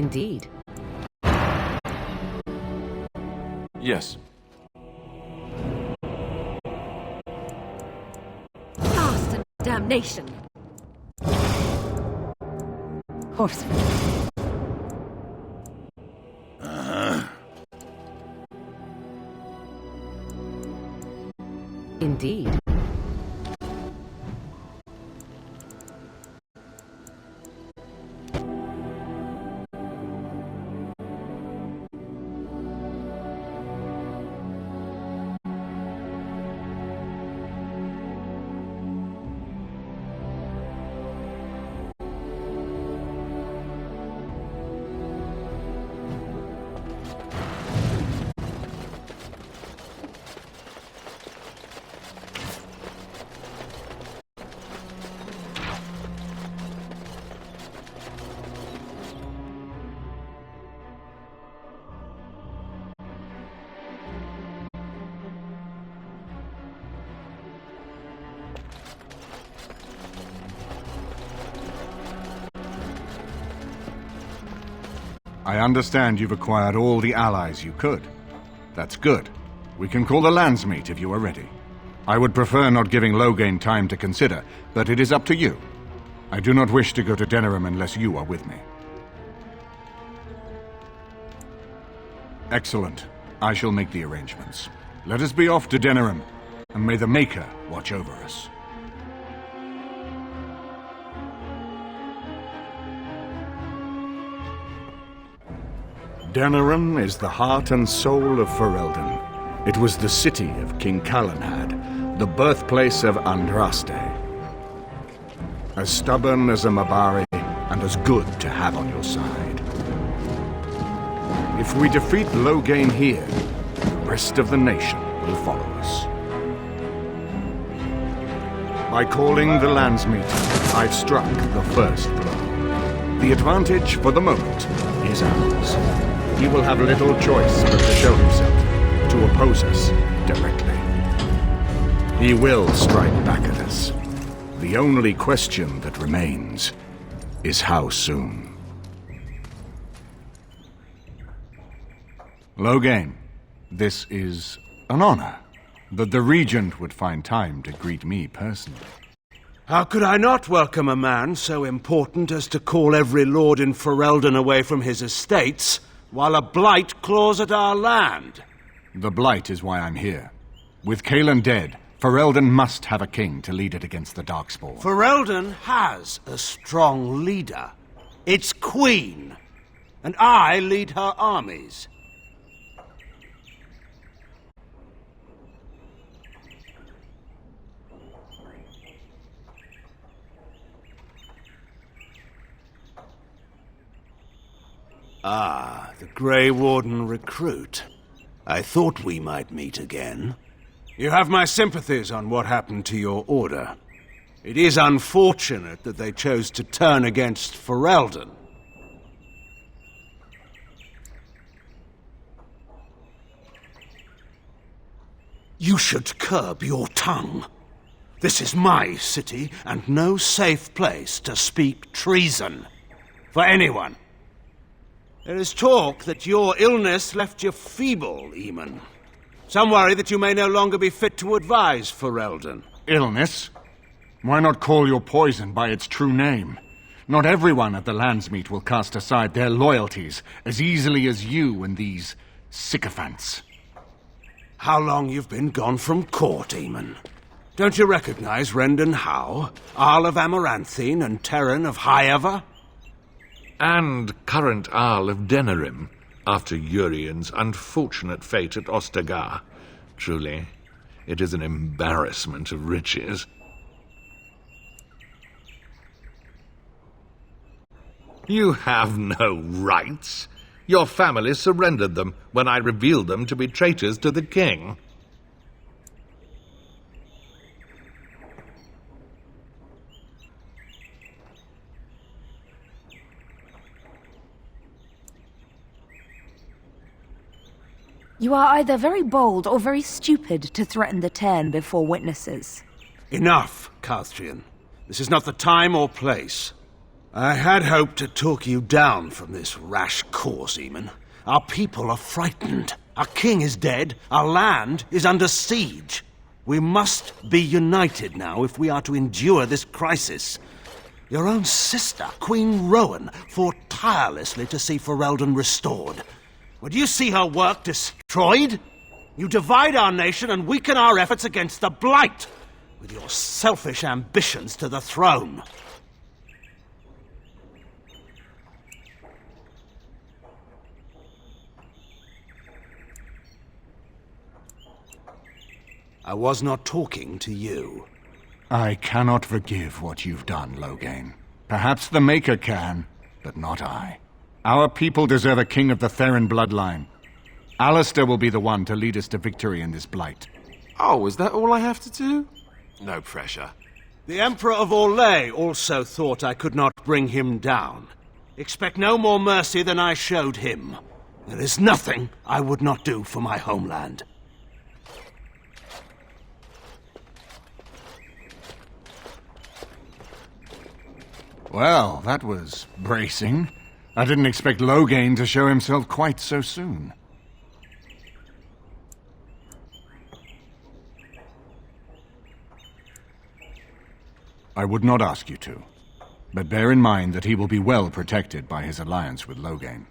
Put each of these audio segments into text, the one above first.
Indeed. Yes. Fast and damnation! Horseman. Indeed. I understand you've acquired all the allies you could. That's good. We can call the Landsmeet if you are ready. I would prefer not giving Loghain time to consider, but it is up to you. I do not wish to go to Denerim unless you are with me. Excellent. I shall make the arrangements. Let us be off to Denerim, and may the Maker watch over us. Denerim is the heart and soul of Ferelden. It was the city of King Calenhad, the birthplace of Andraste. As stubborn as a Mabari, and as good to have on your side. If we defeat Loghain here, the rest of the nation will follow us. By calling the Landsmeet, I've struck the first blow. The advantage, for the moment, is ours. He will have little choice but to show himself, to oppose us directly. He will strike back at us. The only question that remains is how soon. Loghain, this is an honor, that the Regent would find time to greet me personally. How could I not welcome a man so important as to call every lord in Ferelden away from his estates, while a blight claws at our land? The blight is why I'm here. With Cailan dead, Ferelden must have a king to lead it against the Darkspawn. Ferelden has a strong leader. Its queen. And I lead her armies. Ah, the Grey Warden recruit. I thought we might meet again. You have my sympathies on what happened to your order. It is unfortunate that they chose to turn against Ferelden. You should curb your tongue. This is my city, and no safe place to speak treason. For anyone. There is talk that your illness left you feeble, Eamon. Some worry that you may no longer be fit to advise Ferelden. Illness? Why not call your poison by its true name? Not everyone at the Landsmeet will cast aside their loyalties as easily as you and these sycophants. How long you've been gone from court, Eamon? Don't you recognize Rendon Howe, Arl of Amaranthine and Terran of Highever? And current Arl of Denerim, after Urien's unfortunate fate at Ostagar. Truly, it is an embarrassment of riches. You have no rights. Your family surrendered them when I revealed them to be traitors to the king. You are either very bold or very stupid to threaten the Tern before witnesses. Enough, Calthrian. This is not the time or place. I had hoped to talk you down from this rash course, Eamon. Our people are frightened. Our king is dead. Our land is under siege. We must be united now if we are to endure this crisis. Your own sister, Queen Rowan, fought tirelessly to see Ferelden restored. Would you see her work destroyed? You divide our nation and weaken our efforts against the Blight, with your selfish ambitions to the throne. I was not talking to you. I cannot forgive what you've done, Loghain. Perhaps the Maker can, but not I. Our people deserve a king of the Theron bloodline. Alistair will be the one to lead us to victory in this Blight. Oh, is that all I have to do? No pressure. The Emperor of Orlais also thought I could not bring him down. Expect no more mercy than I showed him. There is nothing I would not do for my homeland. Well, that was bracing. I didn't expect Loghain to show himself quite so soon. I would not ask you to, but bear in mind that he will be well protected by his alliance with Loghain.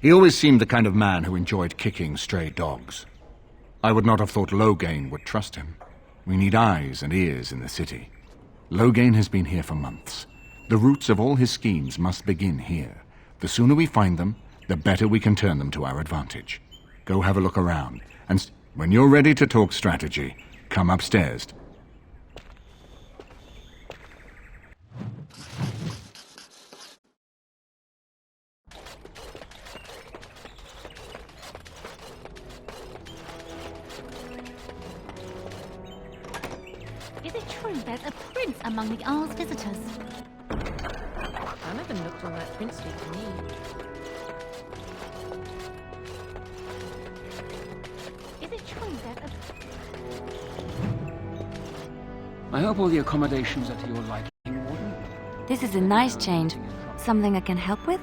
He always seemed the kind of man who enjoyed kicking stray dogs. I would not have thought Loghain would trust him. We need eyes and ears in the city. Loghain has been here for months. The roots of all his schemes must begin here. The sooner we find them, the better we can turn them to our advantage. Go have a look around, and when you're ready to talk strategy, come upstairs. Is it true there's a prince among the Isle's visitors? None of them looked all that princely to me. Is it true there's I hope all the accommodations are to your liking, Warden. This is a nice change. Something I can help with?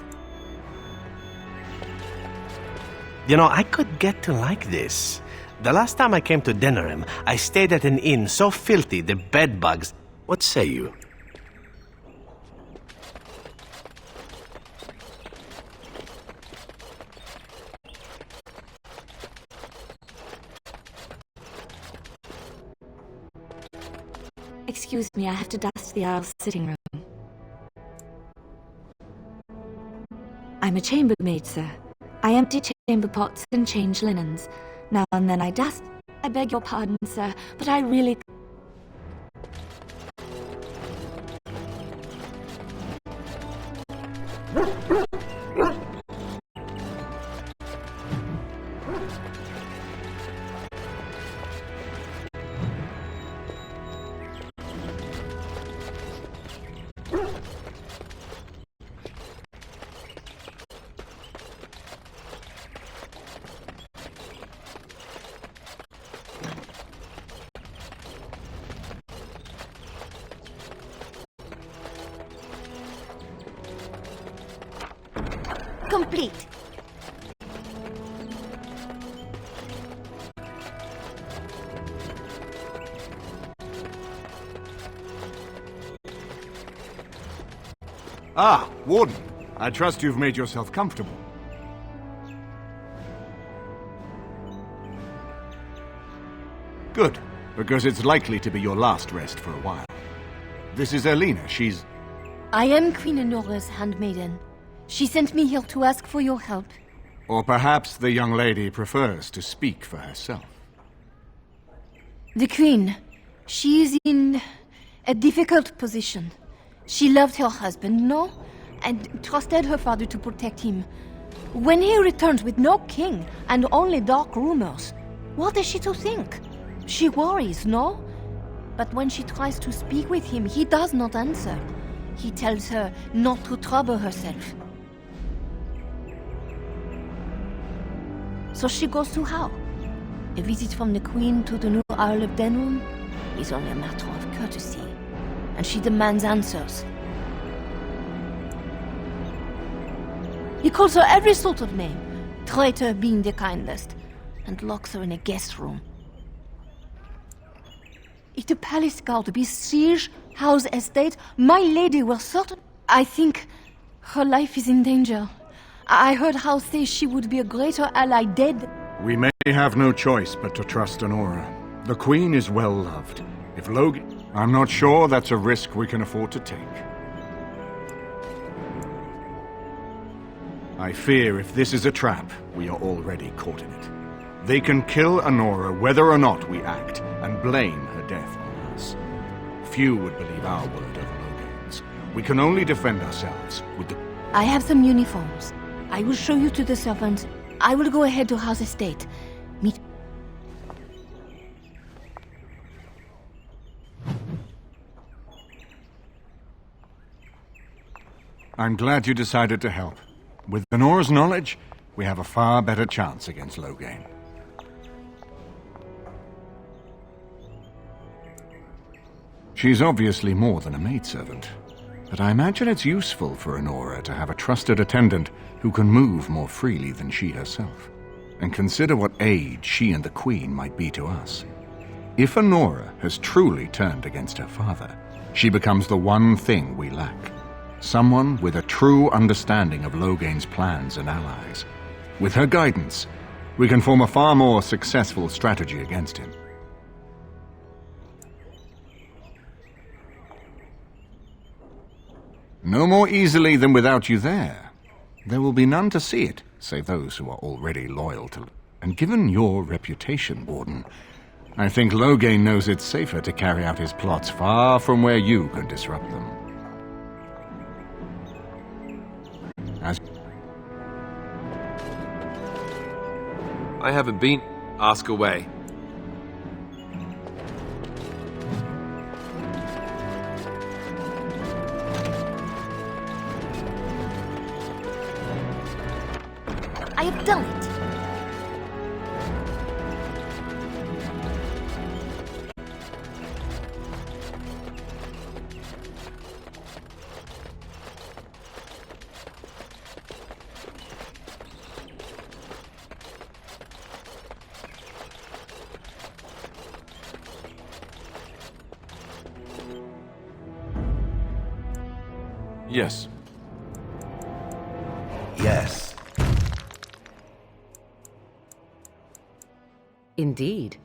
You know, I could get to like this. The last time I came to Denerim, I stayed at an inn so filthy the bedbugs... What say you? Excuse me, I have to dust the Isle's sitting room. I'm a chambermaid, sir. I empty chamber pots and change linens. Now and then I dust. I beg your pardon, sir, but I really... complete? Ah, Warden. I trust you've made yourself comfortable. Good, because it's likely to be your last rest for a while. This is Elena. She's... I am Queen Honora's handmaiden. She sent me here to ask for your help. Or perhaps the young lady prefers to speak for herself. The Queen, she is in a difficult position. She loved her husband, no? And trusted her father to protect him. When he returns with no king and only dark rumors, what is she to think? She worries, no? But when she tries to speak with him, he does not answer. He tells her not to trouble herself. So she goes to how? A visit from the Queen to the new Isle of Denerim is only a matter of courtesy, and she demands answers. He calls her every sort of name, traitor being the kindest, and locks her in a guest room. If the palace guard besiege Howe's estate, my lady will certain... I think her life is in danger. I heard Howe say she would be a greater ally dead. We may have no choice but to trust Honora. The Queen is well loved. If Logan... I'm not sure that's a risk we can afford to take. I fear if this is a trap, we are already caught in it. They can kill Honora whether or not we act, and blame her death on us. Few would believe our word over Logan's. We can only defend ourselves with the... I have some uniforms. I will show you to the servant. I will go ahead to Howe's estate. Meet... I'm glad you decided to help. With Honora's knowledge, we have a far better chance against Logain. She's obviously more than a maidservant, but I imagine it's useful for Honora to have a trusted attendant who can move more freely than she herself. And consider what aid she and the Queen might be to us. If Honora has truly turned against her father, she becomes the one thing we lack. Someone with a true understanding of Logain's plans and allies. With her guidance, we can form a far more successful strategy against him. No more easily than without you there. There will be none to see it, save those who are already loyal to... And given your reputation, Warden, I think Logain knows it's safer to carry out his plots far from where you can disrupt them. I haven't been... Ask away. I have done it. Yes. Yes. Indeed.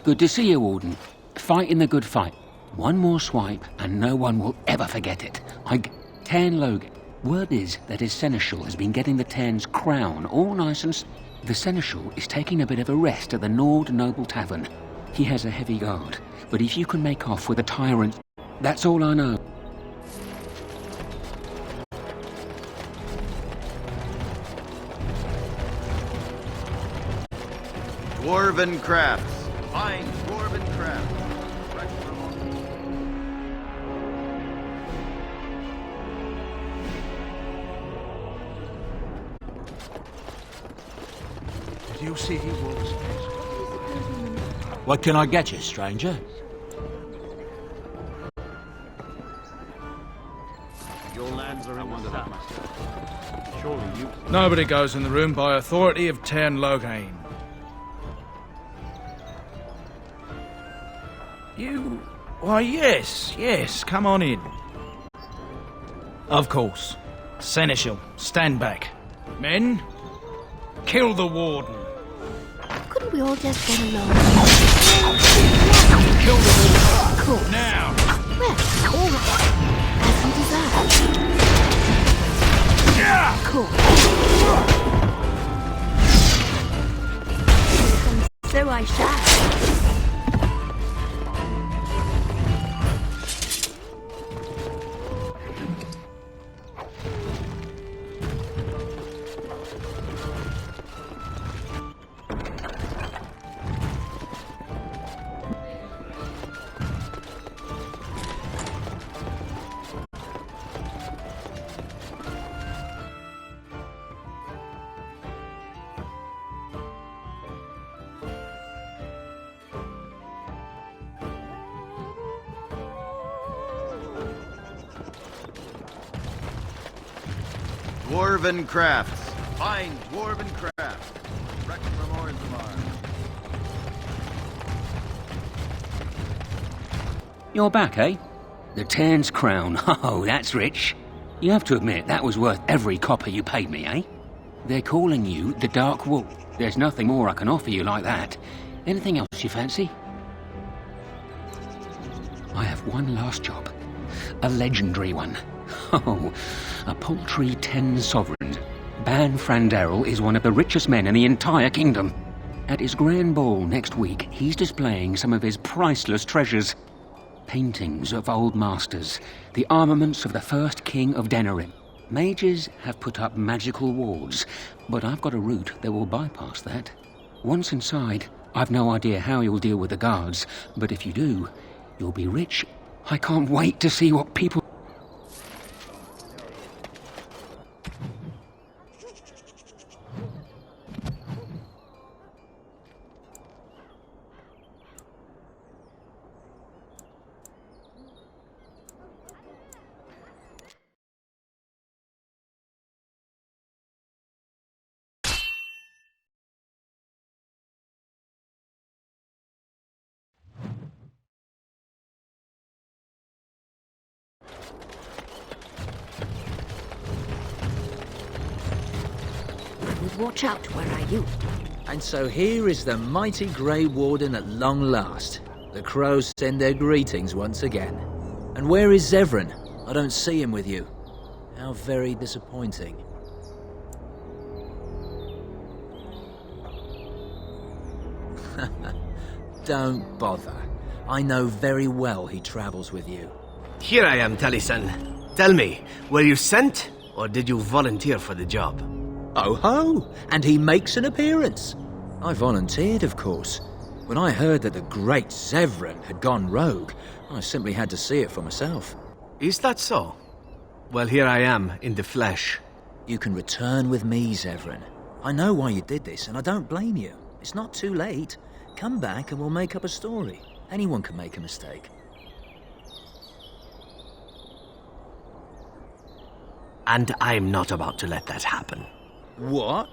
Good to see you, Warden. Fighting the good fight. One more swipe, and no one will ever forget it. Tarn Logan. Word is that his seneschal has been getting the Tarn's crown all nice and... The seneschal is taking a bit of a rest at the Nord Noble Tavern. He has a heavy guard, but if you can make off with a tyrant... That's all I know. Dwarven crafts. Fine dwarven crafts. Did you see he was? What can I get you, stranger? Your lands are in the south. Surely you... Nobody goes in the room by authority of Tarn Logain. You... Why, yes, come on in. Of course. Seneschal, stand back. Men, kill the warden. Couldn't we all just get along? Kill the warden. Cool. Now. Well, all of it. As you desire. Cool. And so I shall. Dwarven crafts. Fine dwarven crafts. Wreck from Orzammar. You're back, eh? The Tern's crown. Oh, that's rich. You have to admit, that was worth every copper you paid me, eh? They're calling you the Dark Wolf. There's nothing more I can offer you like that. Anything else you fancy? I have one last job. A legendary one. Oh, a paltry 10 sovereigns. Ban Frandarel is one of the richest men in the entire kingdom. At his grand ball next week, he's displaying some of his priceless treasures. Paintings of old masters, the armaments of the first king of Denerim. Mages have put up magical wards, but I've got a route that will bypass that. Once inside, I've no idea how you'll deal with the guards, but if you do, you'll be rich. I can't wait to see what people... Watch out, where are you? And so here is the mighty Grey Warden at long last. The crows send their greetings once again. And where is Zevran? I don't see him with you. How very disappointing. Don't bother. I know very well he travels with you. Here I am, Taliesin. Tell me, were you sent, or did you volunteer for the job? Oh ho! And he makes an appearance. I volunteered, of course. When I heard that the great Zevran had gone rogue, I simply had to see it for myself. Is that so? Well, here I am, in the flesh. You can return with me, Zevran. I know why you did this, and I don't blame you. It's not too late. Come back and we'll make up a story. Anyone can make a mistake. And I'm not about to let that happen. What?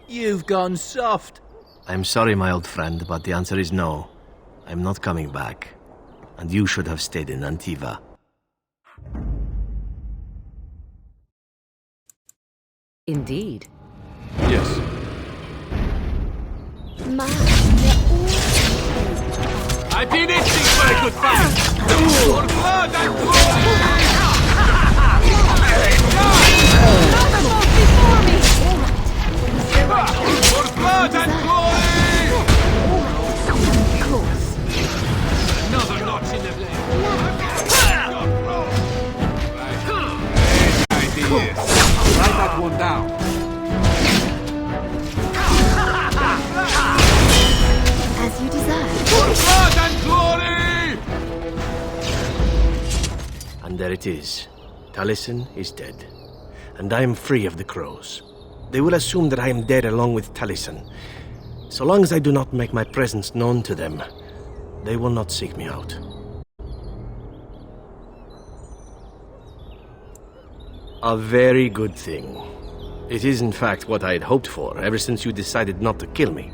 You've gone soft. I'm sorry, my old friend, but the answer is no. I'm not coming back. And you should have stayed in Antiva. Indeed. Yes. I've been itching for a good fight! For blood and glory! For blood and glory! Another notch in the blade. Ideas. Write that one down. As you desire. For blood and glory! And there it is. Taliesin is dead. And I am free of the crows. They will assume that I am dead along with Taliesin. So long as I do not make my presence known to them, they will not seek me out. A very good thing. It is in fact what I had hoped for ever since you decided not to kill me.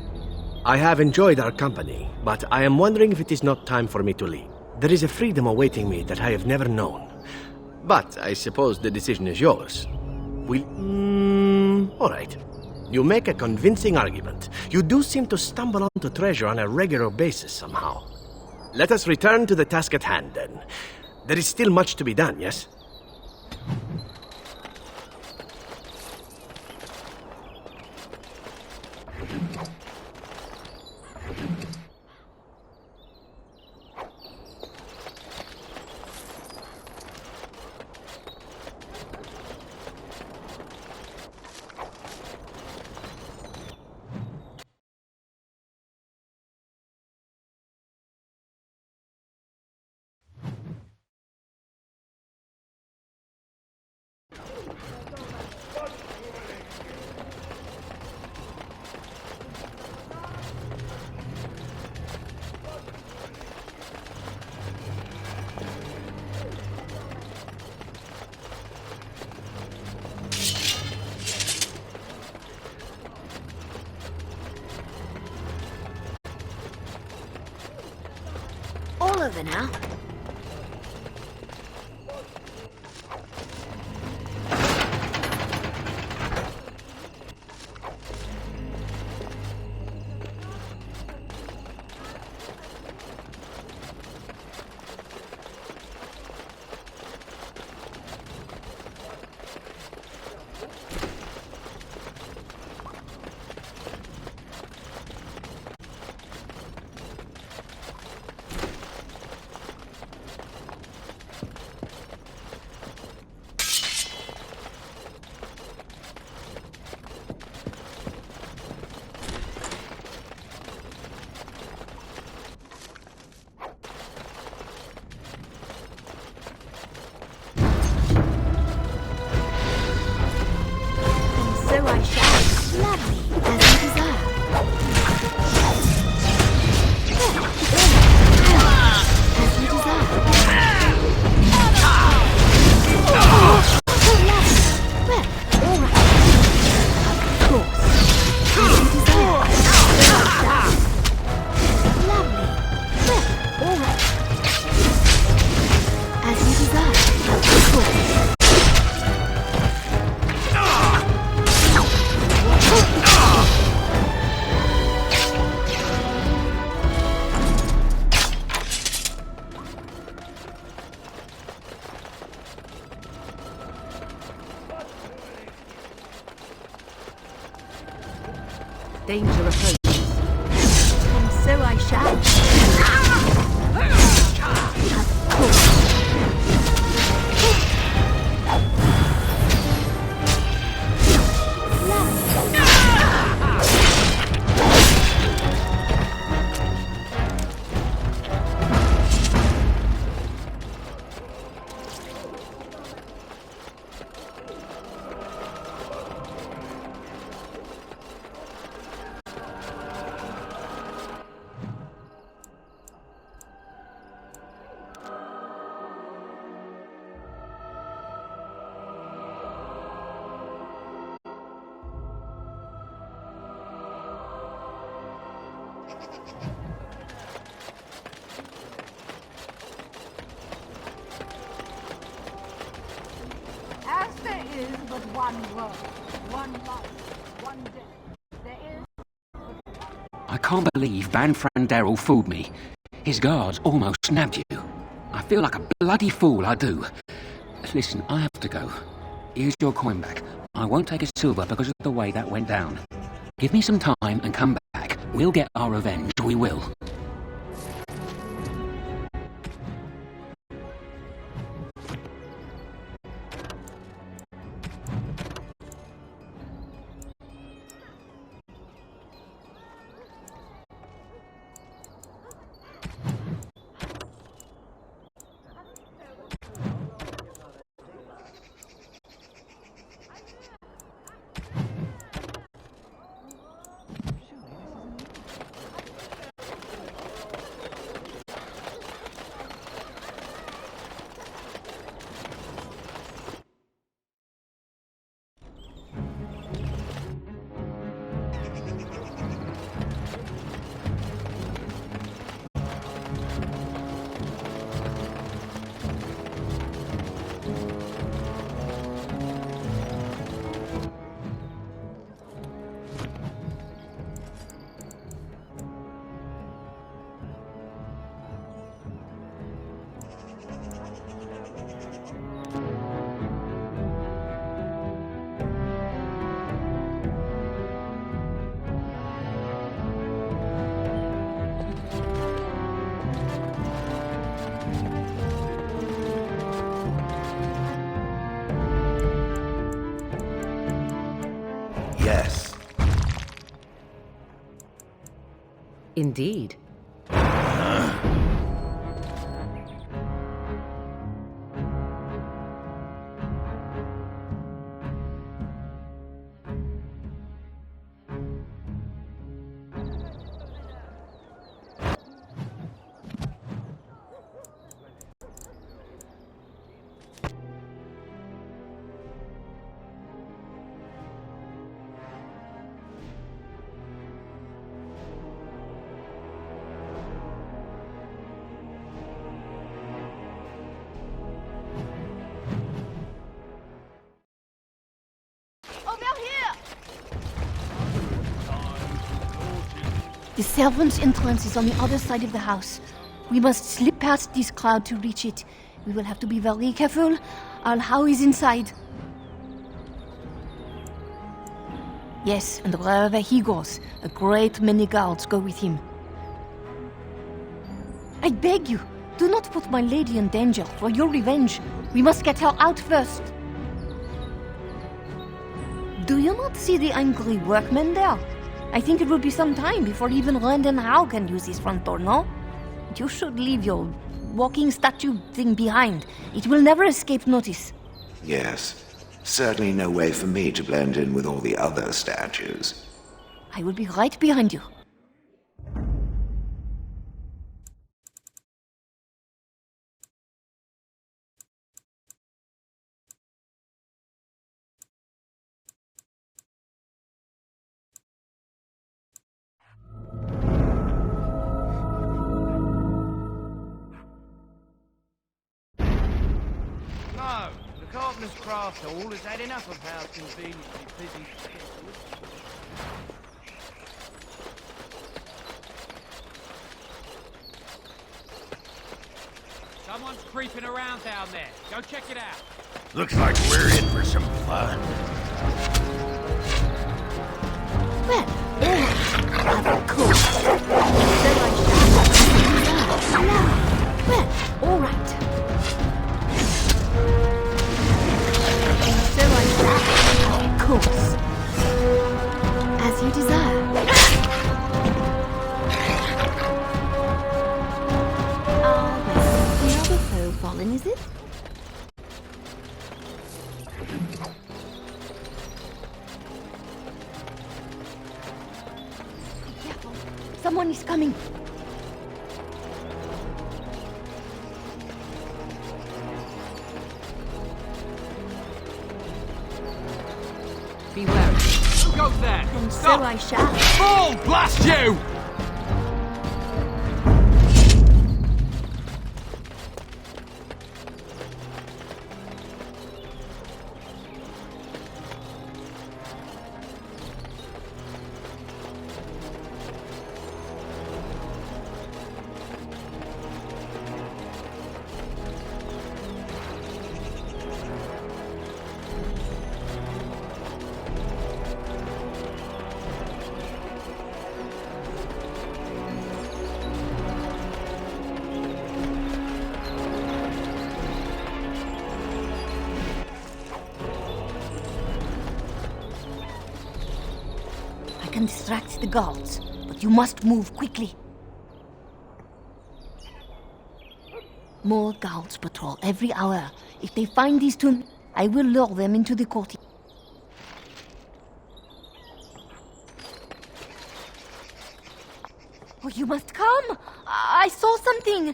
I have enjoyed our company, but I am wondering if it is not time for me to leave. There is a freedom awaiting me that I have never known. But I suppose the decision is yours. All right. You make a convincing argument. You do seem to stumble onto treasure on a regular basis somehow. Let us return to the task at hand, then. There is still much to be done, yes? over now. So I shall gladly, as you desire. As you desire. Well, all right. Of course. As you desire. Lovely. Well, all right. As you desire. Of course. Danger approaches. And so I shall. Of course. As there is but one world, one life, one death, there is... I can't believe Banfran Darrell fooled me. His guards almost nabbed you. I feel like a bloody fool, I do. Listen, I have to go. Here's your coin back. I won't take a silver because of the way that went down. Give me some time and come back. We'll get our revenge, we will. Yes. Indeed. The servants' entrance is on the other side of the house. We must slip past this crowd to reach it. We will have to be very careful. Al-How is inside. Yes, and wherever he goes, a great many guards go with him. I beg you, do not put my lady in danger for your revenge. We must get her out first. Do you not see the angry workmen there? I think it will be some time before even Warden How can use his front door, no? You should leave your walking statue thing behind. It will never escape notice. Yes. Certainly no way for me to blend in with all the other statues. I will be right behind you. No, the Carpenter's Craft Hall has had enough of how conveniently busy schedules. Someone's creeping around down there. Go check it out. Looks like we're in for some fun. Well, rather cool. Well, all right. So I shall, of course. As you desire. Another foe fallen, is it? Be careful. Someone is coming. Be wary. Who goes there? And Stop! so I shall. Fool! Blast you! I can distract the guards, but you must move quickly. More guards patrol every hour. If they find these two, I will lure them into the court. Oh, you must come! I saw something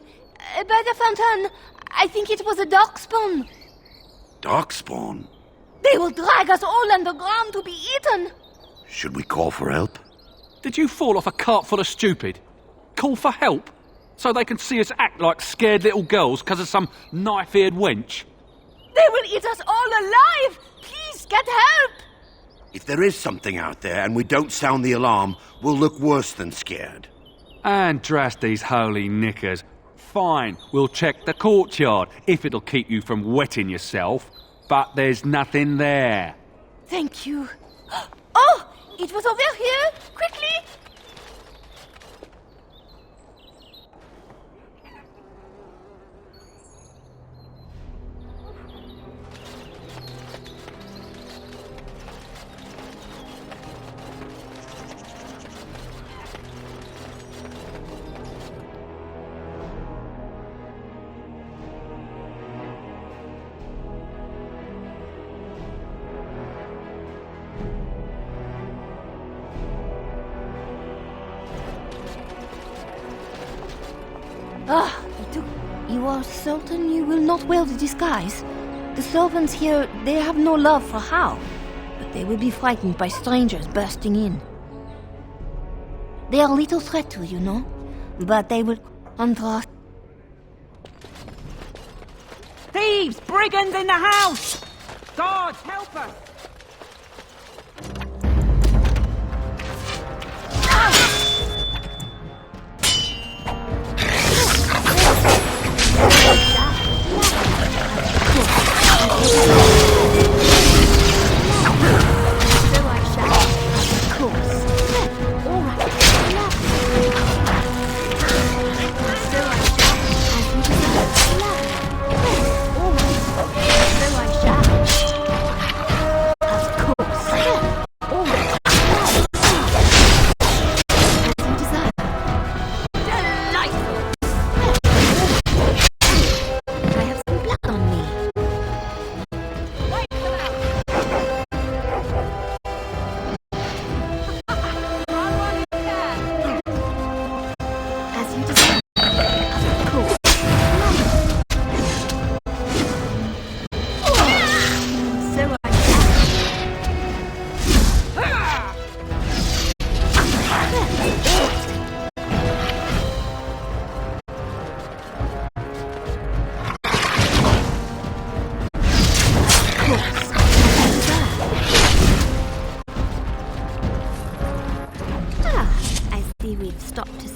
by the fountain. I think it was a darkspawn. Darkspawn? They will drag us all underground to be eaten. Should we call for help? Did you fall off a cart full of stupid? Call for help? So they can see us act like scared little girls because of some knife-eared wench? They will eat us all alive! Please, get help! If there is something out there and we don't sound the alarm, we'll look worse than scared. And drast these holy knickers. Fine, we'll check the courtyard, if it'll keep you from wetting yourself. But there's nothing there. Thank you. Oh! It was over here! Quickly! Ah, you are certain you will not wear the disguise? The servants here, they have no love for How, but they will be frightened by strangers bursting in. They are little threat to you, know, but they will untrust. Thieves! Brigands in the house! Guards, help us!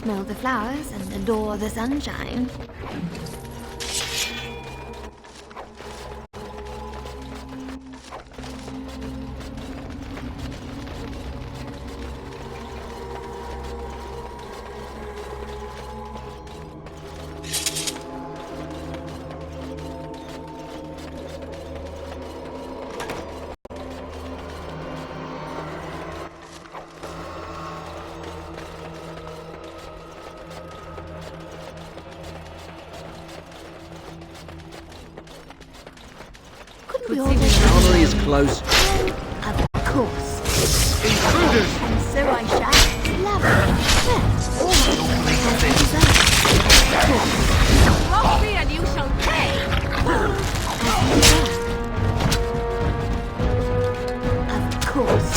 smell the flowers and adore the sunshine. The armory is close. Of course. Intruders! And so I shall. Love it. Yes. Rob me and you shall pay! Of course.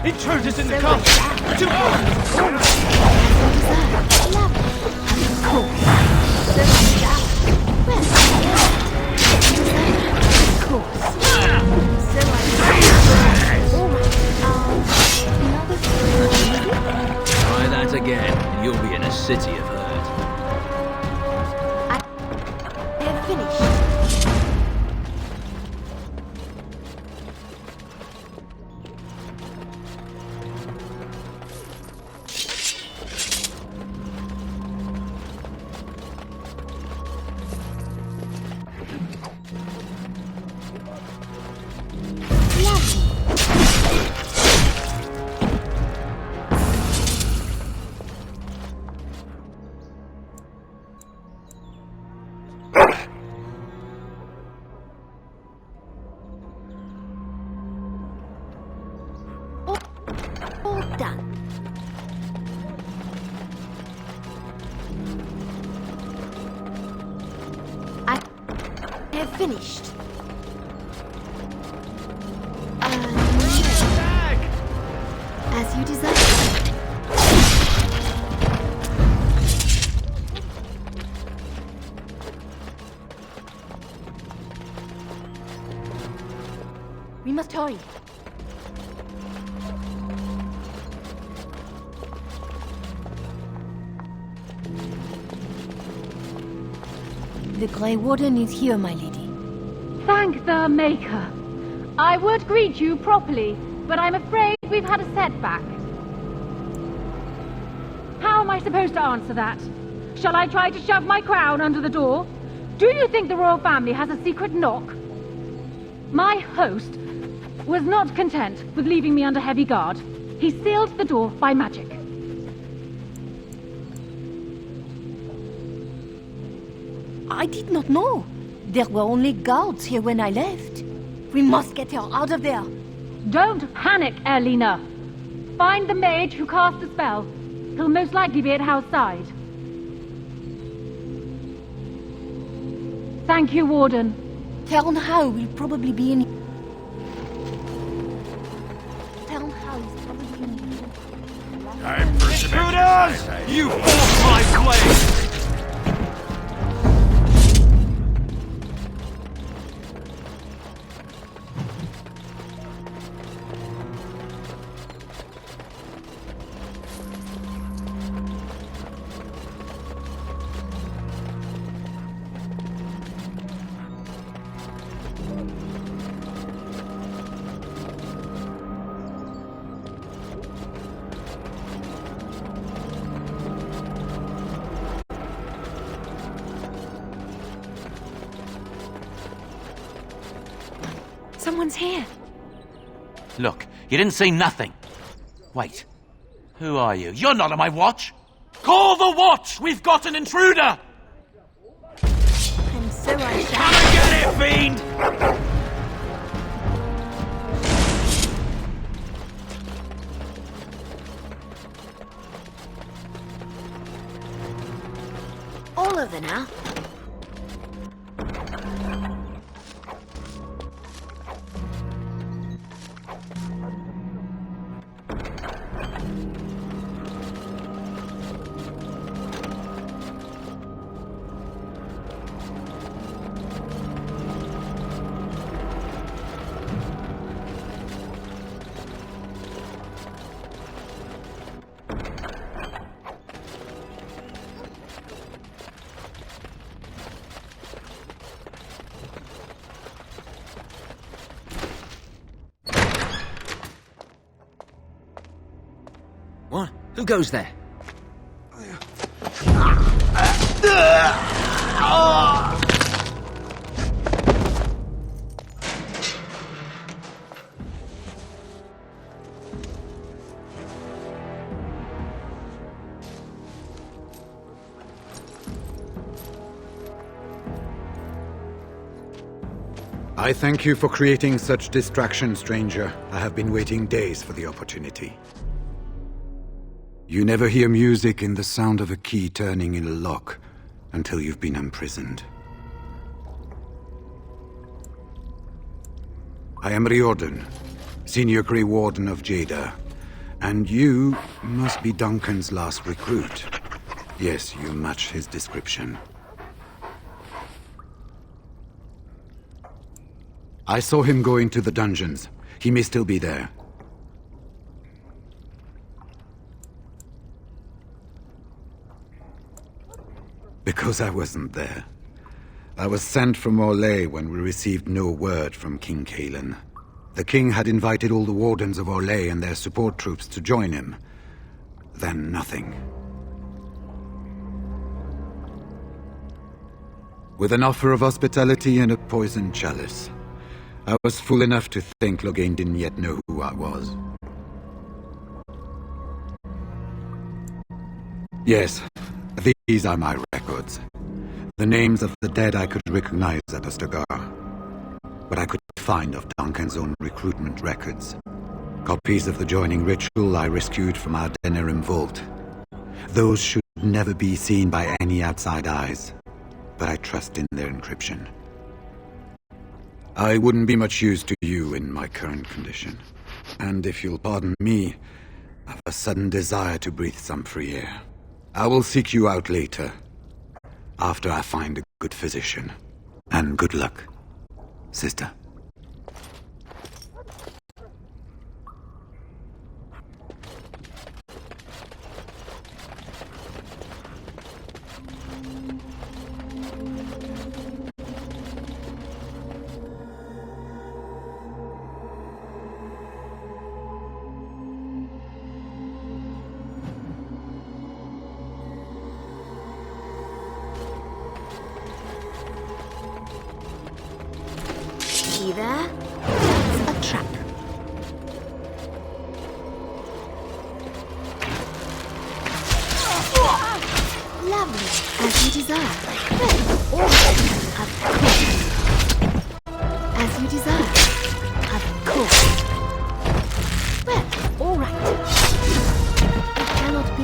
Intruders in the castle! Try that again, and you'll be in a city of hurt. I have finished. All done. I have finished. As you desire. We must hurry. The Grey Warden is here, my lady. Thank the Maker. I would greet you properly, but I'm afraid we've had a setback. How am I supposed to answer that? Shall I try to shove my crown under the door? Do you think the royal family has a secret knock? My host was not content with leaving me under heavy guard. He sealed the door by magic. I did not know. There were only guards here when I left. We must get her out of there. Don't panic, Erlina. Find the mage who cast the spell. He'll most likely be at Hal's side. Thank you, Warden. Town Hall will probably be in... Town Hall is probably in... Time for intruders! You forced my blade! Someone's here. Look, you didn't say nothing. Wait. Who are you? You're not on my watch! Call the watch! We've got an intruder! And so I shall... Come and get it, fiend! bother now. What? Who goes there? I thank you for creating such distraction, stranger. I have been waiting days for the opportunity. You never hear music in the sound of a key turning in a lock until you've been imprisoned. I am Riordan, Senior Grey Warden of Jada, and you must be Duncan's last recruit. Yes, you match his description. I saw him go into the dungeons. He may still be there. Because I wasn't there. I was sent from Orlais when we received no word from King Cailan. The king had invited all the wardens of Orlais and their support troops to join him. Then nothing. With an offer of hospitality and a poisoned chalice, I was fool enough to think Loghain didn't yet know who I was. Yes, these are my records. The names of the dead I could recognize at Ostagar. But I couldn't find of Duncan's own recruitment records. Copies of the joining ritual I rescued from our Denerim vault. Those should never be seen by any outside eyes, but I trust in their encryption. I wouldn't be much use to you in my current condition. And if you'll pardon me, I've a sudden desire to breathe some free air. I will seek you out later, after I find a good physician. And good luck, sister. See there? That's a trap. Lovely, as you desire. Well, of course. As you desire. Of course. Well, all right. It cannot be.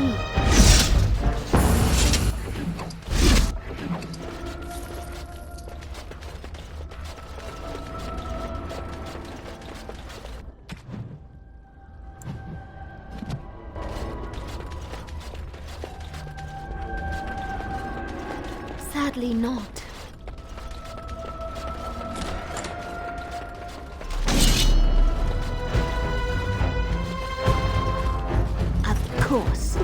Sadly not. Of course.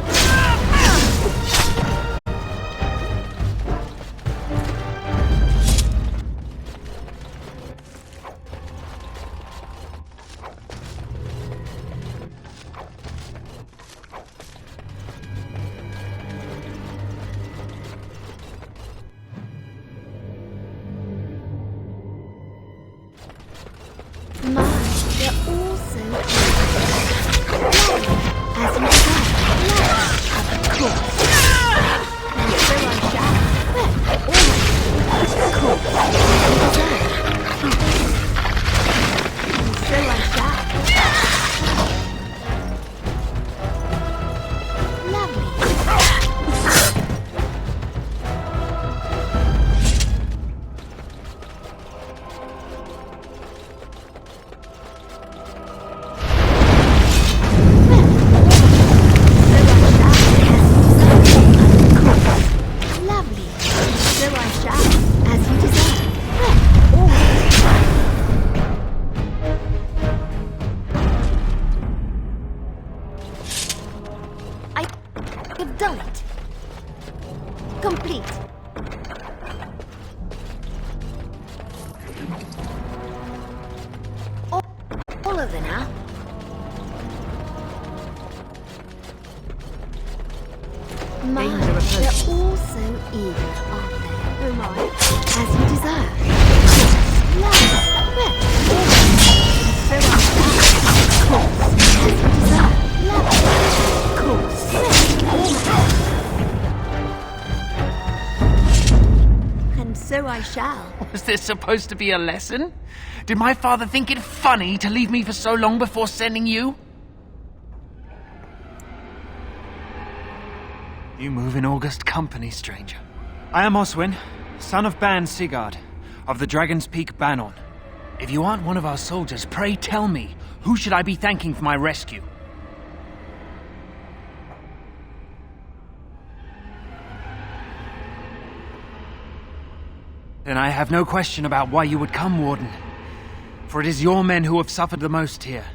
My, they're all so as you desire. Of course. And so I shall. Well, all right. Of course. As you desire. And so I shall. Lovely. further now. My, they're all so eager, aren't they? Oh my, as you deserve. Love, well, so as you deserve. Love, of course, and so I shall. Was this supposed to be a lesson? Did my father think it funny to leave me for so long before sending you? You move in august company, stranger. I am Oswin, son of Ban Sigurd, of the Dragon's Peak Banon. If you aren't one of our soldiers, pray tell me, who should I be thanking for my rescue? Then I have no question about why you would come, Warden. For it is your men who have suffered the most here.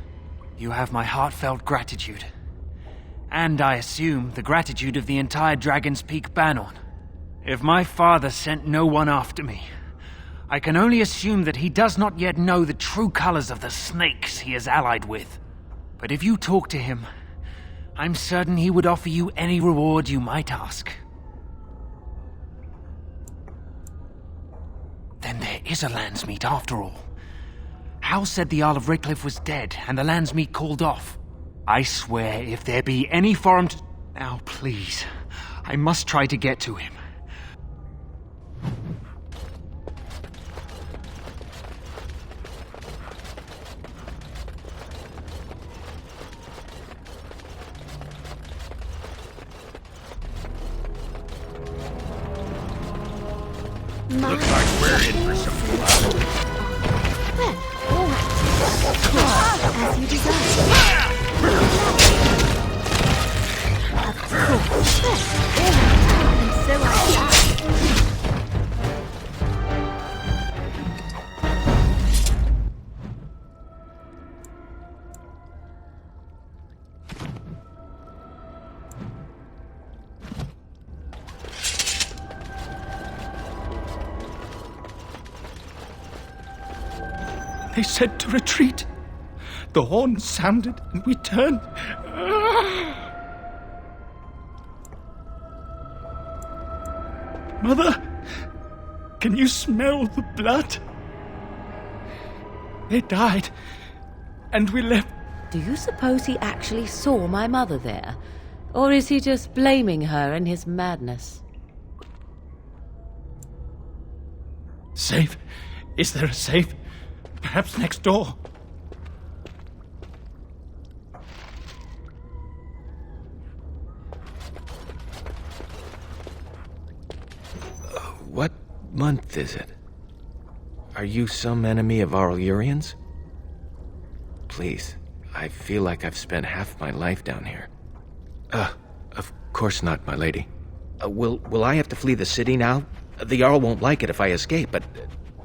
You have my heartfelt gratitude. And I assume the gratitude of the entire Dragon's Peak Banon. If my father sent no one after me, I can only assume that he does not yet know the true colors of the snakes he is allied with. But if you talk to him, I'm certain he would offer you any reward you might ask. Then there is a Landsmeet after all. Hal said the Earl of Redcliffe was dead and the Landsmeet called off. I swear if there be any forum to... Now please, I must try to get to him. Looks like we're in for some trouble. Well, all right. As you desire. Of course. Well, all right. And so I shall. They said to retreat. The horn sounded and we turned. Mother, can you smell the blood? They died, and we left. Do you suppose he actually saw my mother there? Or is he just blaming her in his madness? Safe? Is there a safe? Perhaps next door. What month is it? Are you some enemy of our Urians? Please, I feel like I've spent half my life down here. Of course not, my lady. Will I have to flee the city now? The Jarl won't like it if I escape, but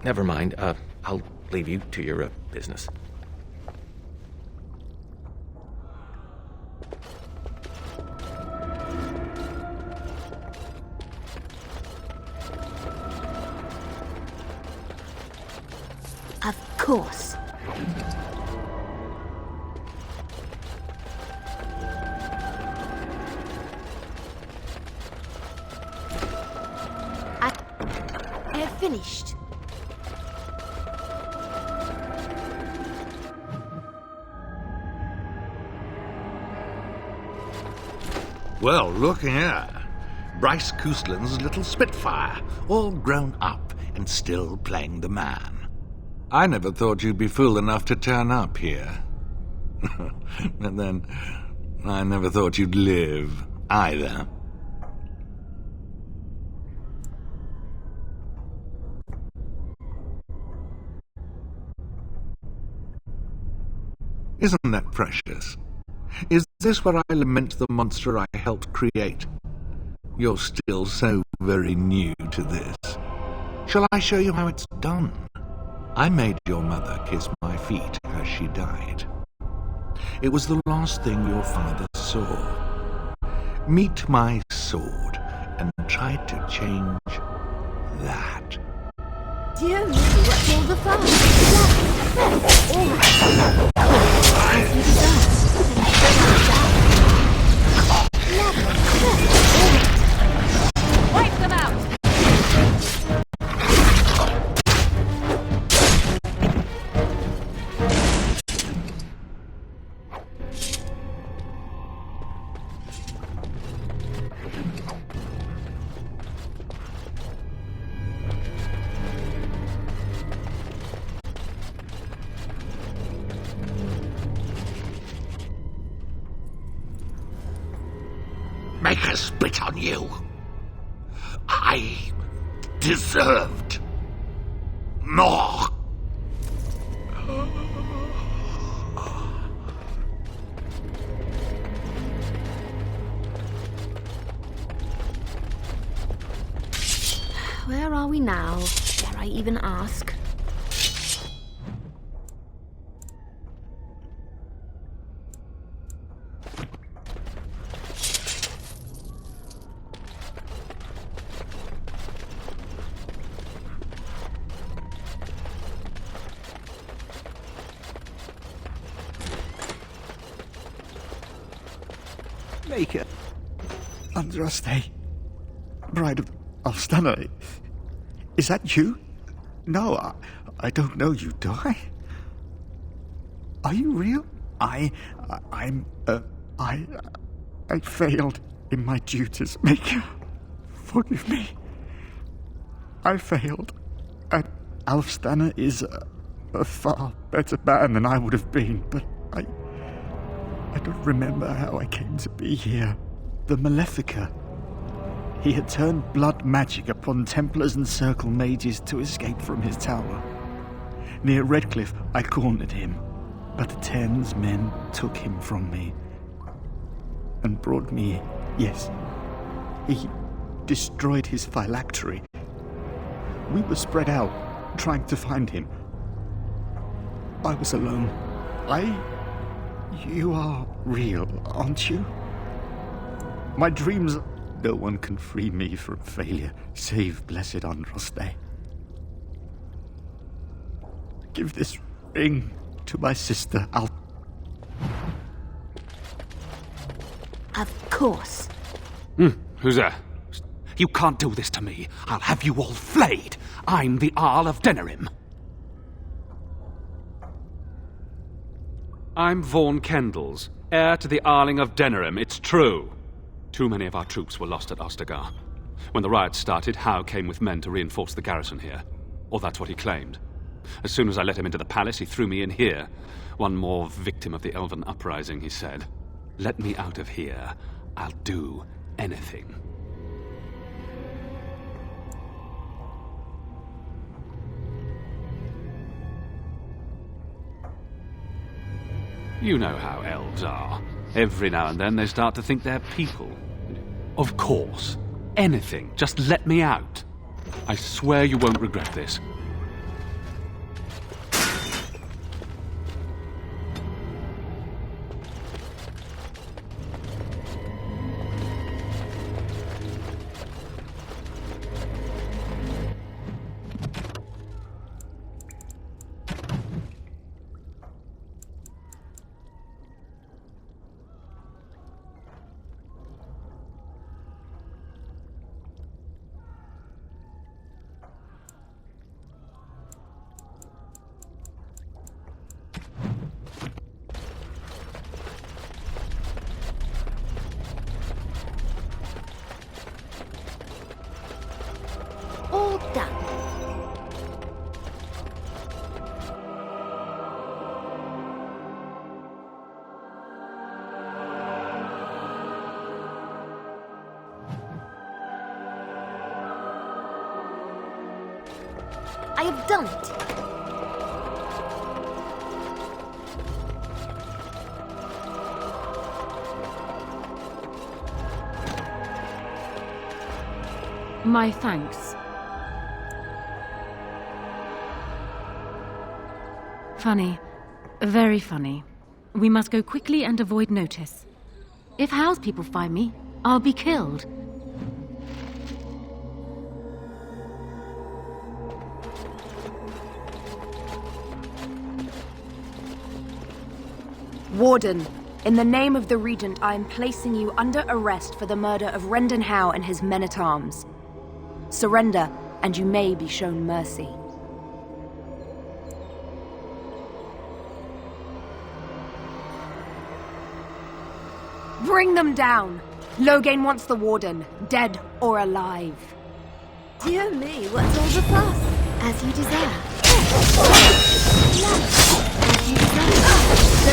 never mind. I'll leave you to your business. Of course. I have finished. Well, look here. Bryce Coustland's little Spitfire, all grown up and still playing the man. I never thought you'd be fool enough to turn up here. And then, I never thought you'd live, either. Isn't that precious? Is this where I lament the monster I helped create? You're still so very new to this. Shall I show you how it's done? I made your mother kiss my feet as she died. It was the last thing your father saw. Meet my sword and try to change that. Dear me, what's all the fuss? All right. has spit on you. I deserved more. Where are we now? Dare I even ask? Maker. Andraste. Bride of Alstana. Is that you? No, I don't know you, do I? Are you real? I failed in my duties, Maker. Forgive me. I failed. And Alstana is a far better man than I would have been, but I don't remember how I came to be here. The Malefica. He had turned blood magic upon Templars and Circle mages to escape from his tower. Near Redcliffe, I cornered him, but the Tenn's men took him from me and brought me. Yes, he destroyed his phylactery. We were spread out, trying to find him. I was alone. You are real, aren't you? My dreams. No one can free me from failure, save blessed Andraste. Give this ring to my sister, Of course. Who's there? You can't do this to me. I'll have you all flayed. I'm the Arl of Denerim. I'm Vaughan Kendalls, heir to the Arling of Denerim. It's true. Too many of our troops were lost at Ostagar. When the riots started, Howe came with men to reinforce the garrison here. Or that's what he claimed. As soon as I let him into the palace, he threw me in here. One more victim of the Elven uprising, he said. Let me out of here. I'll do anything. You know how elves are. Every now and then they start to think they're people. Of course. Anything. Just let me out. I swear you won't regret this. All done. I have done it. My thanks. Funny. Very funny. We must go quickly and avoid notice. If Howe's people find me, I'll be killed. Warden, in the name of the Regent, I am placing you under arrest for the murder of Rendon Howe and his men-at-arms. Surrender, and you may be shown mercy. Bring them down! Loghain wants the Warden, dead or alive. Dear me, what's all the fuss? As you deserve. As you deserve. So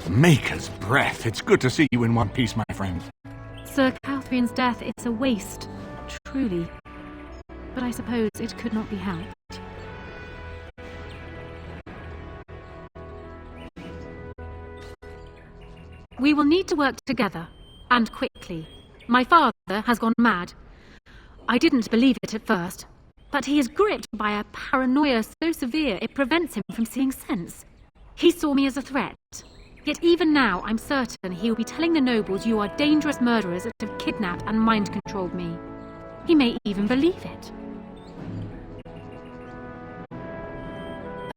Maker's breath. It's good to see you in one piece, my friend. Sir Catherine's death is a waste, truly. But I suppose it could not be helped. We will need to work together, and quickly. My father has gone mad. I didn't believe it at first, but he is gripped by a paranoia so severe it prevents him from seeing sense. He saw me as a threat. Yet even now, I'm certain he will be telling the nobles you are dangerous murderers that have kidnapped and mind-controlled me. He may even believe it.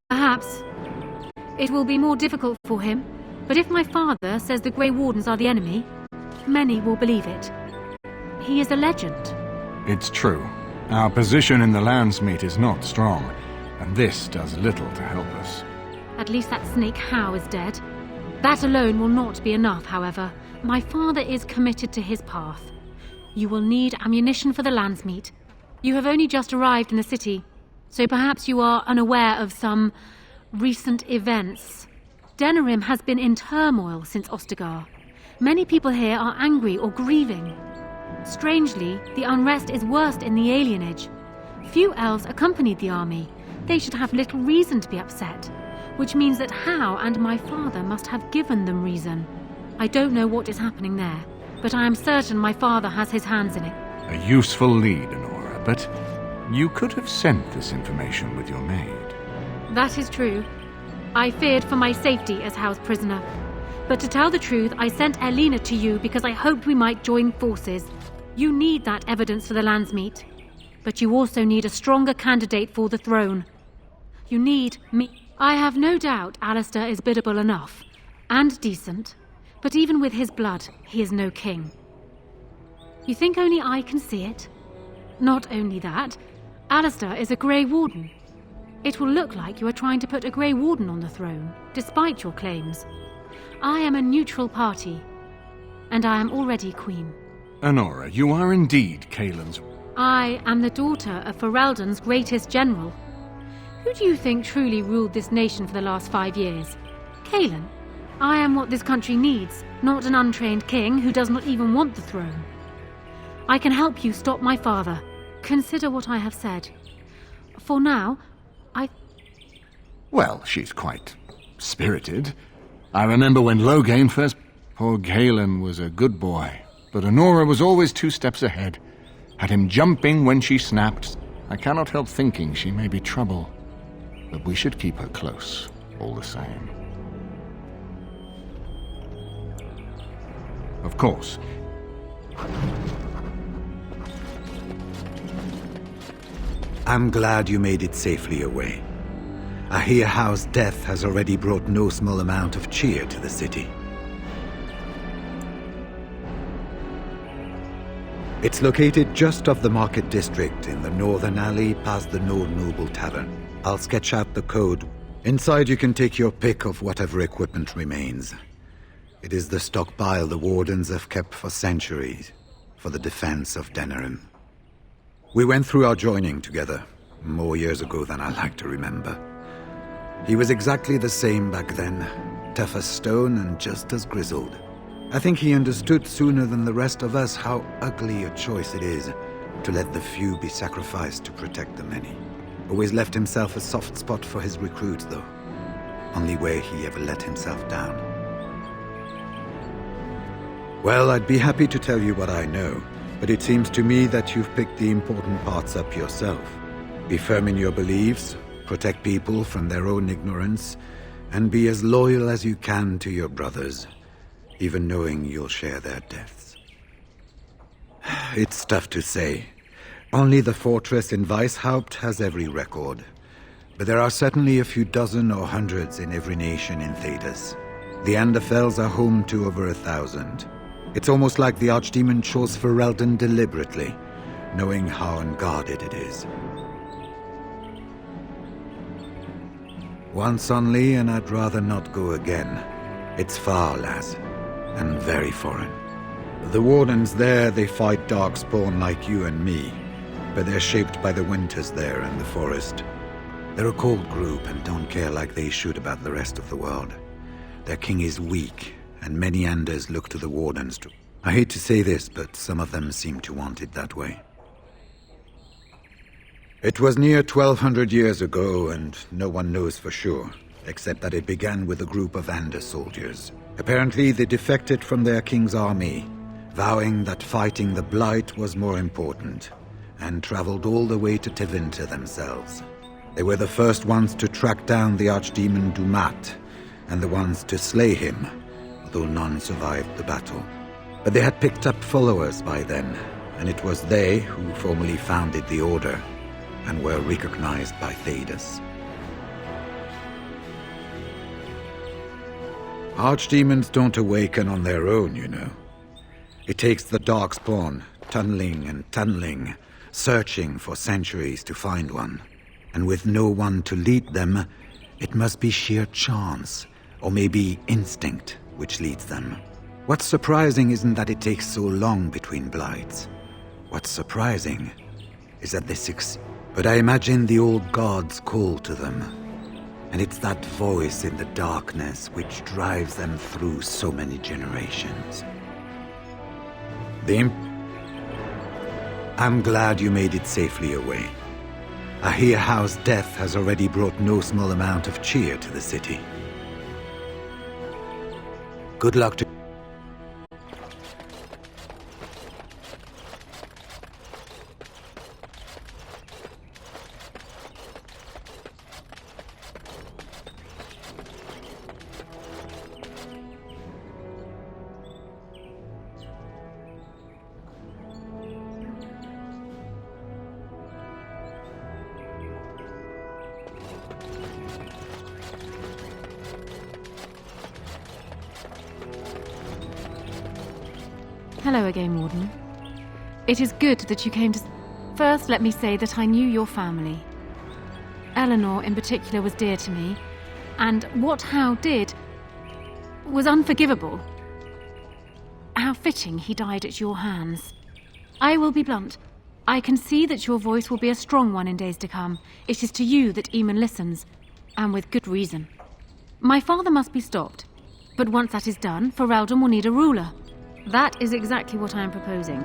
Perhaps it will be more difficult for him, but if my father says the Grey Wardens are the enemy, many will believe it. He is a legend. It's true. Our position in the Landsmeet is not strong, and this does little to help us. At least that snake Howe is dead. That alone will not be enough, however. My father is committed to his path. You will need ammunition for the Landsmeet. You have only just arrived in the city, so perhaps you are unaware of some recent events. Denerim has been in turmoil since Ostagar. Many people here are angry or grieving. Strangely, the unrest is worst in the alienage. Few elves accompanied the army. They should have little reason to be upset, which means that Howe and my father must have given them reason. I don't know what is happening there, but I am certain my father has his hands in it. A useful lead, Honora, but you could have sent this information with your maid. That is true. I feared for my safety as Howe's prisoner. But to tell the truth, I sent Elena to you because I hoped we might join forces. You need that evidence for the Landsmeet. But you also need a stronger candidate for the throne. You need me. I have no doubt Alistair is biddable enough, and decent, but even with his blood, he is no king. You think only I can see it? Not only that, Alistair is a Grey Warden. It will look like you are trying to put a Grey Warden on the throne, despite your claims. I am a neutral party, and I am already queen. Honora, you are indeed Kaelin's... I am the daughter of Ferelden's greatest general. Who do you think truly ruled this nation for the last 5 years? Kaelin. I am what this country needs, not an untrained king who does not even want the throne. I can help you stop my father. Consider what I have said. For now, Well, she's quite spirited. I remember when Loghain first... Poor Galen was a good boy, but Honora was always 2 steps ahead. Had him jumping when she snapped. I cannot help thinking she may be trouble, but we should keep her close, all the same. Of course. I'm glad you made it safely away. I hear Howe's death has already brought no small amount of cheer to the city. It's located just off the Market District in the northern alley past the Nord Noble Tavern. I'll sketch out the code. Inside you can take your pick of whatever equipment remains. It is the stockpile the Wardens have kept for centuries, for the defense of Denerim. We went through our joining together, more years ago than I like to remember. He was exactly the same back then, tough as stone and just as grizzled. I think he understood sooner than the rest of us how ugly a choice it is to let the few be sacrificed to protect the many. Always left himself a soft spot for his recruits, though. Only way he ever let himself down. Well, I'd be happy to tell you what I know, but it seems to me that you've picked the important parts up yourself. Be firm in your beliefs, protect people from their own ignorance, and be as loyal as you can to your brothers, even knowing you'll share their deaths. It's tough to say. Only the fortress in Weishaupt has every record, but there are certainly a few dozen or hundreds in every nation in Thedas. The Anderfells are home to over 1,000. It's almost like the Archdemon chose Ferelden deliberately, knowing how unguarded it is. Once only, and I'd rather not go again. It's far, lass, and very foreign. The Wardens there, they fight Darkspawn like you and me, but they're shaped by the winters there and the forest. They're a cold group and don't care like they should about the rest of the world. Their king is weak, and many Anders look to the wardens to... I hate to say this, but some of them seem to want it that way. It was near 1200 years ago, and no one knows for sure, except that it began with a group of Anders soldiers. Apparently, they defected from their king's army, vowing that fighting the Blight was more important, and traveled all the way to Tevinter themselves. They were the first ones to track down the archdemon Dumat, and the ones to slay him, although none survived the battle. But they had picked up followers by then, and it was they who formally founded the Order, and were recognized by Thedas. Archdemons don't awaken on their own, you know. It takes the Darkspawn, tunneling and tunneling, searching for centuries to find one. And with no one to lead them, it must be sheer chance, or maybe instinct, which leads them. What's surprising isn't that it takes so long between blights. What's surprising is that they succeed. But I imagine the old gods call to them, and it's that voice in the darkness which drives them through so many generations. I'm glad you made it safely away. I hear Howe's death has already brought no small amount of cheer to the city. Good luck to... Hello again, Warden. It is good that you came to... First, let me say that I knew your family. Eleanor, in particular, was dear to me, and what Howe did was unforgivable. How fitting he died at your hands. I will be blunt. I can see that your voice will be a strong one in days to come. It is to you that Eamon listens, and with good reason. My father must be stopped, but once that is done, Ferelden will need a ruler. That is exactly what I am proposing.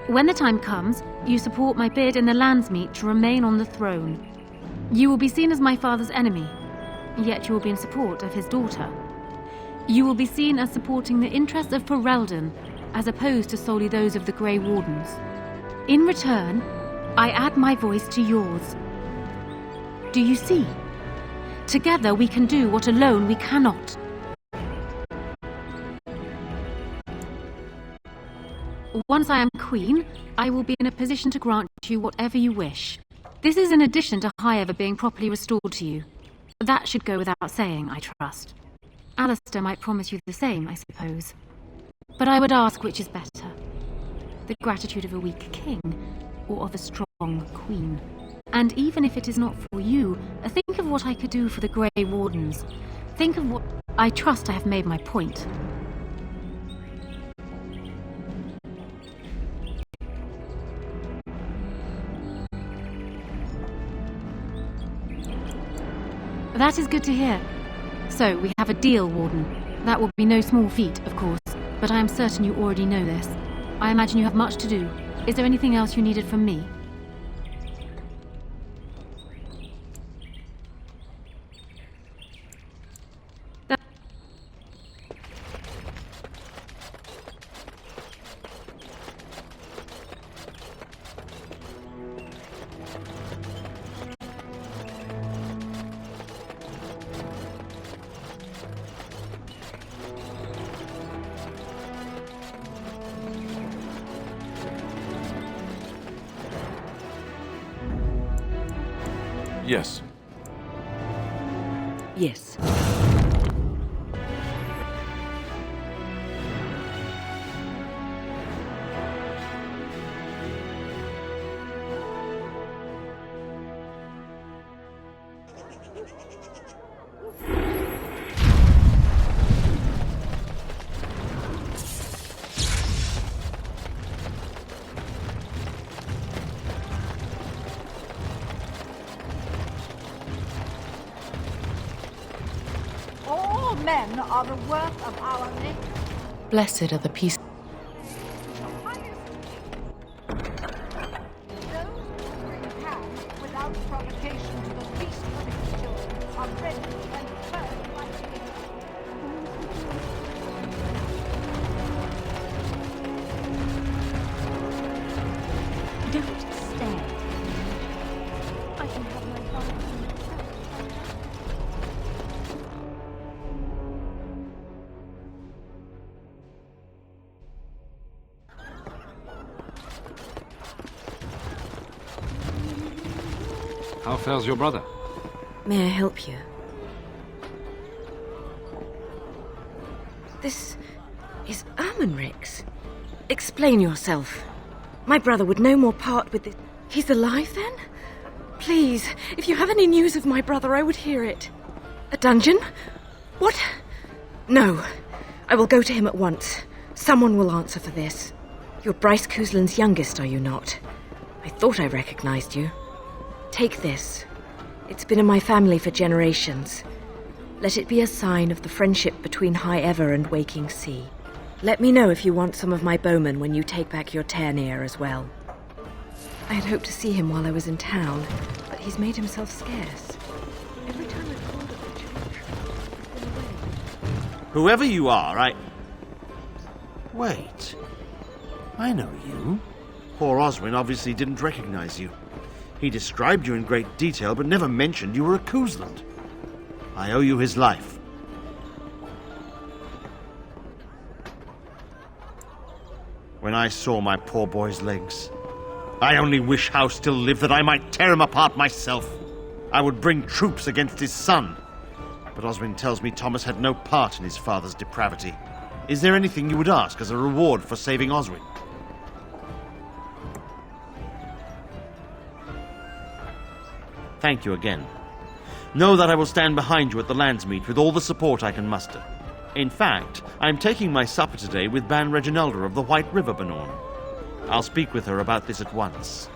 When the time comes, you support my bid in the Landsmeet to remain on the throne. You will be seen as my father's enemy, yet you will be in support of his daughter. You will be seen as supporting the interests of Ferelden, as opposed to solely those of the Grey Wardens. In return, I add my voice to yours. Do you see? Together we can do what alone we cannot. Once I am queen, I will be in a position to grant you whatever you wish. This is in addition to High ever being properly restored to you. That should go without saying, I trust. Alistair might promise you the same, I suppose. But I would ask which is better. The gratitude of a weak king, or of a strong queen. And even if it is not for you, think of what I could do for the Grey Wardens. Think of what... I trust I have made my point. That is good to hear. So, we have a deal, Warden. That will be no small feat, of course, but I am certain you already know this. I imagine you have much to do. Is there anything else you needed from me? Yes. Yes. men are the worth of our nation. Blessed are the peace. Without provocation to the least of its children are ready and firm like Don't stare. I can have my fun myself. How fares your brother? May I help you? This is Ermenrix. Explain yourself. My brother would no more part with this. He's alive, then? Please, if you have any news of my brother, I would hear it. A dungeon? What? No. I will go to him at once. Someone will answer for this. You're Bryce Cousland's youngest, are you not? I thought I recognized you. Take this. It's been in my family for generations. Let it be a sign of the friendship between High Ever and Waking Sea. Let me know if you want some of my bowmen when you take back your Tairneer as well. I had hoped to see him while I was in town, but he's made himself scarce. Every time I've called at the church, he's been away. Whoever you are, Wait. I know you. Poor Oswin obviously didn't recognize you. He described you in great detail, but never mentioned you were a Cousland. I owe you his life. When I saw my poor boy's legs, I only wish House still lived that I might tear him apart myself. I would bring troops against his son. But Oswin tells me Thomas had no part in his father's depravity. Is there anything you would ask as a reward for saving Oswin? Thank you again. Know that I will stand behind you at the Landsmeet with all the support I can muster. In fact, I am taking my supper today with Ban Reginalda of the White River Benorn. I'll speak with her about this at once.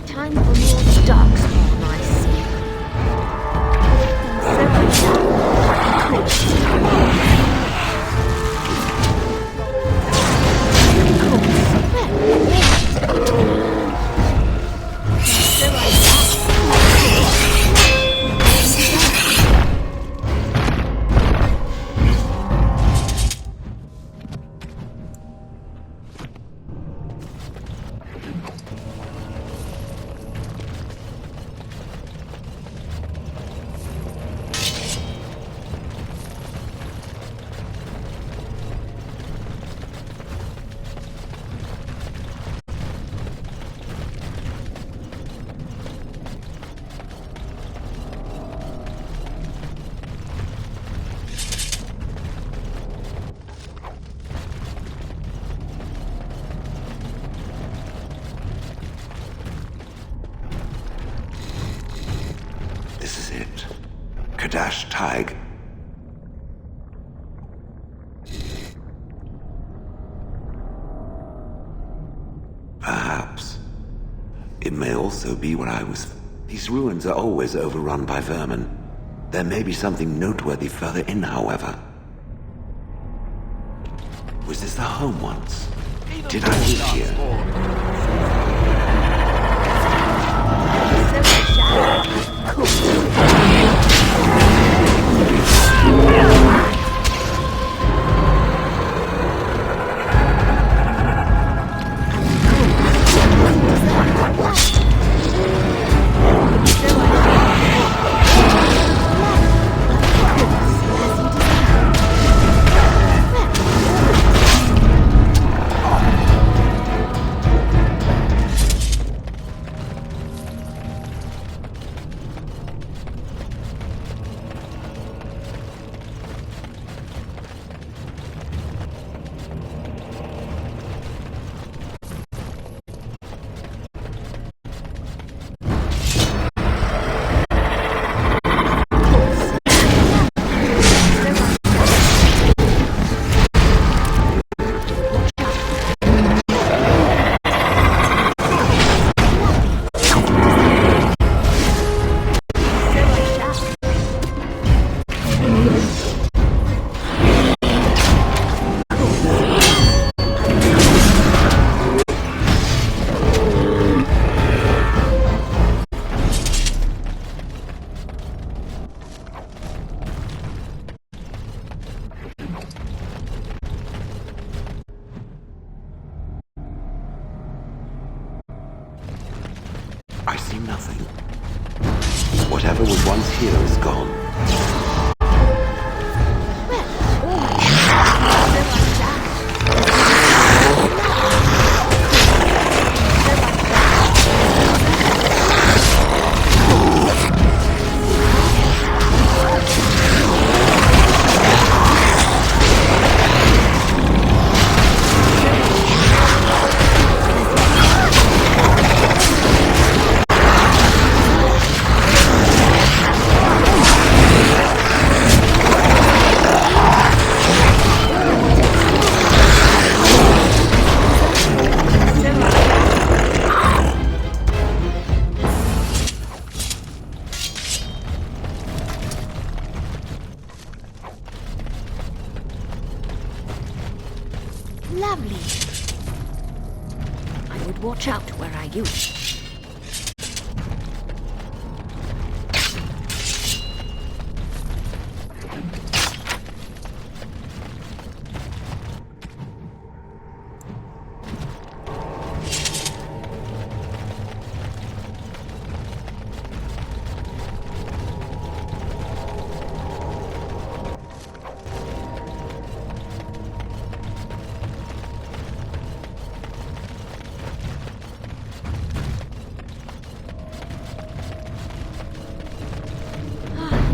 Time for more ducks on my sea. Kadash Taig. Perhaps It may also be where I was. These ruins are always overrun by vermin. There may be something noteworthy further in, however. Was this the home once? Did I live here? I see nothing. Whatever was once here is gone. Lovely. I would watch out where I use.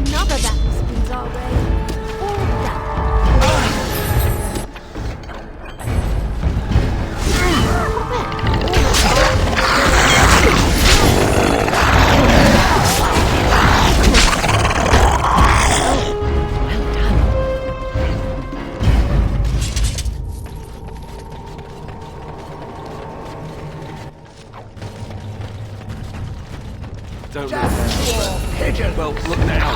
Another that spins our way. All Don't listen. Pigeon! Well, look now.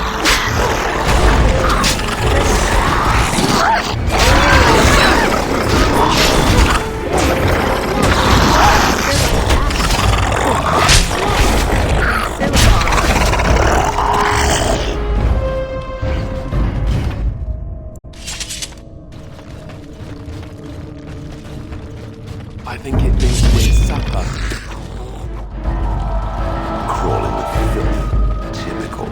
I think it means we're supper. Crawling with filth. Typical.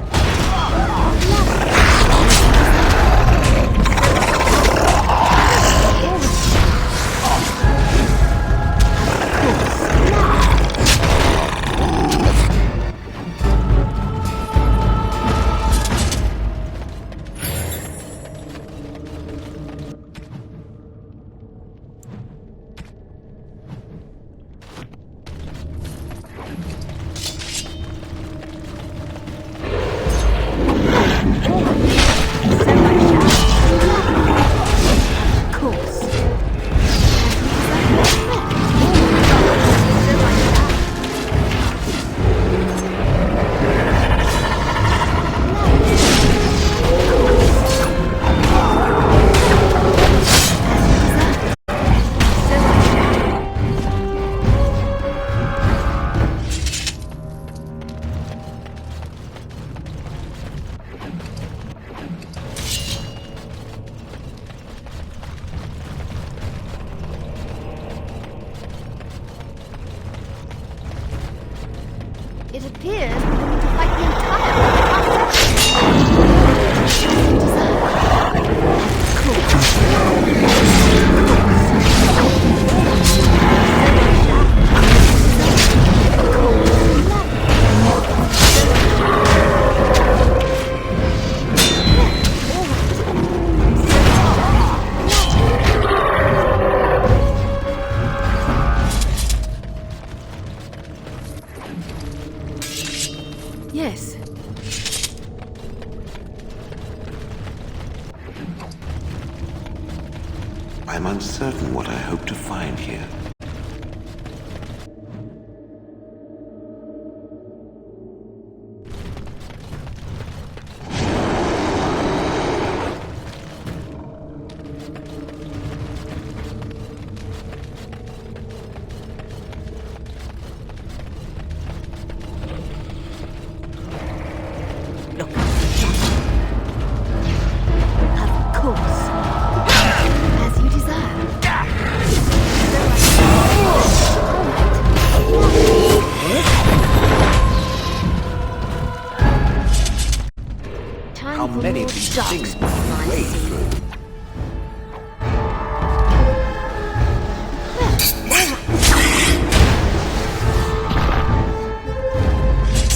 It appears we will need to fight the entire Yes. I'm uncertain what I hope to find here. Of course. As you desire. Time How for many more of these dark things spots, I wade see. through?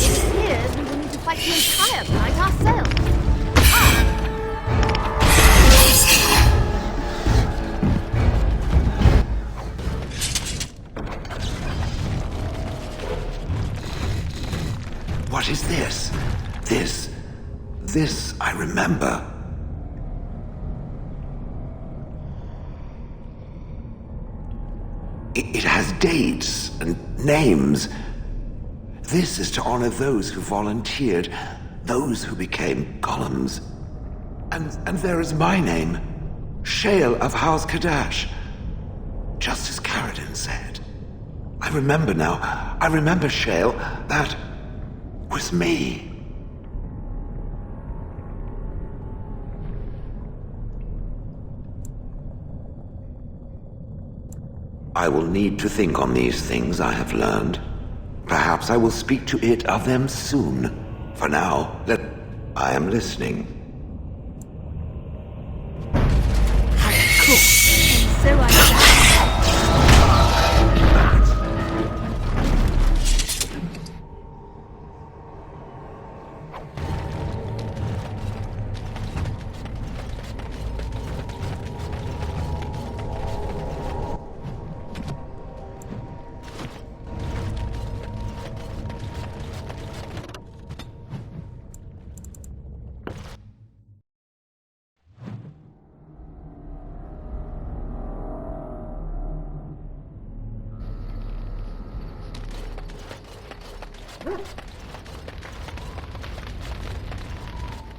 It appears we will need to fight the entire fight ourselves. What is this? This I remember. It has dates and names. This is to honor those who volunteered, those who became golems. And there is my name, Shale of House Kadash. Just as Caradin said. I remember now. I remember, Shale. That was me. I will need to think on these things I have learned. Perhaps I will speak to it of them soon. For now, I am listening. Cool. So I shall.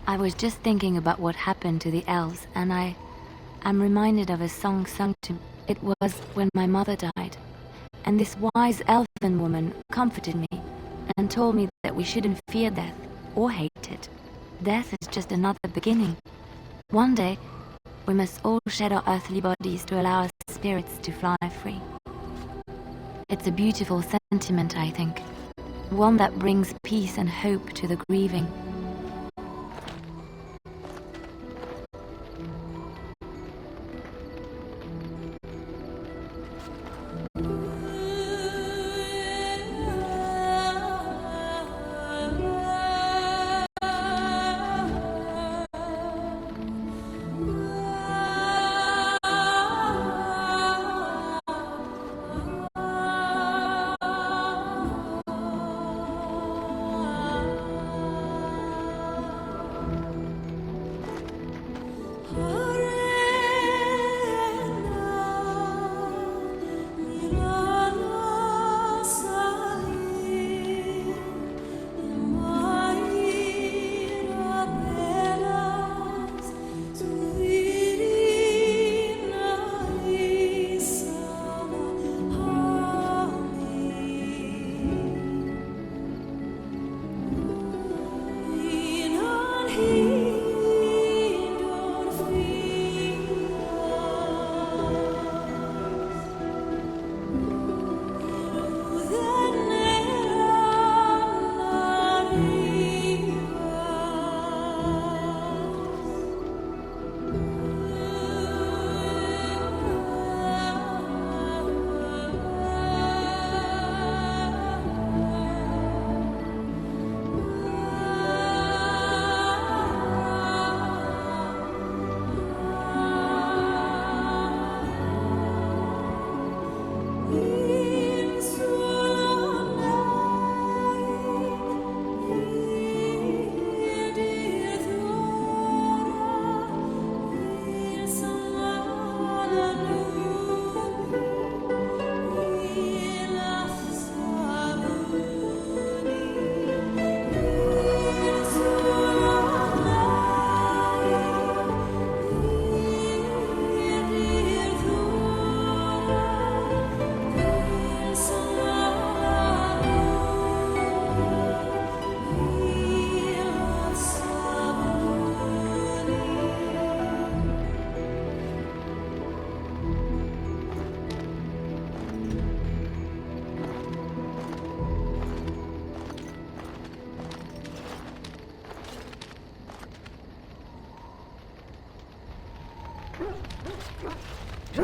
I was just thinking about what happened to the elves, and I'm reminded of a song sung to me. It was when my mother died, and this wise elfin woman comforted me and told me that we shouldn't fear death or hate it. Death is just another beginning. One day, we must all shed our earthly bodies to allow our spirits to fly free. It's a beautiful sentiment, I think. One that brings peace and hope to the grieving.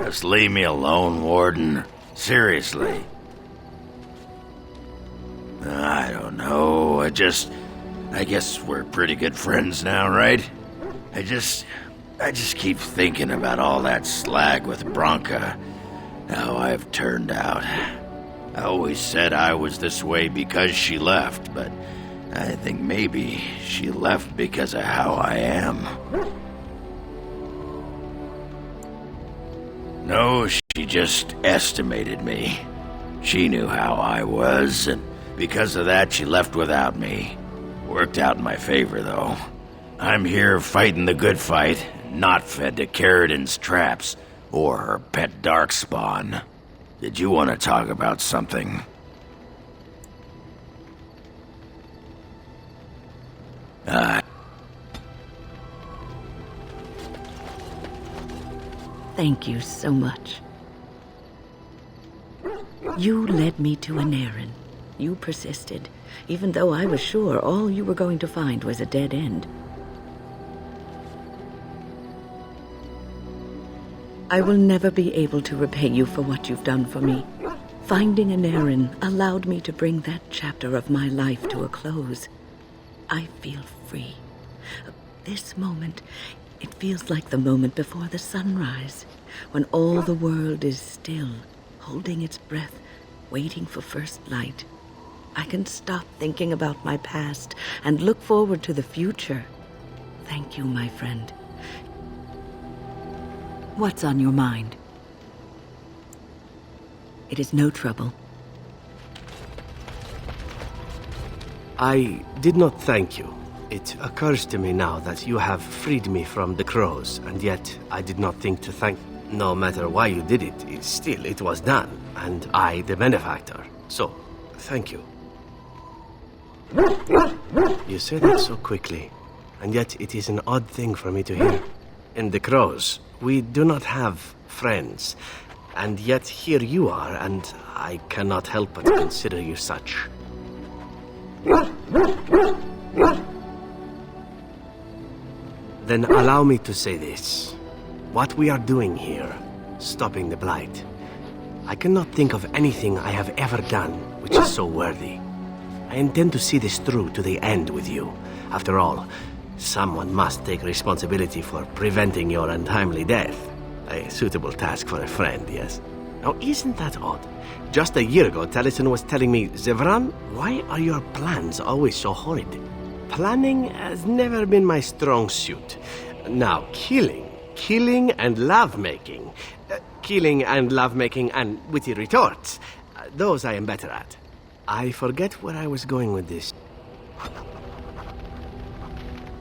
Just leave me alone, Warden. Seriously. I don't know. I guess we're pretty good friends now, right? I just keep thinking about all that slag with Branka. How I've turned out. I always said I was this way because she left, but I think maybe she left because of how I am. No, she just estimated me. She knew how I was, and because of that, she left without me. Worked out in my favor, though. I'm here fighting the good fight, not fed to Carradin's traps or her pet darkspawn. Did you want to talk about something? Thank you so much. You led me to an errand. You persisted, even though I was sure all you were going to find was a dead end. I will never be able to repay you for what you've done for me. Finding an errand allowed me to bring that chapter of my life to a close. I feel free. This moment, it feels like the moment before the sunrise, when all the world is still, holding its breath, waiting for first light. I can stop thinking about my past and look forward to the future. Thank you, my friend. What's on your mind? It is no trouble. I did not thank you. It occurs to me now that you have freed me from the crows, and yet I did not think to thank. No matter why you did it, it was done, and I the benefactor. So, thank you. You say that so quickly, and yet it is an odd thing for me to hear. In the crows, we do not have friends, and yet here you are, and I cannot help but consider you such. Then allow me to say this. What we are doing here, stopping the Blight, I cannot think of anything I have ever done which is so worthy. I intend to see this through to the end with you. After all, someone must take responsibility for preventing your untimely death. A suitable task for a friend, yes? Now, isn't that odd? Just a year ago, Taliesin was telling me, Zevran, why are your plans always so horrid? Planning has never been my strong suit. Now, killing and lovemaking. Killing and lovemaking and witty retorts. Those I am better at. I forget where I was going with this.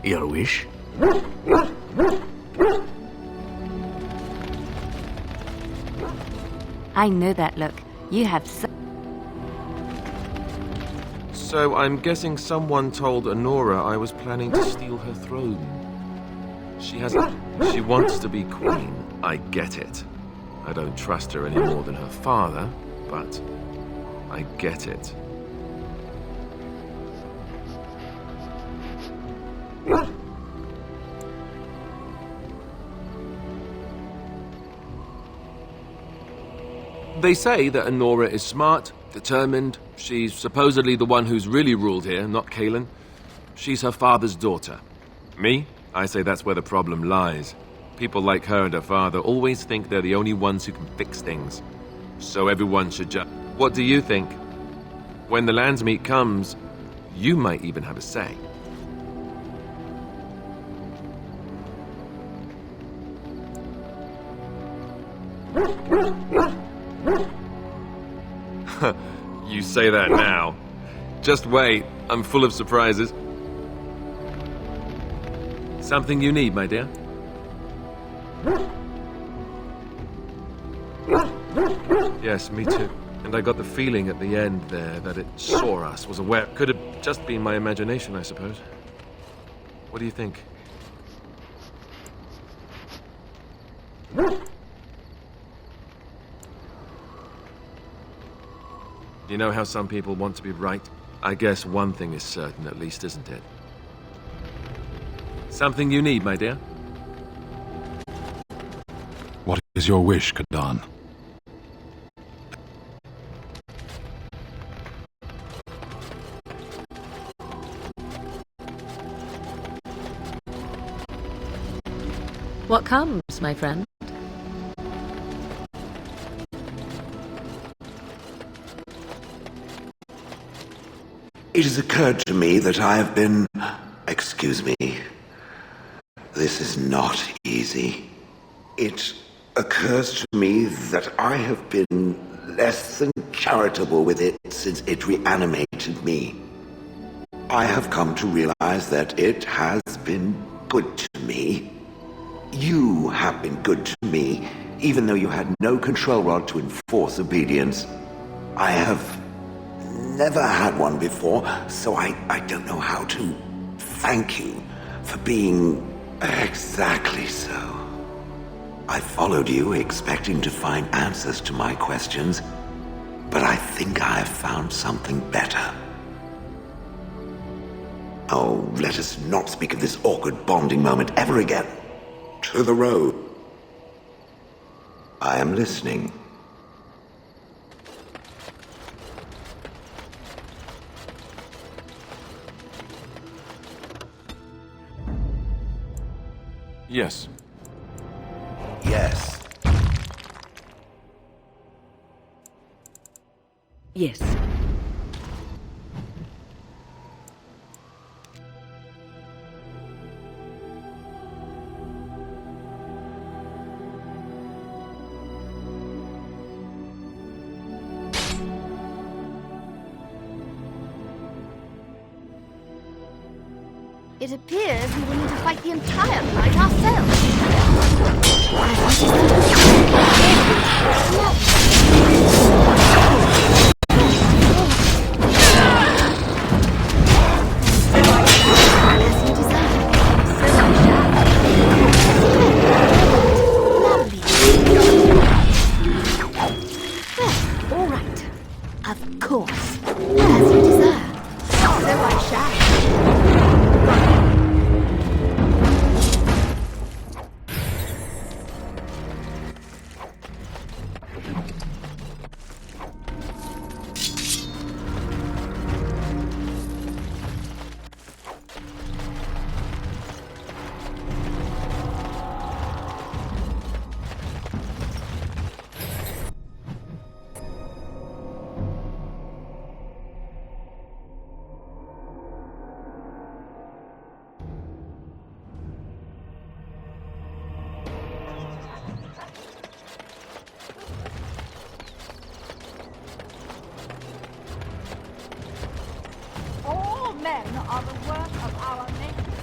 Your wish? I know that look. You have So I'm guessing someone told Honora I was planning to steal her throne. She wants to be queen. I get it. I don't trust her any more than her father, but I get it. They say that Honora is smart, determined. She's supposedly the one who's really ruled here, not Kaelin. She's her father's daughter. Me? I say that's where the problem lies. People like her and her father always think they're the only ones who can fix things. So everyone should just... What do you think? When the Landsmeet comes, you might even have a say. You say that now. Just wait, I'm full of surprises. Something you need, my dear? Yes, me too. And I got the feeling at the end there that it saw us, was aware. Could have just been my imagination, I suppose. What do you think? You know how some people want to be right? I guess one thing is certain at least, isn't it? Something you need, my dear? What is your wish, Kadar? What comes, my friend? It has occurred to me that I have been... Excuse me. This is not easy. It occurs to me that I have been less than charitable with it since it reanimated me. I have come to realize that it has been good to me. You have been good to me, even though you had no control rod to enforce obedience. I have never had one before, so I don't know how to thank you for being exactly so. I followed you expecting to find answers to my questions, but I think I have found something better. Oh, let us not speak of this awkward bonding moment ever again. To the road. I am listening. Yes. Yes. Yes. It appears we will need to fight the entire fight ourselves. All right. Of course. As you deserve. So I shall. All men are the work of our Maker's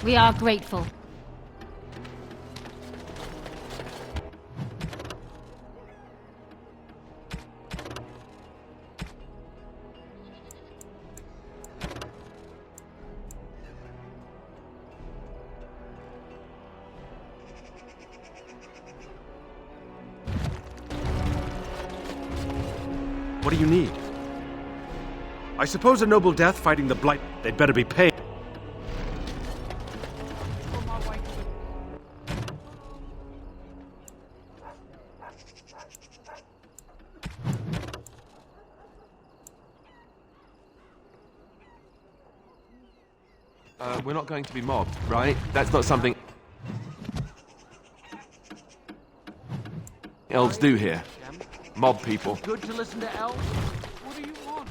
We are grateful. What do you need? I suppose a noble death fighting the Blight. They'd better be paid. We're not going to be mobbed, right? That's not something elves do here. Mob people. Good to listen to elves. What do you want?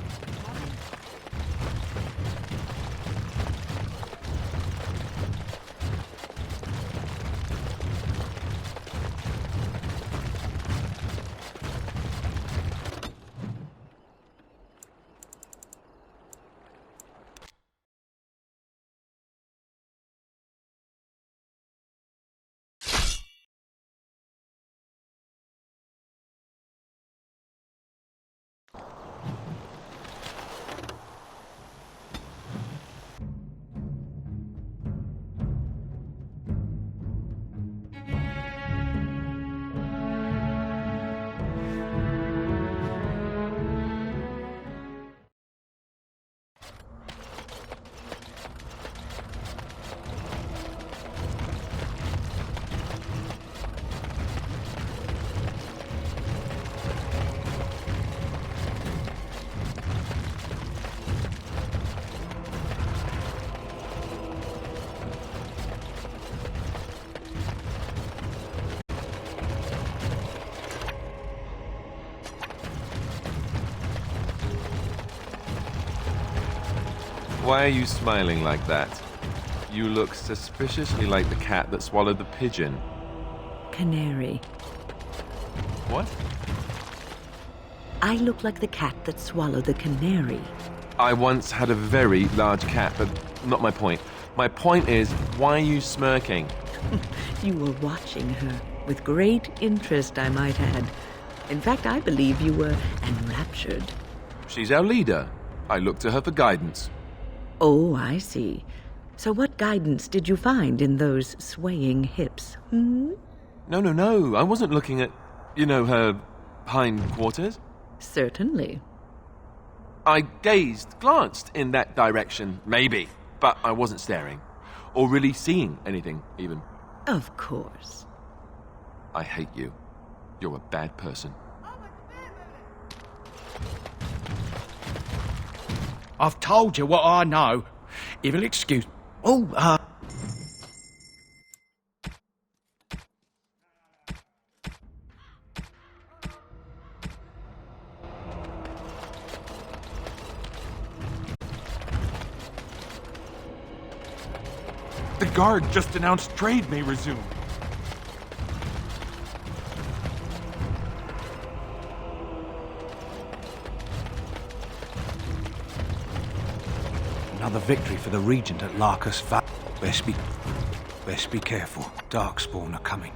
Why are you smiling like that? You look suspiciously like the cat that swallowed the pigeon. Canary. What? I look like the cat that swallowed the canary. I once had a very large cat, but not my point. My point is, why are you smirking? You were watching her with great interest, I might add. In fact, I believe you were enraptured. She's our leader. I look to her for guidance. Oh, I see. So what guidance did you find in those swaying hips, hmm? No. I wasn't looking at, her hindquarters. Certainly. I glanced in that direction, maybe, but I wasn't staring. Or really seeing anything, even. Of course. I hate you. You're a bad person. I've told you what I know. If you'll excuse... Oh, The guard just announced trade may resume. Another victory for the Regent at Larkus Valley. Best be careful. Darkspawn are coming.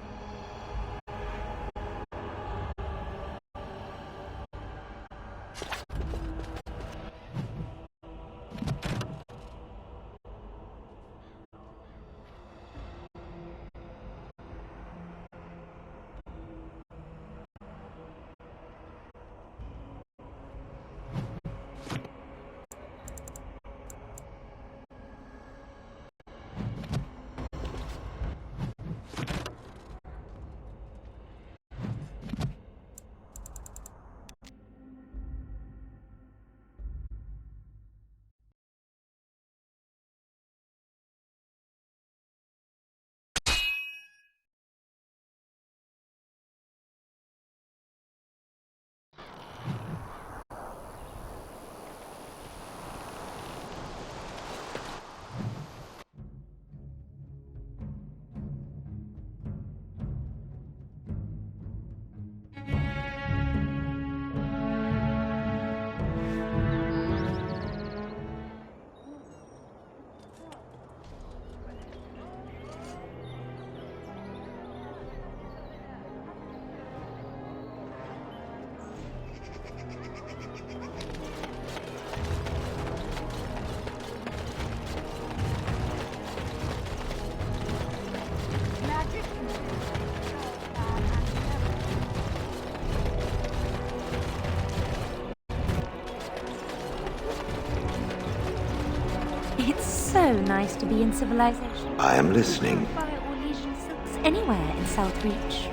It's so nice to be in civilization. I am listening. Fire or Legion silks anywhere in Southreach.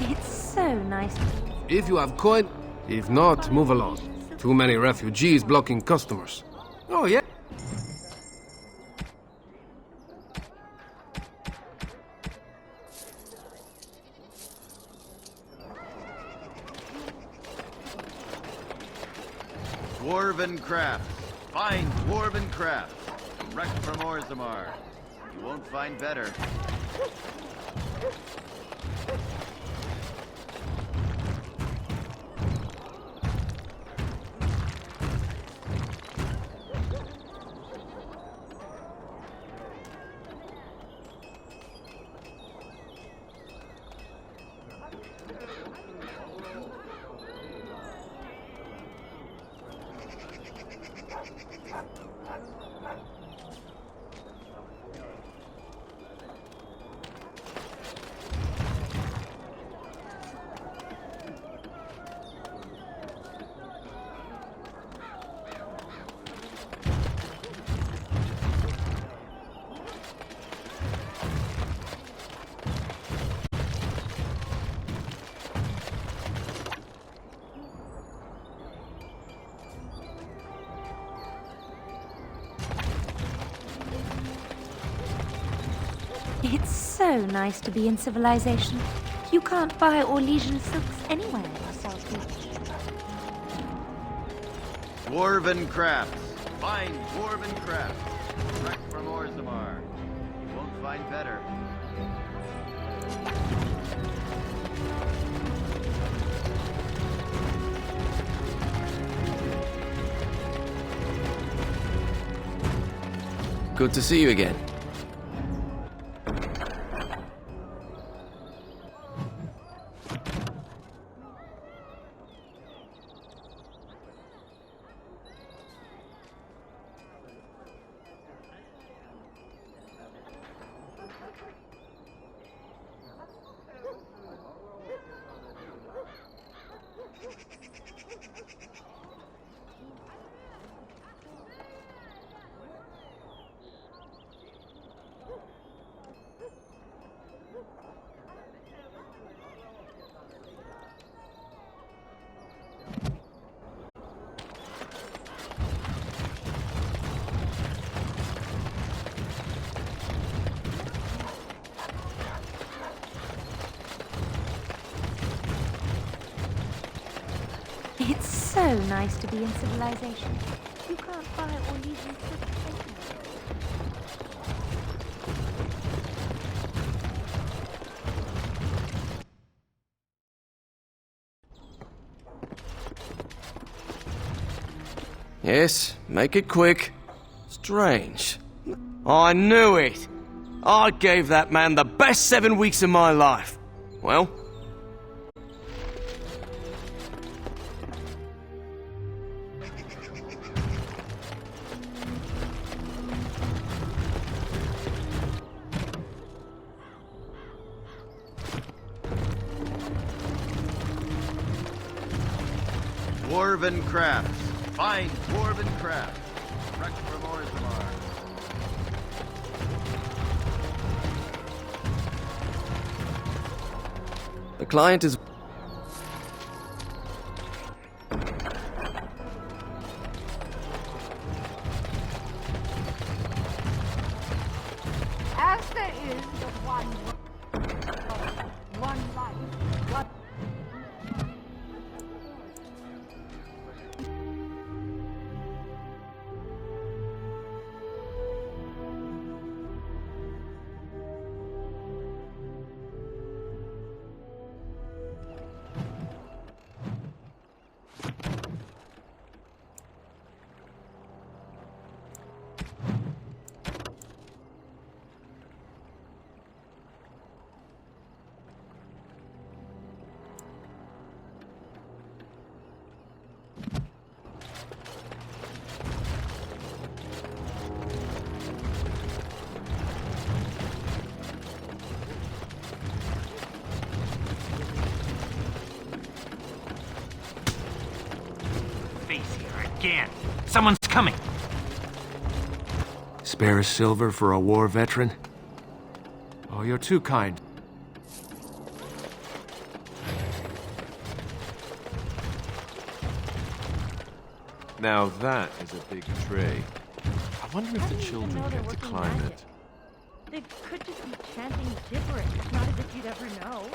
It's so nice to be... If you have coin, if not, move along. Too many refugees blocking customers. Oh, yeah. Dwarven crafts. Fine dwarven crafts. Direct from Orzammar. You won't find better. It's so nice to be in civilization. You can't buy or Legion silks anywhere in Southreach. Dwarven crafts. Find dwarven crafts. Wrecked from Orzammar. You won't find better. Good to see you again. It's so nice to be in civilization. You can't buy or leave your civilization. Yes, make it quick. Strange. I knew it! I gave that man the best 7 weeks of my life. Well... Dwarven crafts. Find dwarven crafts. Wrecked from Orzammar. The client is... As there is but one life, one... Again. Someone's coming. Spare a silver for a war veteran? Oh, you're too kind. Now that is a big tray. I wonder if the children get to climb it. They could just be chanting gibberish. It's not as if you'd ever know.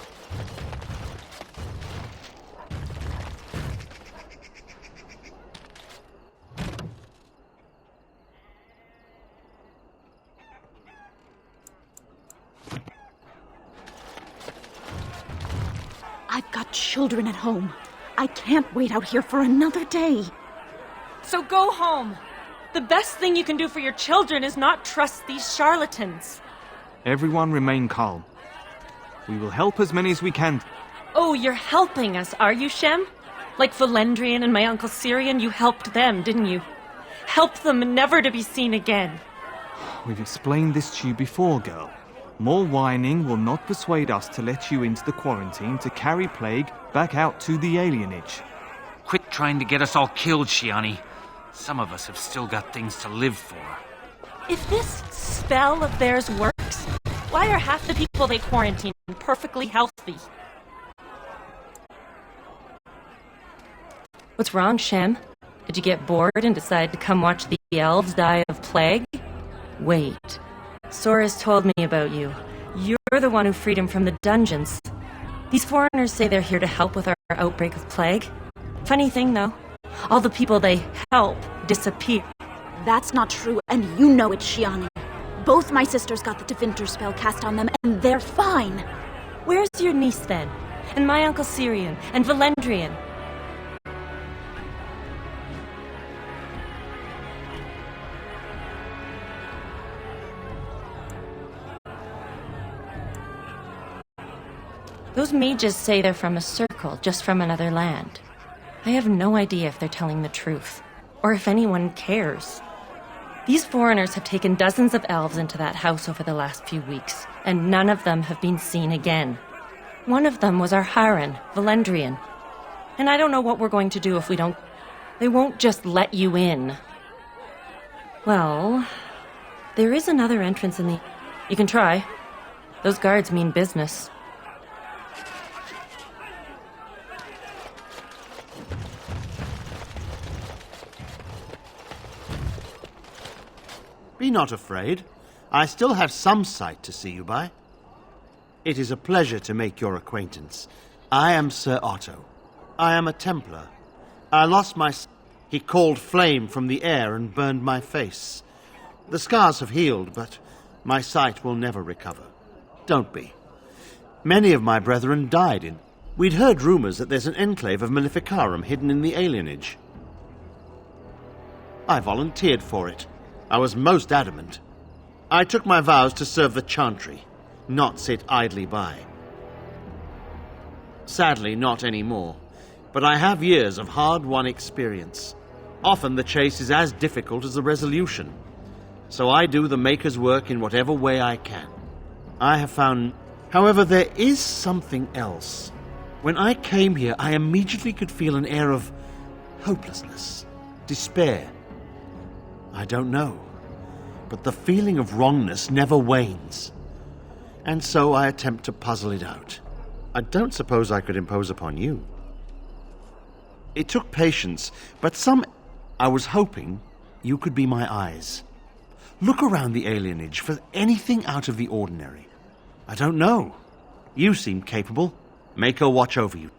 I've got children at home. I can't wait out here for another day. So go home. The best thing you can do for your children is not trust these charlatans. Everyone remain calm. We will help as many as we can. Oh, you're helping us, are you, Shem? Like Valendrian and my uncle Syrian, you helped them, didn't you? Help them never to be seen again. We've explained this to you before, girl. More whining will not persuade us to let you into the quarantine to carry plague back out to the alienage. Quit trying to get us all killed, Shiani. Some of us have still got things to live for. If this spell of theirs works, why are half the people they quarantine perfectly healthy? What's wrong, Shem? Did you get bored and decide to come watch the elves die of plague? Wait. Sora's told me about you. You're the one who freed him from the dungeons. These foreigners say they're here to help with our outbreak of plague. Funny thing, though, all the people they help disappear. That's not true, and you know it, Shiani. Both my sisters got the Devinter spell cast on them, and they're fine. Where's your niece, then? And my Uncle Syrian, and Valendrian? Those mages say they're from a circle, just from another land. I have no idea if they're telling the truth, or if anyone cares. These foreigners have taken dozens of elves into that house over the last few weeks, and none of them have been seen again. One of them was our Haran, Valendrian. And I don't know what we're going to do if we don't... They won't just let you in. Well, there is another entrance in the... You can try. Those guards mean business. Be not afraid. I still have some sight to see you by. It is a pleasure to make your acquaintance. I am Sir Otto. I am a Templar. I lost my... He called flame from the air and burned my face. The scars have healed, but my sight will never recover. Don't be. Many of my brethren died in... We'd heard rumors that there's an enclave of Maleficarum hidden in the alienage. I volunteered for it. I was most adamant. I took my vows to serve the Chantry, not sit idly by. Sadly, not anymore, but I have years of hard-won experience. Often the chase is as difficult as the resolution, so I do the Maker's work in whatever way I can. I have found... However, there is something else. When I came here, I immediately could feel an air of hopelessness, despair. I don't know, but the feeling of wrongness never wanes. And so I attempt to puzzle it out. I don't suppose I could impose upon you. It took patience, but I was hoping you could be my eyes. Look around the alienage for anything out of the ordinary. I don't know. You seem capable. Make her watch over you.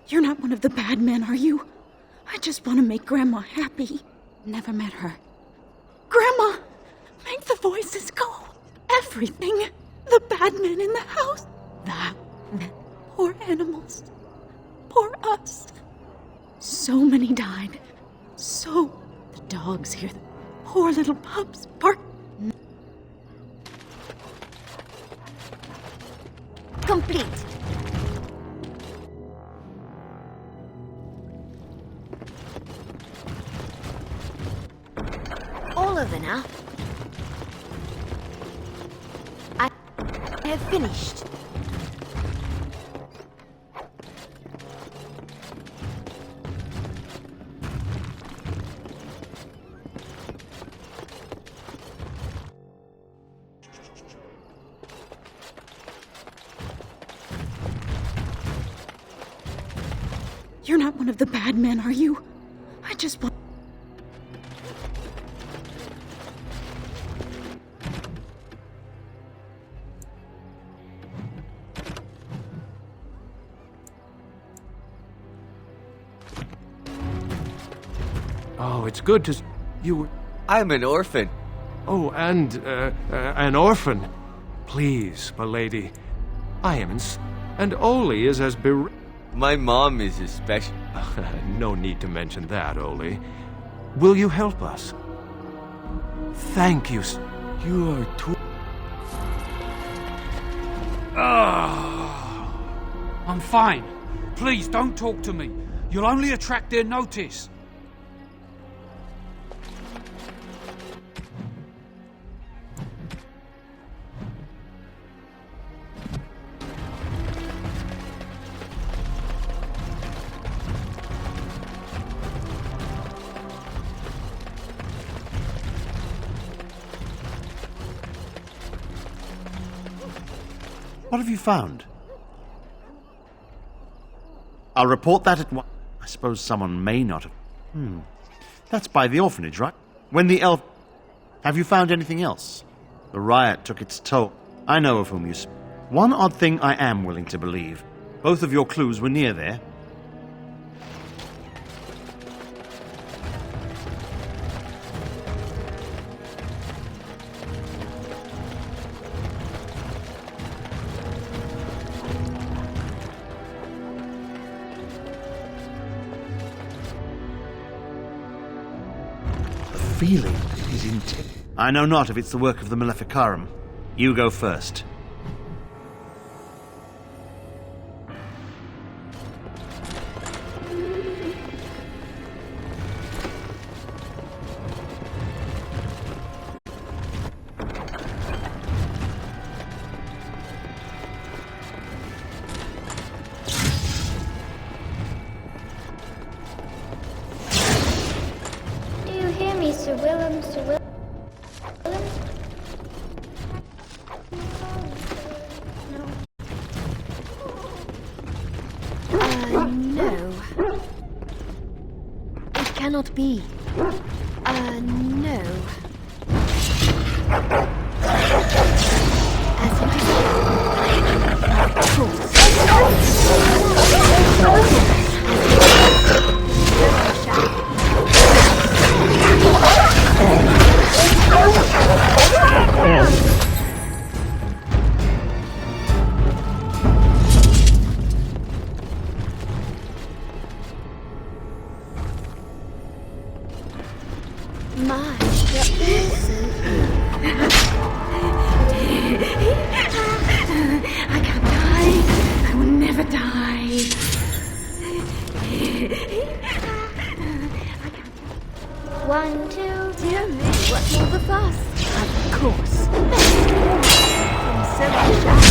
You're not one of the bad men, are you? I just want to make Grandma happy. Never met her. Grandma! Make the voices go. Everything. The bad men in the house. The poor animals. Poor us. So many died. So... The dogs here. The poor little pups. Bark. Complete. All over now. I have finished. You're not one of the bad men, are you? I just want... Oh, it's good to... You... I'm an orphan. Oh, and, an orphan. Please, milady. I am And Oli is as My mom is a special... No need to mention that, Oli. Will you help us? Thank you. You are too... I'm fine. Please, don't talk to me. You'll only attract their notice. What have you found? I'll report that at once. I suppose someone may not have... That's by the orphanage, right? When the elf... Have you found anything else? The riot took its toll. I know of whom you speak. One odd thing I am willing to believe. Both of your clues were near there. Feeling is intense. I know not if it's the work of the Maleficarum. You go first. Sir Willem, Sir Willem? No. It cannot be. No. As you desire. Of course. My, you're so I can't die. I will never die. One, two, dear me, what's all the fuss? Of course. So I shall.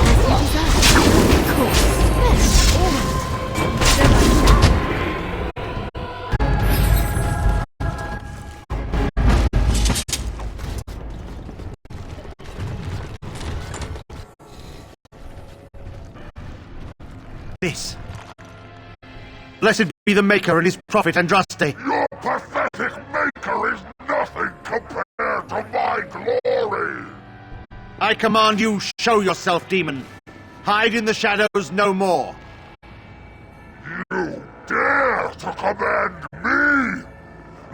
As you desire. Of course. All right. So I shall. This. Blessed be the Maker and his prophet Andraste. Your pathetic Maker is nothing compared to my glory! I command you, show yourself, demon. Hide in the shadows no more. You dare to command me?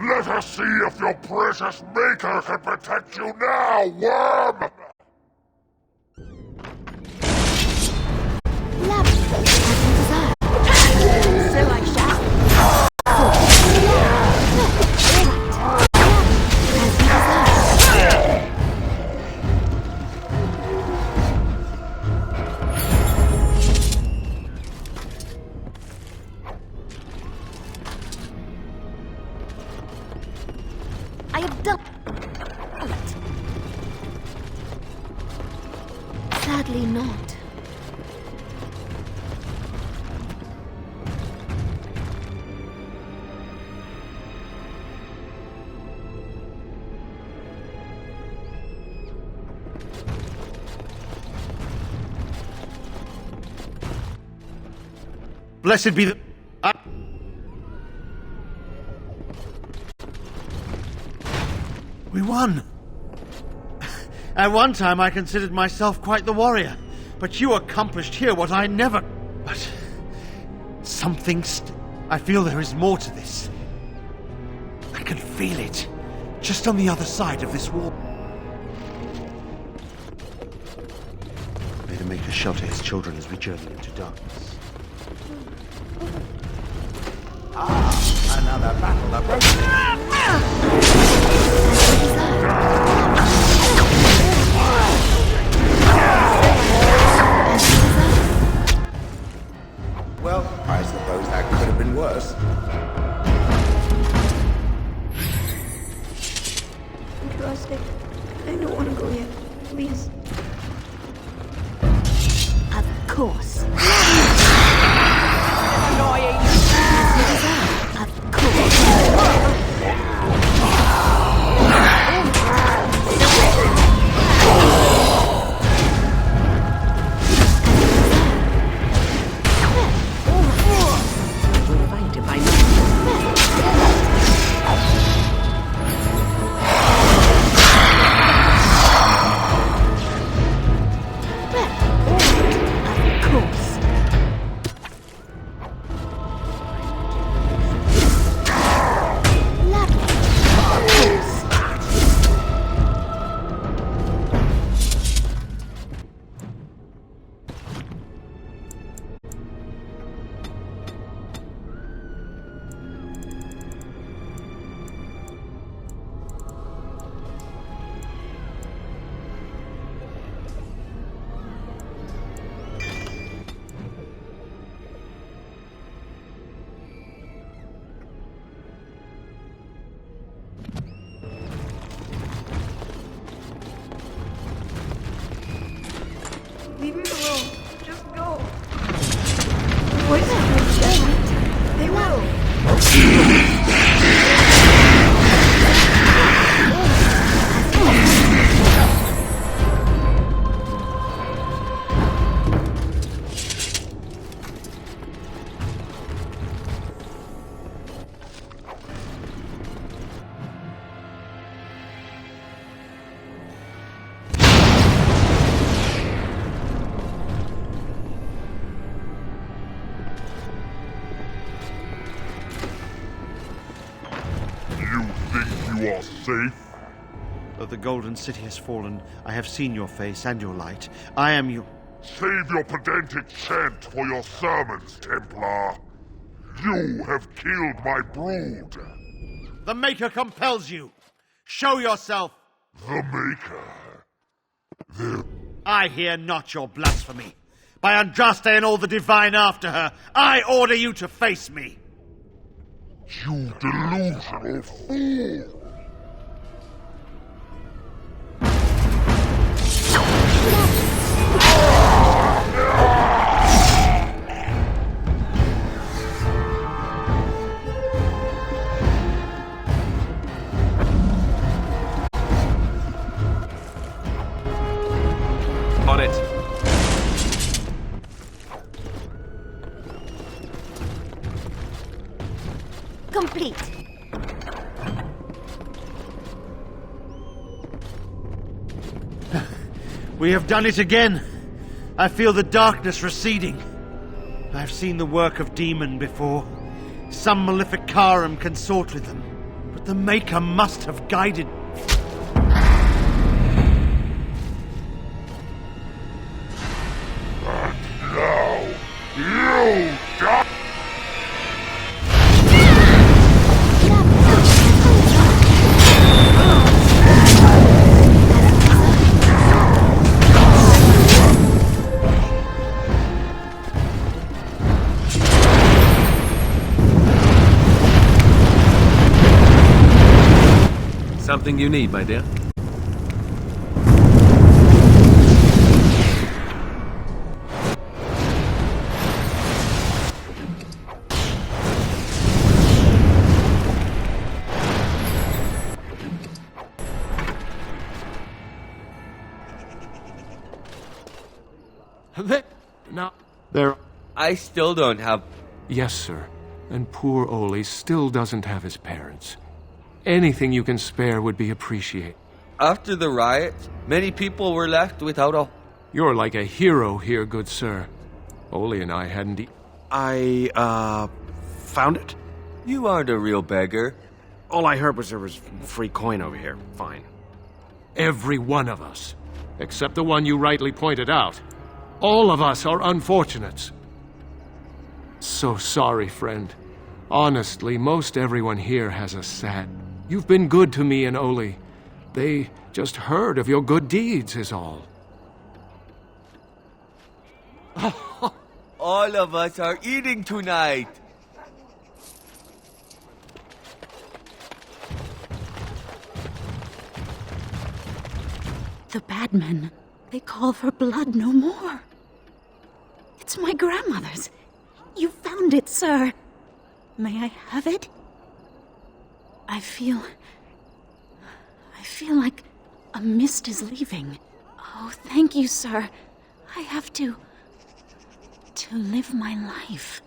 Let us see if your precious Maker can protect you now, worm! So I shall. I have done it. Sadly not. Blessed be the... We won! At one time I considered myself quite the warrior, but you accomplished here what I never... But... something I feel there is more to this. I can feel it, just on the other side of this wall. May the Maker shelter his children as we journey into darkness. Another battle approaching. Well, I suppose that could have been worse. Interesting. I don't want to go yet. Please. Of course. Annoying. Of course. you are safe? Though the Golden City has fallen, I have seen your face and your light. I am your... Save your pedantic chant for your sermons, Templar. You have killed my brood. The Maker compels you. Show yourself. The Maker? I hear not your blasphemy. By Andraste and all the divine after her, I order you to face me. You delusional fool! On it. Complete. We have done it again. I feel the darkness receding. I've seen the work of demon before. Some maleficarum consort with them. But the Maker must have guided... Now, you die! Something you need, my dear? There... I still don't have... Yes, sir. And poor Ole still doesn't have his parents. Anything you can spare would be appreciated. After the riot, many people were left without a... You're like a hero here, good sir. Ole and I hadn't found it? You aren't a real beggar. All I heard was there was free coin over here. Fine. Every one of us. Except the one you rightly pointed out. All of us are unfortunates. So sorry, friend. Honestly, most everyone here has a sad... You've been good to me and Ole. They just heard of your good deeds, is all. All of us are eating tonight. The bad men, they call for blood no more. It's my grandmother's. You found it, sir. May I have it? I feel like a mist is leaving. Oh, thank you, sir. I have to live my life.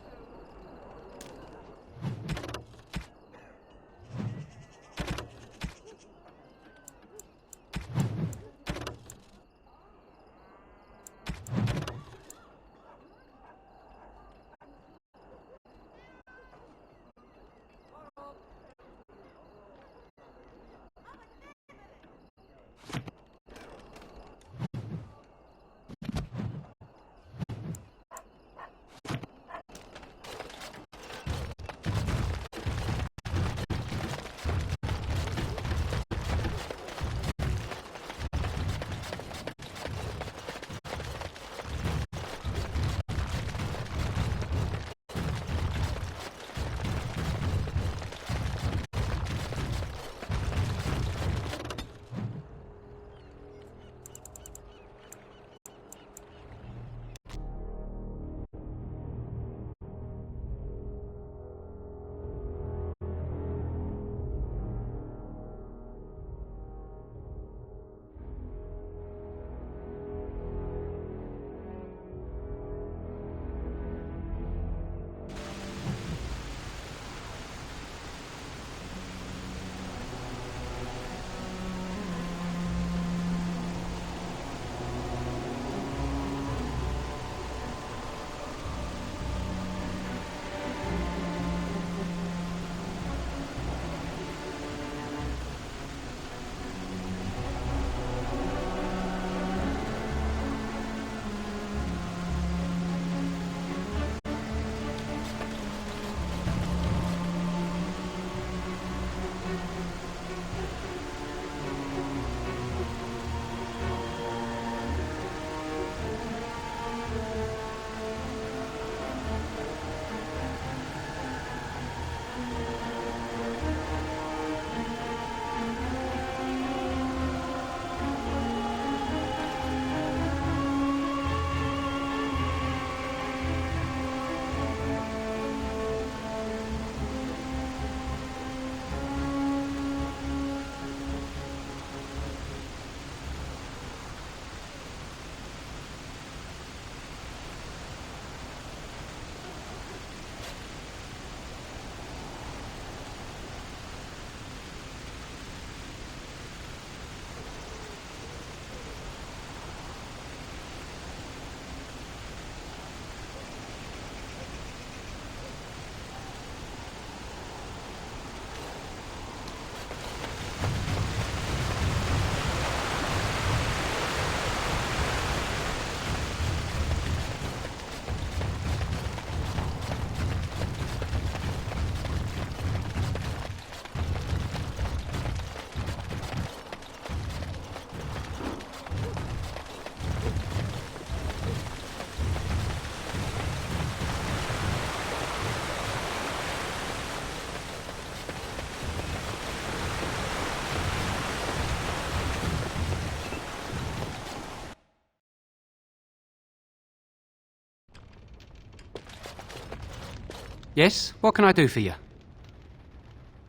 Yes? What can I do for you?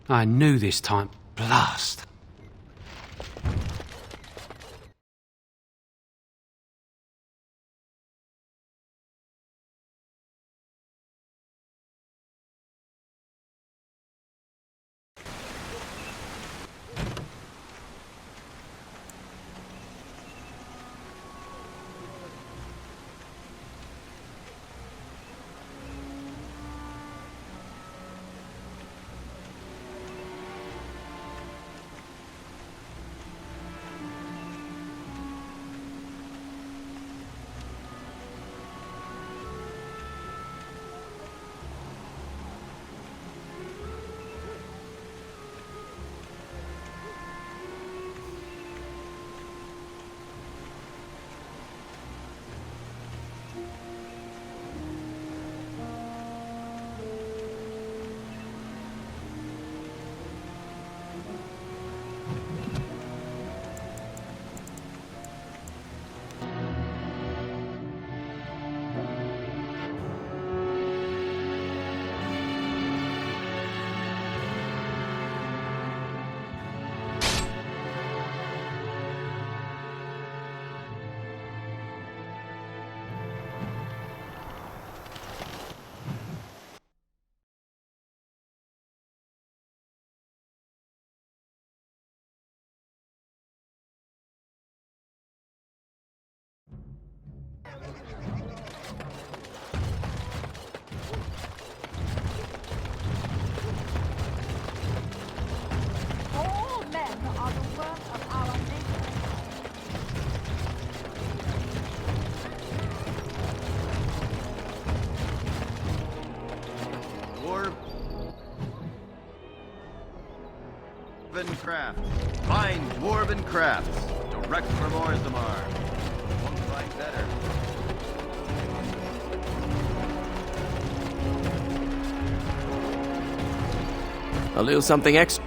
I knew this time. Blast. All men are the work of our Maker. Dwarven craft. Find dwarven crafts. Direct from Orzammar. Won't find better. A little something extra.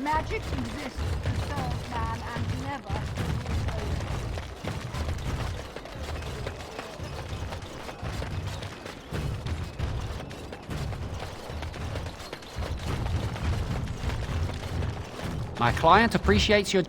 Magic exists to serve man and never to rule over. My client appreciates your...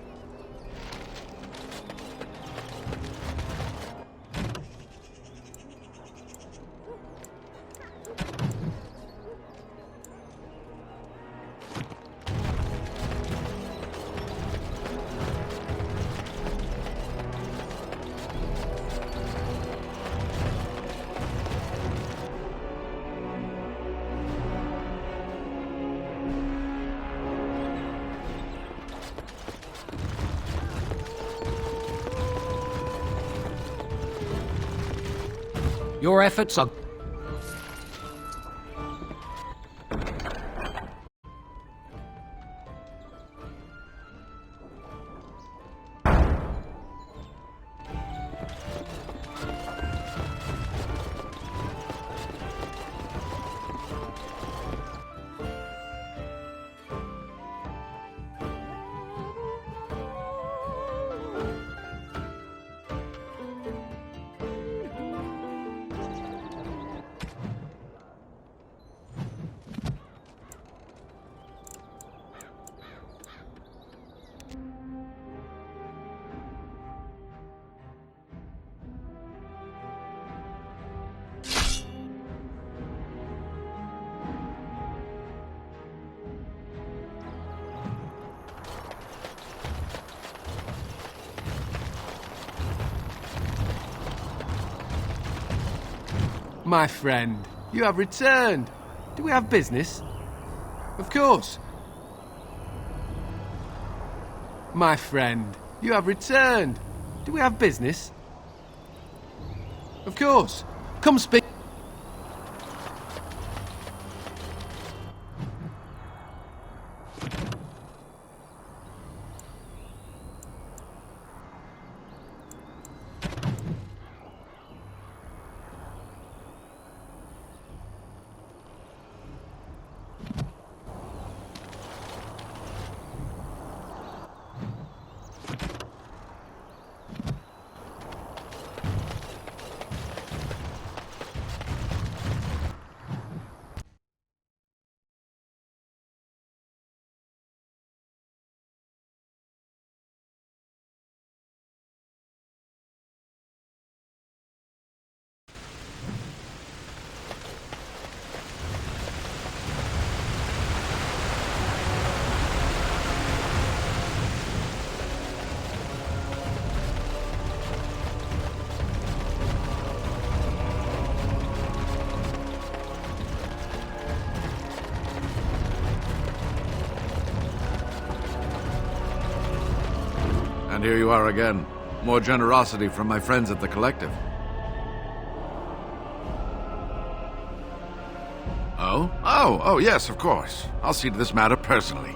Your efforts are... My friend, you have returned. Do we have business? Of course. My friend, you have returned. Do we have business? Of course. Come speak. And here you are again. More generosity from my friends at the Collective. Oh? Oh, yes, of course. I'll see to this matter personally.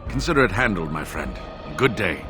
Consider it handled, my friend. Good day.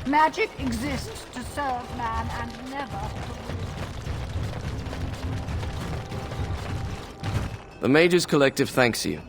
Magic exists to serve man and never to rule. The Mages Collective thanks you.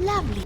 Lovely.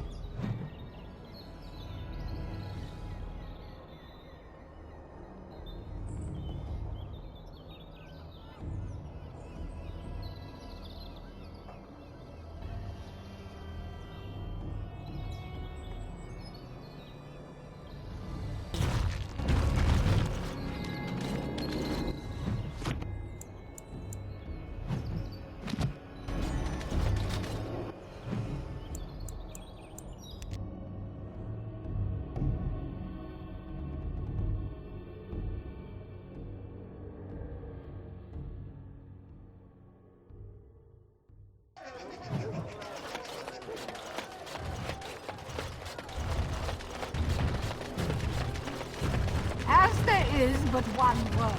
As there is but one world,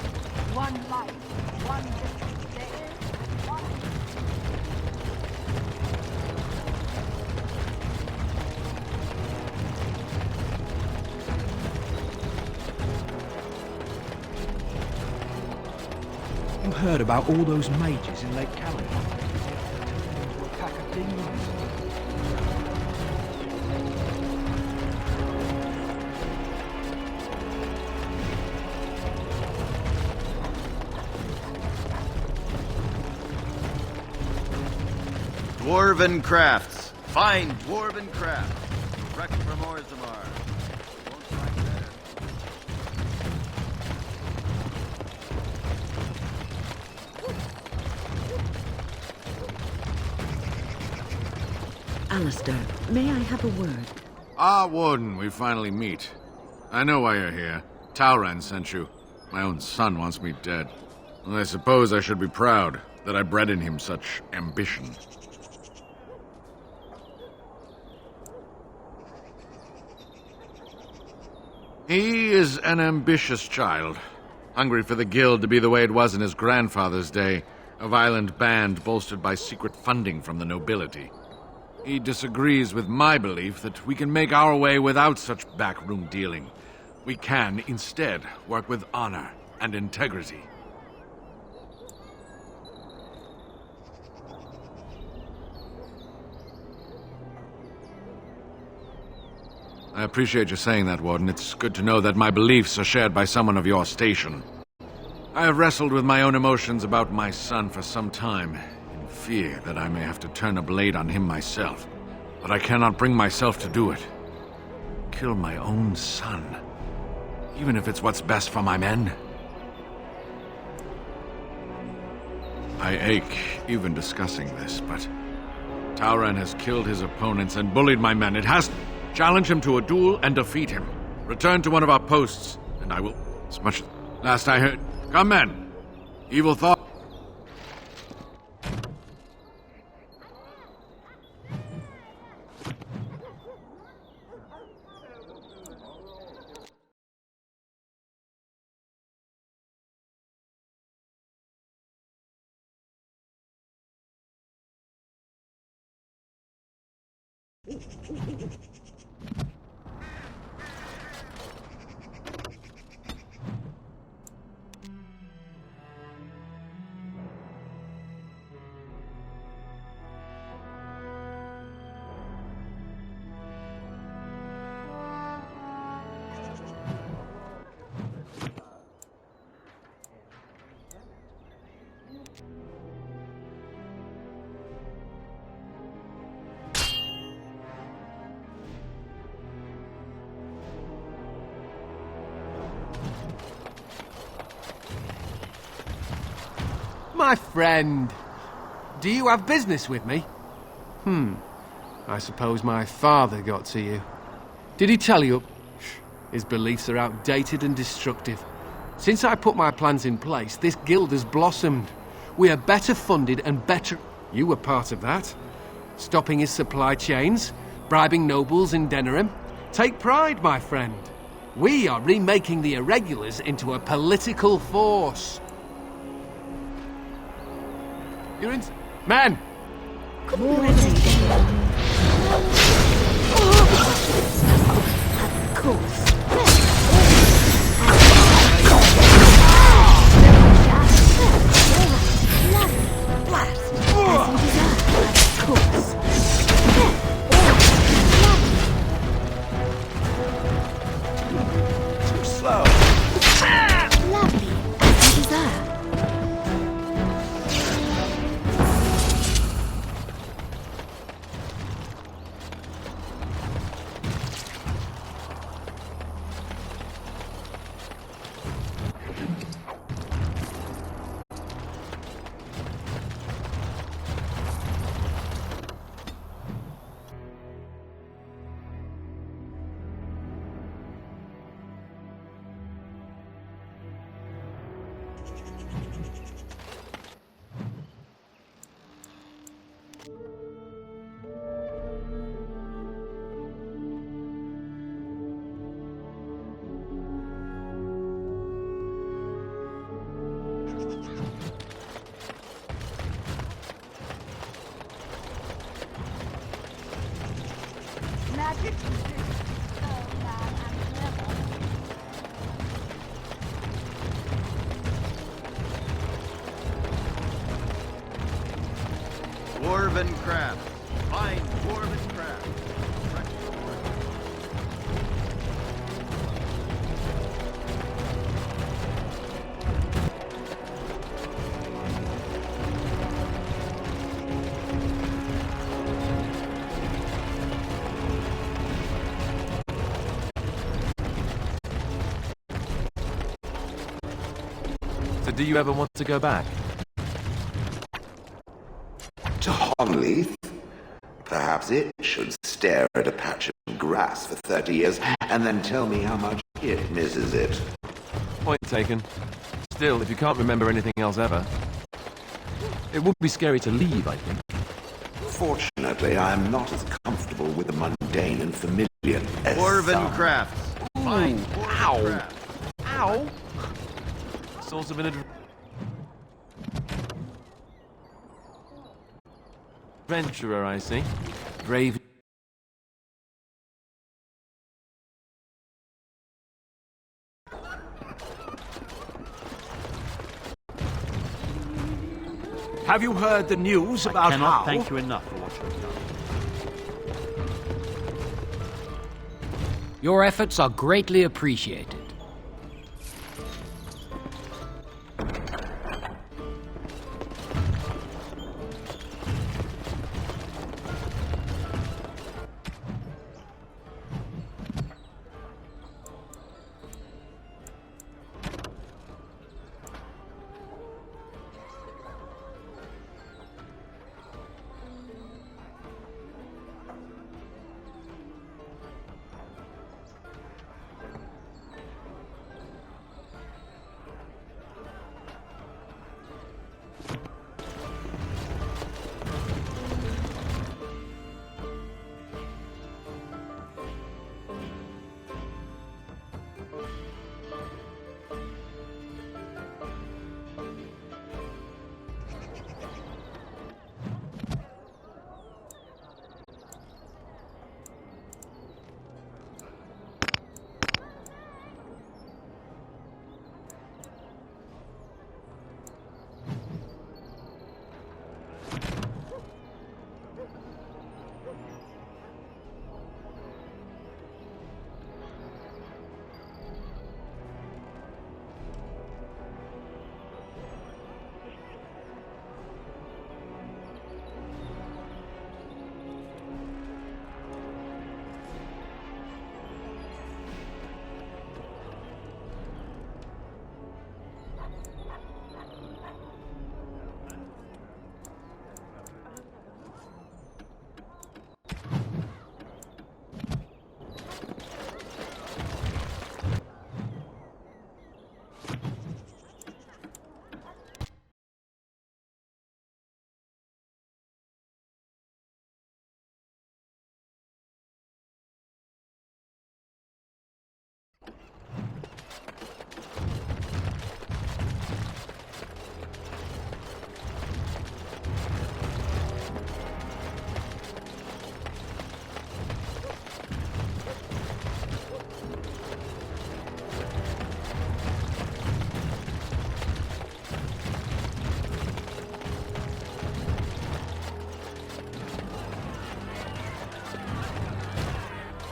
one life, one destiny, there is one... You heard about all those mages in Lake Calais? To attack a demon. Dwarven crafts. Fine dwarven crafts. Direct from Orzammar. Won't find better. Alistair, may I have a word? Ah, Warden, we finally meet. I know why you're here. Tauran sent you. My own son wants me dead. And I suppose I should be proud that I bred in him such ambition. He is an ambitious child, hungry for the guild to be the way it was in his grandfather's day, a violent band bolstered by secret funding from the nobility. He disagrees with my belief that we can make our way without such backroom dealing. We can, instead, work with honor and integrity. I appreciate you saying that, Warden. It's good to know that my beliefs are shared by someone of your station. I have wrestled with my own emotions about my son for some time, in fear that I may have to turn a blade on him myself. But I cannot bring myself to do it. Kill my own son, even if it's what's best for my men. I ache even discussing this, but Tauran has killed his opponents and bullied my men. It has... Challenge him to a duel and defeat him. Return to one of our posts, and I will... As much... Last I heard... Come, men! Evil thought... My friend, do you have business with me? I suppose my father got to you. Did he tell you? His beliefs are outdated and destructive. Since I put my plans in place, this guild has blossomed. We are better funded and better... You were part of that. Stopping his supply chains, bribing nobles in Denerim. Take pride, my friend. We are remaking the irregulars into a political force. You're in... Men! Of course. Blast! As you deserve, of course. did you do? Oh, man, I'm clever. Dwarven craft. Find dwarven craft. So do you ever want to go back? To Honleith? Perhaps it should stare at a patch of grass for 30 years and then tell me how much it misses it. Point taken. Still, if you can't remember anything else ever, it would be scary to leave, I think. Fortunately, I am not as comfortable with the mundane and familiar as Dwarven some. crafts. Find dwarven craft. Ow! Source of an adventurer, I see. Brave. Have you heard the news about I cannot how... thank you enough for what you've done. Your efforts are greatly appreciated.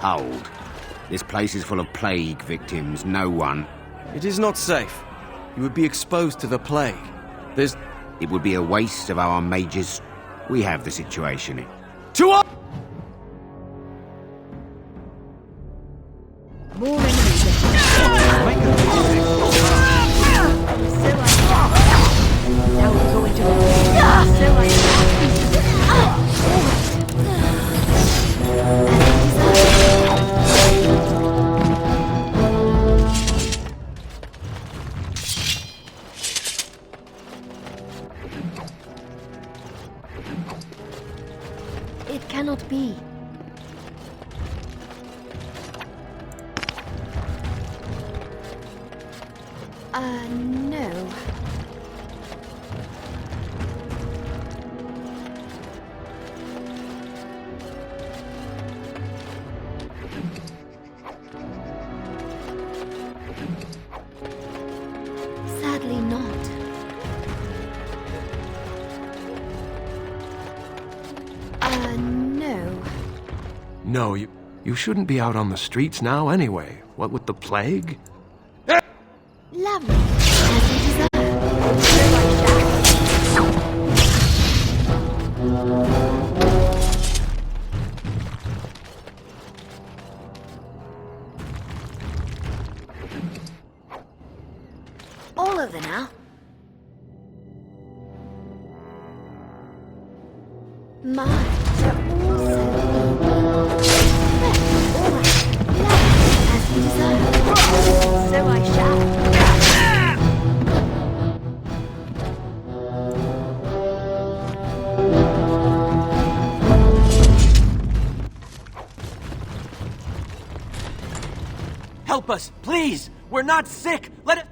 Hold. This place is full of plague victims. No one. It is not safe. You would be exposed to the plague. There's... It would be a waste of our mages. We have the situation. To up! More enemies ahead. Now we're going to It cannot be. No. No, you shouldn't be out on the streets now anyway. What with the plague? Lovely. As you deserve. All over now. My, they're all as you deserve. So I shall. Help us, please! We're not sick! Let it...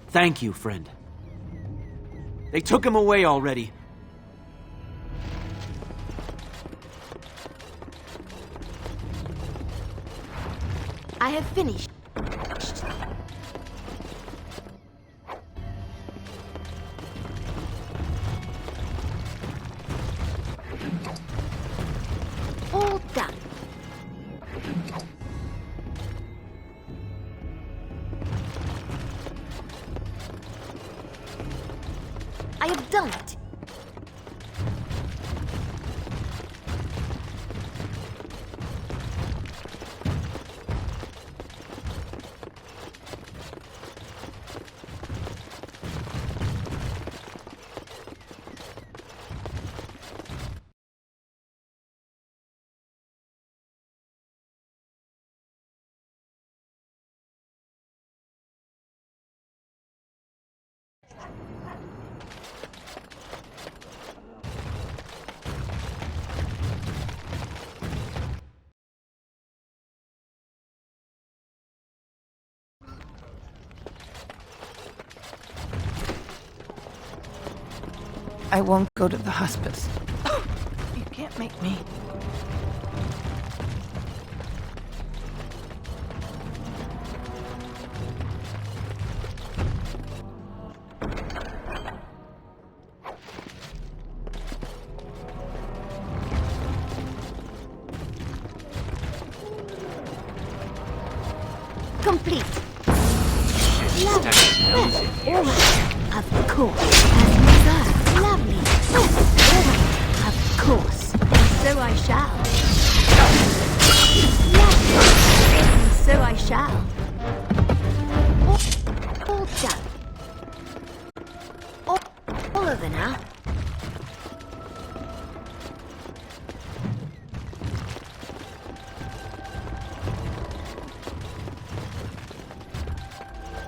Thank you, friend. They took him away already. I have finished. All done. I have done it. I won't go to the hospice. You can't make me. Complete. Lovely. All right. Of course. As you deserve. Lovely. All right. Of course. So I shall. Lovely. So I shall. All done. All over now.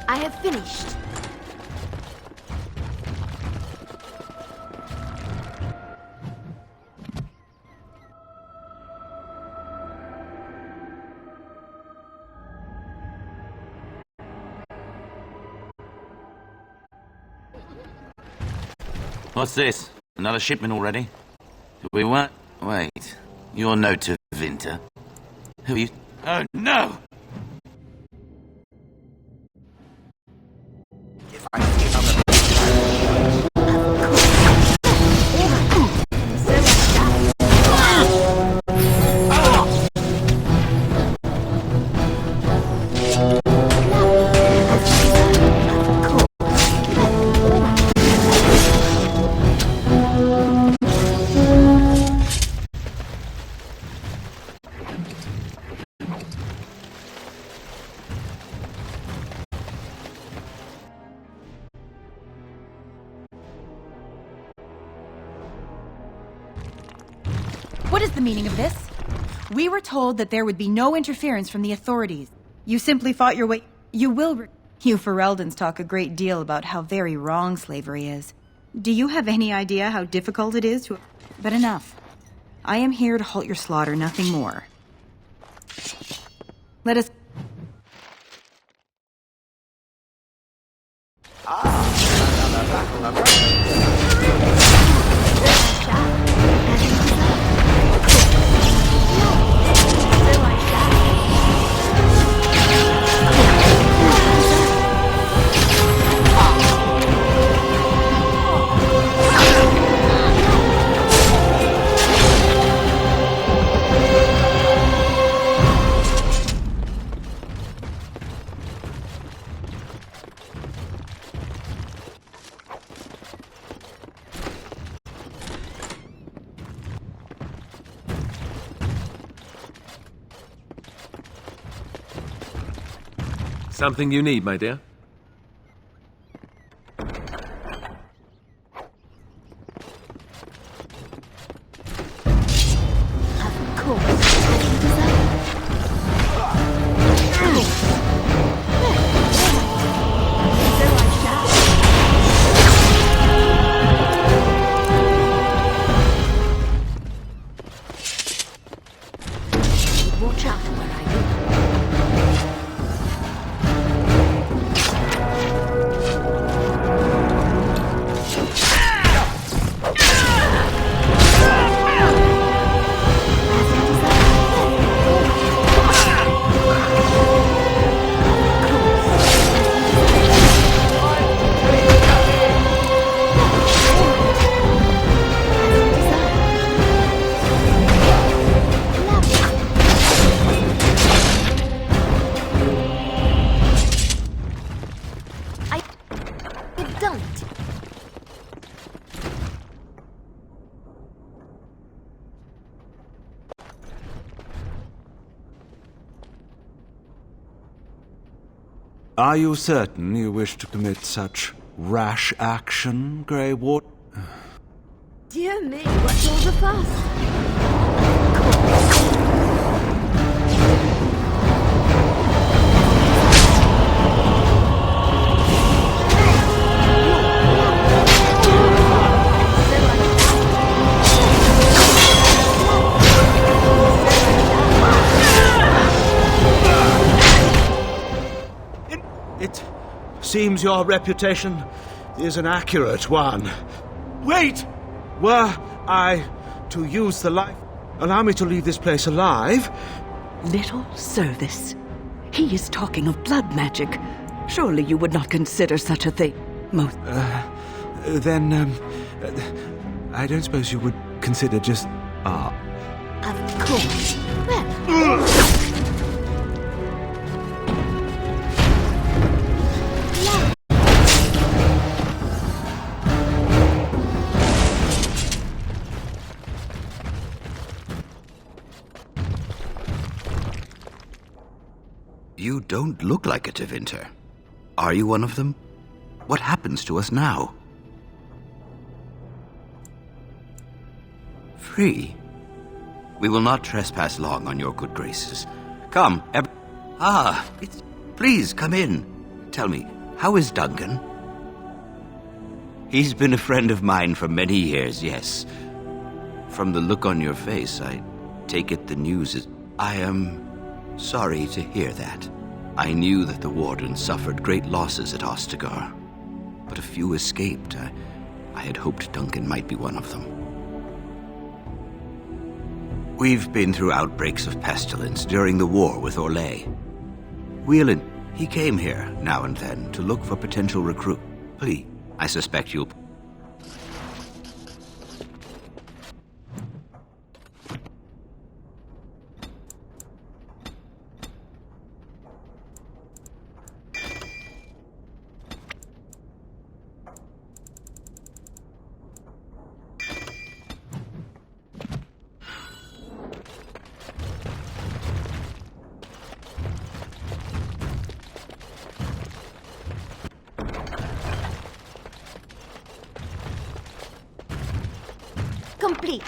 I have finished. What's this? Another shipment already? We weren't... Wait. You're no to Vinter. Who are you... Oh, no! What is the meaning of this? We were told that there would be no interference from the authorities. You simply fought your way... You will... You Fereldans talk a great deal about how very wrong slavery is. Do you have any idea how difficult it is to... But enough. I am here to halt your slaughter, nothing more. Let us... Something you need, my dear? Watch out where I go. Don't. Are you certain you wish to commit such rash action, Grey Warden? Dear me, what's all the fuss? It seems your reputation is an accurate one. Wait! Were I to use the life... Allow me to leave this place alive? Little service. He is talking of blood magic. Surely you would not consider such a thing. Most... Then, I don't suppose you would consider just art. Of course. Well... You don't look like a Tevinter. Are you one of them? What happens to us now? Free? We will not trespass long on your good graces. Come, please come in. Tell me, how is Duncan? He's been a friend of mine for many years, yes. From the look on your face, I take it the news is... I am sorry to hear that. I knew that the warden suffered great losses at Ostagar, but a few escaped. I had hoped Duncan might be one of them. We've been through outbreaks of pestilence during the war with Orlais. Whelan, he came here now and then to look for potential recruit. Please, I suspect you'll... Complete.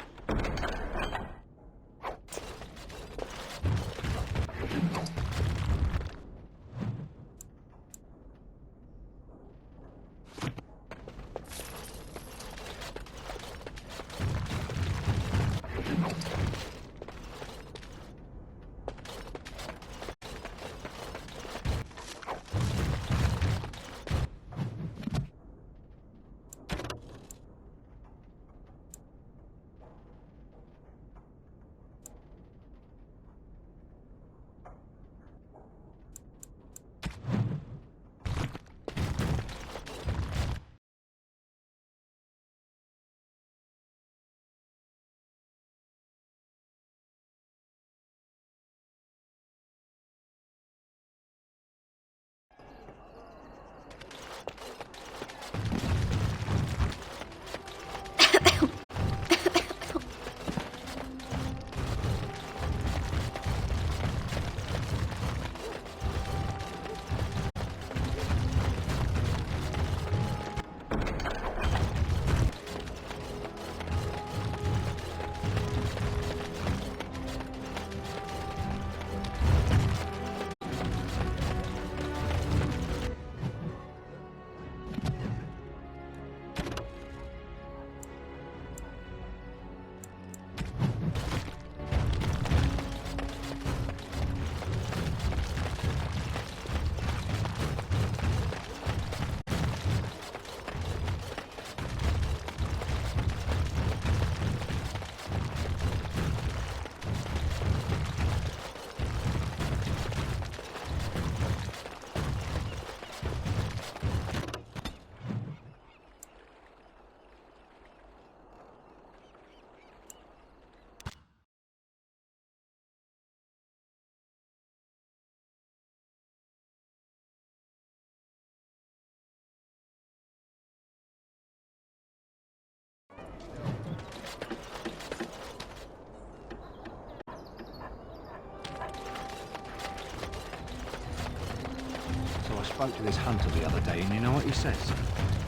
I spoke to this hunter the other day, and you know what he says?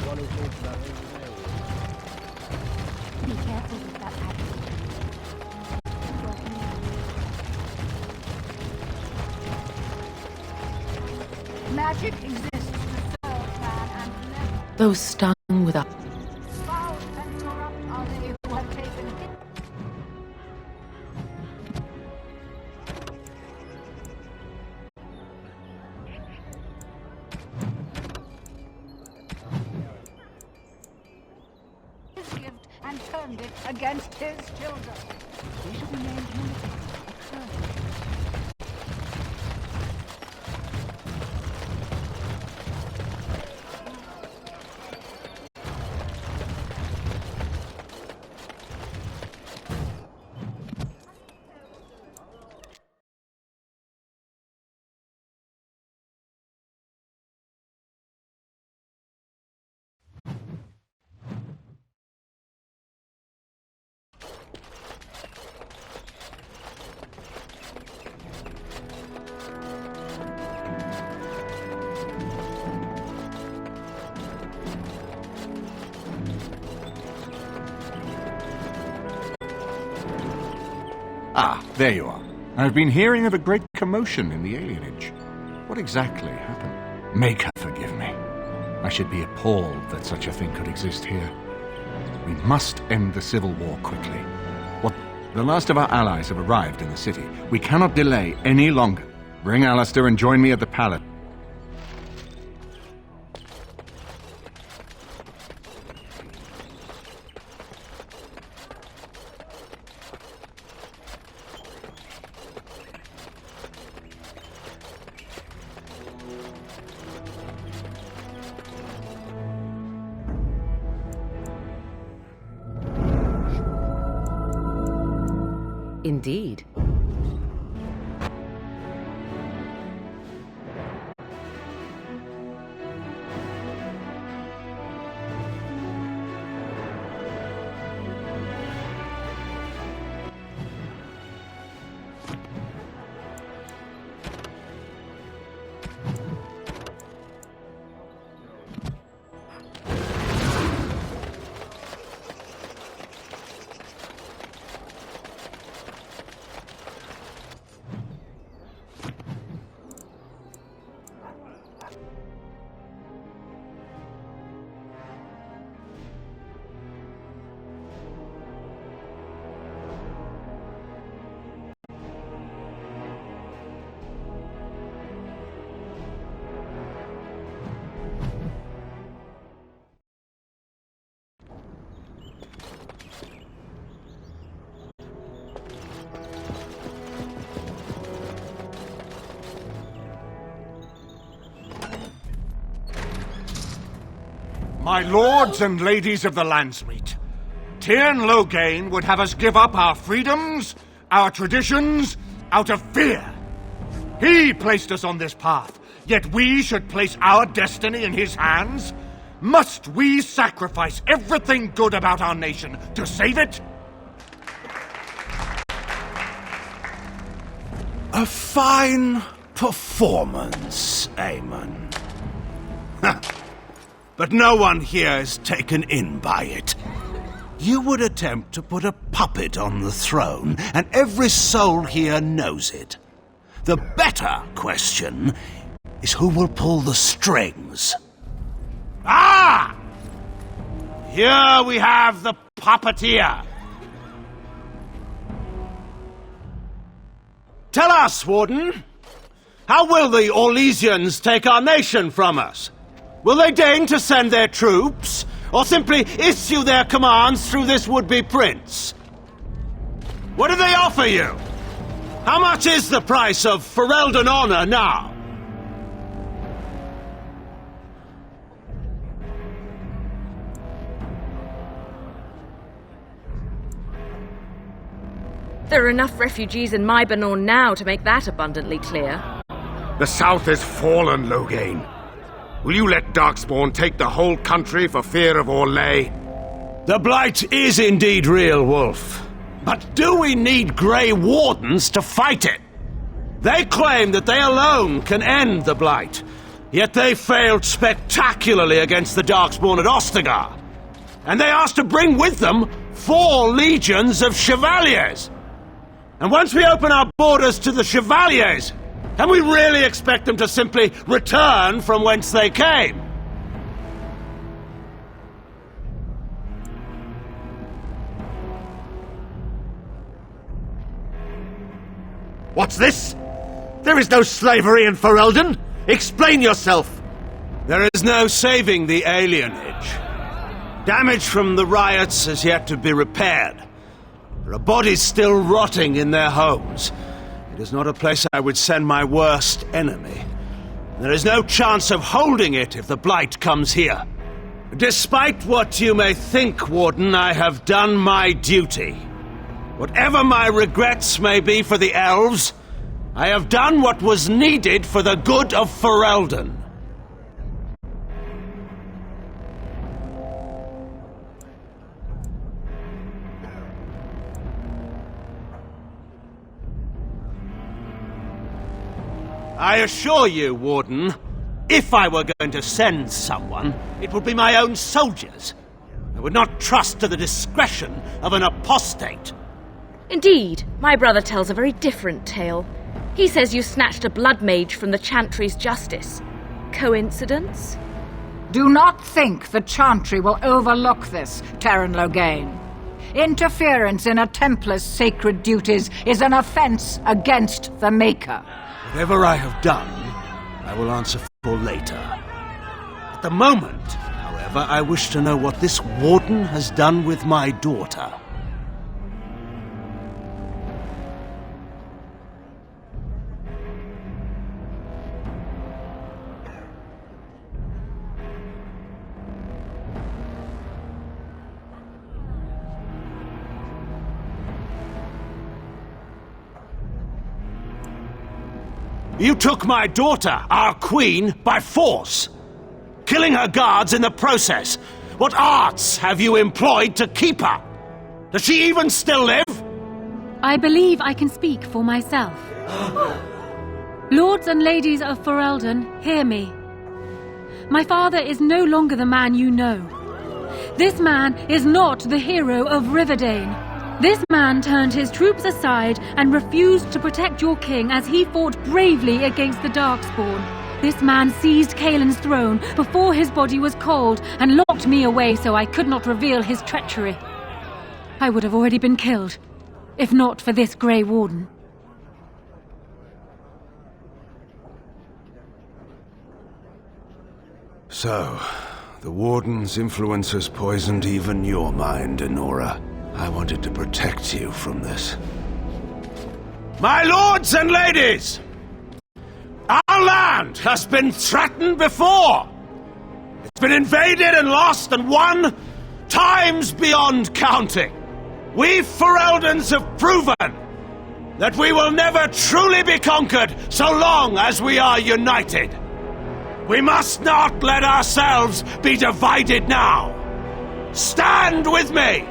One who talks about Be careful with that axe. Magic exists to serve man and never. Those stung with a... Foul and corrupt are they who have taken it. His gift and turned it against his children. He should be named Ah, there you are. I've been hearing of a great commotion in the alienage. What exactly happened? Make her forgive me. I should be appalled that such a thing could exist here. We must end the civil war quickly. What? The last of our allies have arrived in the city. We cannot delay any longer. Bring Alistair and join me at the palace. Indeed. My lords and ladies of the Landsmeet, Tyrn Loghain would have us give up our freedoms, our traditions, out of fear. He placed us on this path, yet we should place our destiny in his hands? Must we sacrifice everything good about our nation to save it? A fine performance, Aemon. But no one here is taken in by it. You would attempt to put a puppet on the throne, and every soul here knows it. The better question is who will pull the strings. Ah! Here we have the puppeteer. Tell us, Warden, how will the Orlesians take our nation from us? Will they deign to send their troops, or simply issue their commands through this would-be prince? What do they offer you? How much is the price of Ferelden honor now? There are enough refugees in Mybanor now to make that abundantly clear. The South has fallen, Loghain. Will you let Darkspawn take the whole country for fear of Orlais? The Blight is indeed real, Wolf. But do we need Grey Wardens to fight it? They claim that they alone can end the Blight. Yet they failed spectacularly against the Darkspawn at Ostergard. And they asked to bring with them 4 legions of Chevaliers. And once we open our borders to the Chevaliers, can we really expect them to simply return from whence they came? What's this? There is no slavery in Ferelden! Explain yourself! There is no saving the alienage. Damage from the riots has yet to be repaired. There are bodies still rotting in their homes. It is not a place I would send my worst enemy. There is no chance of holding it if the Blight comes here. Despite what you may think, Warden, I have done my duty. Whatever my regrets may be for the elves, I have done what was needed for the good of Ferelden. I assure you, Warden, if I were going to send someone, it would be my own soldiers. I would not trust to the discretion of an apostate. Indeed, my brother tells a very different tale. He says you snatched a blood mage from the Chantry's justice. Coincidence? Do not think the Chantry will overlook this, Terran Loghain. Interference in a Templar's sacred duties is an offense against the Maker. Whatever I have done, I will answer for later. At the moment, however, I wish to know what this warden has done with my daughter. You took my daughter, our queen, by force, killing her guards in the process. What arts have you employed to keep her? Does she even still live? I believe I can speak for myself. Lords and ladies of Ferelden, hear me. My father is no longer the man you know. This man is not the hero of Riverdane. This man turned his troops aside and refused to protect your king as he fought bravely against the Darkspawn. This man seized Kaelin's throne before his body was cold and locked me away so I could not reveal his treachery. I would have already been killed, if not for this Grey Warden. So, the Warden's influence has poisoned even your mind, Enora. I wanted to protect you from this. My lords and ladies! Our land has been threatened before! It's been invaded and lost and won times beyond counting. We Fereldans have proven that we will never truly be conquered so long as we are united. We must not let ourselves be divided now. Stand with me!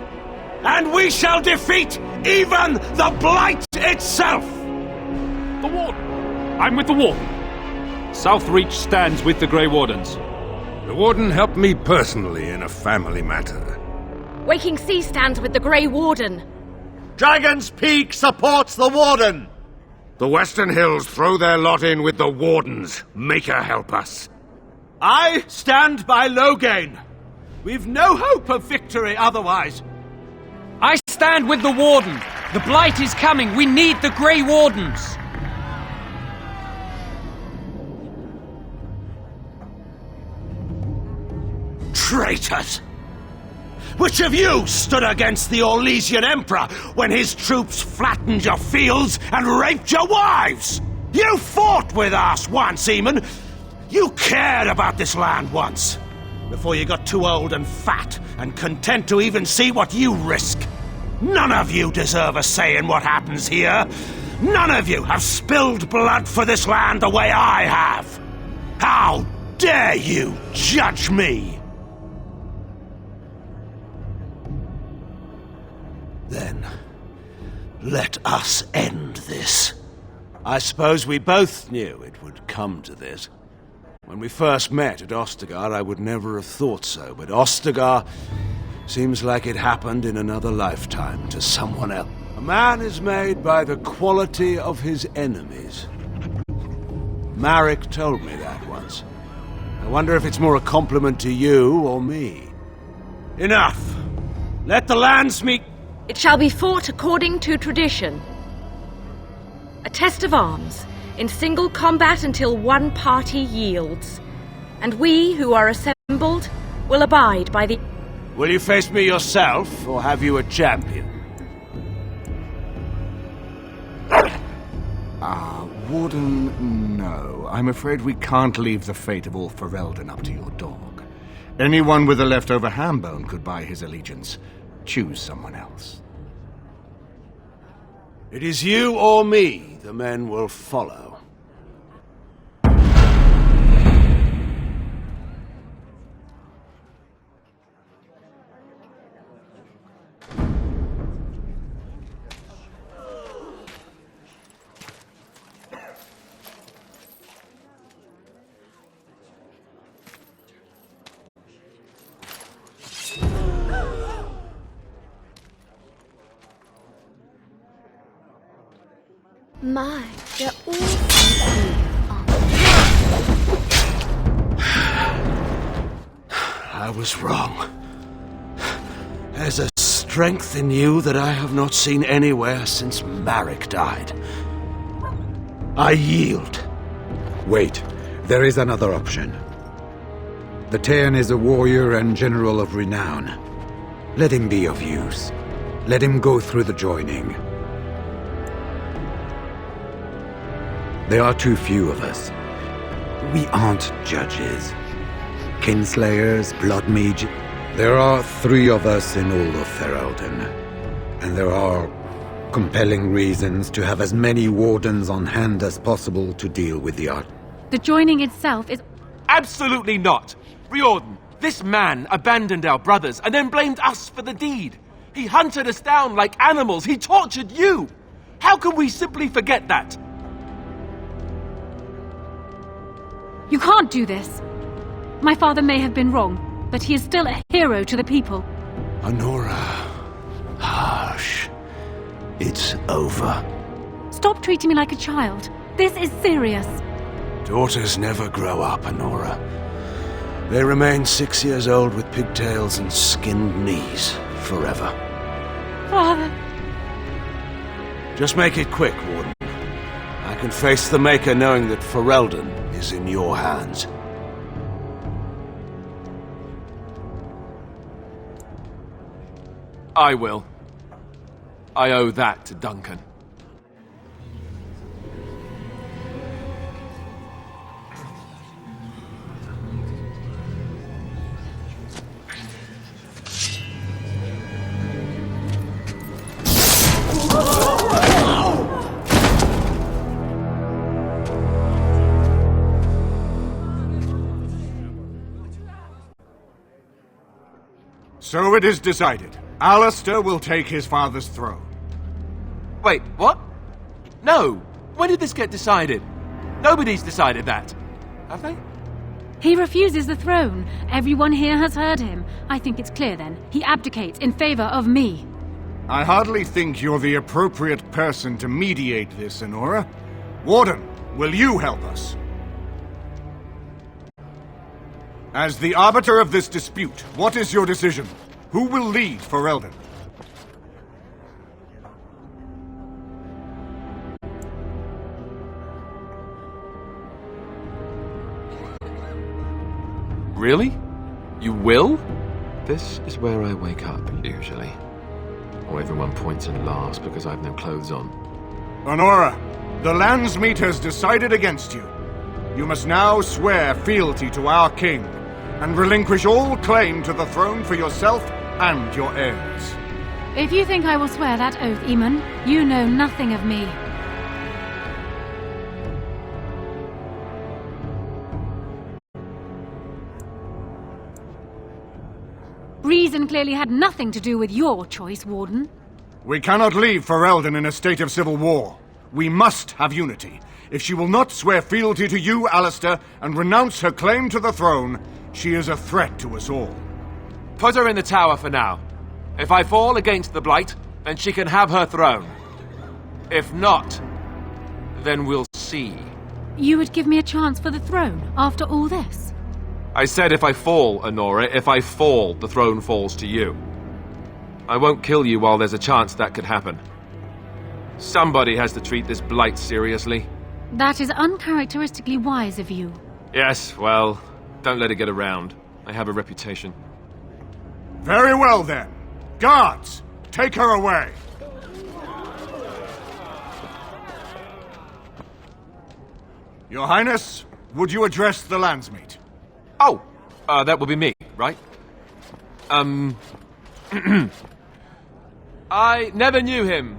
And we shall defeat even the Blight itself! The Warden! I'm with the Warden. Southreach stands with the Grey Wardens. The Warden helped me personally in a family matter. Waking Sea stands with the Grey Warden. Dragon's Peak supports the Warden! The Western Hills throw their lot in with the Wardens. Make her help us. I stand by Loghain. We've no hope of victory otherwise. I stand with the Warden. The Blight is coming. We need the Grey Wardens. Traitors! Which of you stood against the Orlesian Emperor when his troops flattened your fields and raped your wives? You fought with us once, Eamon. You cared about this land once, before you got too old and fat and content to even see what you risk. None of you deserve a say in what happens here. None of you have spilled blood for this land the way I have. How dare you judge me? Then, let us end this. I suppose we both knew it would come to this. When we first met at Ostagar, I would never have thought so, but Ostagar seems like it happened in another lifetime to someone else. A man is made by the quality of his enemies. Marek told me that once. I wonder if it's more a compliment to you or me. Enough! Let the lands meet. It shall be fought according to tradition. A test of arms, in single combat until one party yields. And we, who are assembled, will abide by the... Will you face me yourself, or have you a champion? Warden, no. I'm afraid we can't leave the fate of all Ferelden up to your dog. Anyone with a leftover ham bone could buy his allegiance. Choose someone else. It is you or me the men will follow. My, they're all so aren't they? I was wrong. There's a strength in you that I have not seen anywhere since Marek died. I yield. Wait, there is another option. The Tairn is a warrior and general of renown. Let him be of use. Let him go through the joining. There are too few of us. We aren't judges. Kinslayers, blood mage. There are 3 of us in all of Ferelden. And there are compelling reasons to have as many wardens on hand as possible to deal with the art. The joining itself is... Absolutely not! Riordan, this man abandoned our brothers and then blamed us for the deed. He hunted us down like animals. He tortured you! How can we simply forget that? You can't do this. My father may have been wrong, but he is still a hero to the people. Honora. Hush. It's over. Stop treating me like a child. This is serious. Daughters never grow up, Honora. They remain 6 years old with pigtails and skinned knees forever. Father. Just make it quick, Warden. I can face the Maker knowing that Ferelden is in your hands. I will. I owe that to Duncan. So it is decided. Alistair will take his father's throne. Wait, what? No! When did this get decided? Nobody's decided that. Have they? He refuses the throne. Everyone here has heard him. I think it's clear then. He abdicates in favor of me. I hardly think you're the appropriate person to mediate this, Honora. Warden, will you help us? As the arbiter of this dispute, what is your decision? Who will lead Ferelden? Really? You will? This is where I wake up, usually. Or everyone points and laughs because I've no clothes on. Honora, the Landsmeet has decided against you. You must now swear fealty to our king, and relinquish all claim to the throne for yourself and your heirs. If you think I will swear that oath, Eamon, you know nothing of me. Reason clearly had nothing to do with your choice, Warden. We cannot leave Ferelden in a state of civil war. We must have unity. If she will not swear fealty to you, Alistair, and renounce her claim to the throne, she is a threat to us all. Put her in the tower for now. If I fall against the Blight, then she can have her throne. If not, then we'll see. You would give me a chance for the throne after all this? I said if I fall, Honora. If I fall, the throne falls to you. I won't kill you while there's a chance that could happen. Somebody has to treat this Blight seriously. That is uncharacteristically wise of you. Yes, well, don't let it get around. I have a reputation. Very well, then. Guards, take her away. Your Highness, would you address the landsmeet? Oh, that will be me, right? I never knew him,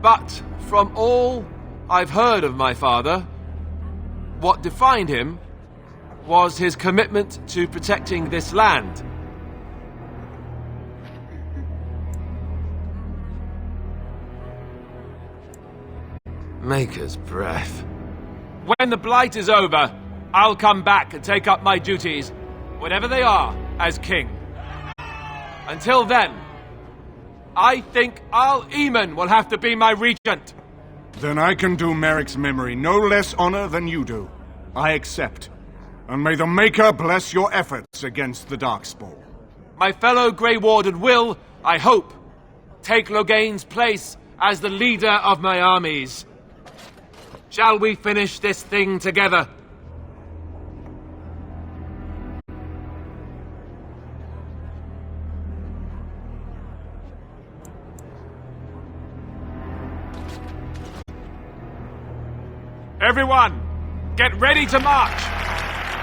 but from all I've heard of my father, what defined him was his commitment to protecting this land. Maker's breath. When the Blight is over, I'll come back and take up my duties, whatever they are, as king. Until then, I think Al-Eamon will have to be my regent. Then I can do Merrick's memory no less honor than you do. I accept. And may the Maker bless your efforts against the Darkspawn. My fellow Grey Warden will, I hope, take Loghain's place as the leader of my armies. Shall we finish this thing together? Everyone, get ready to march!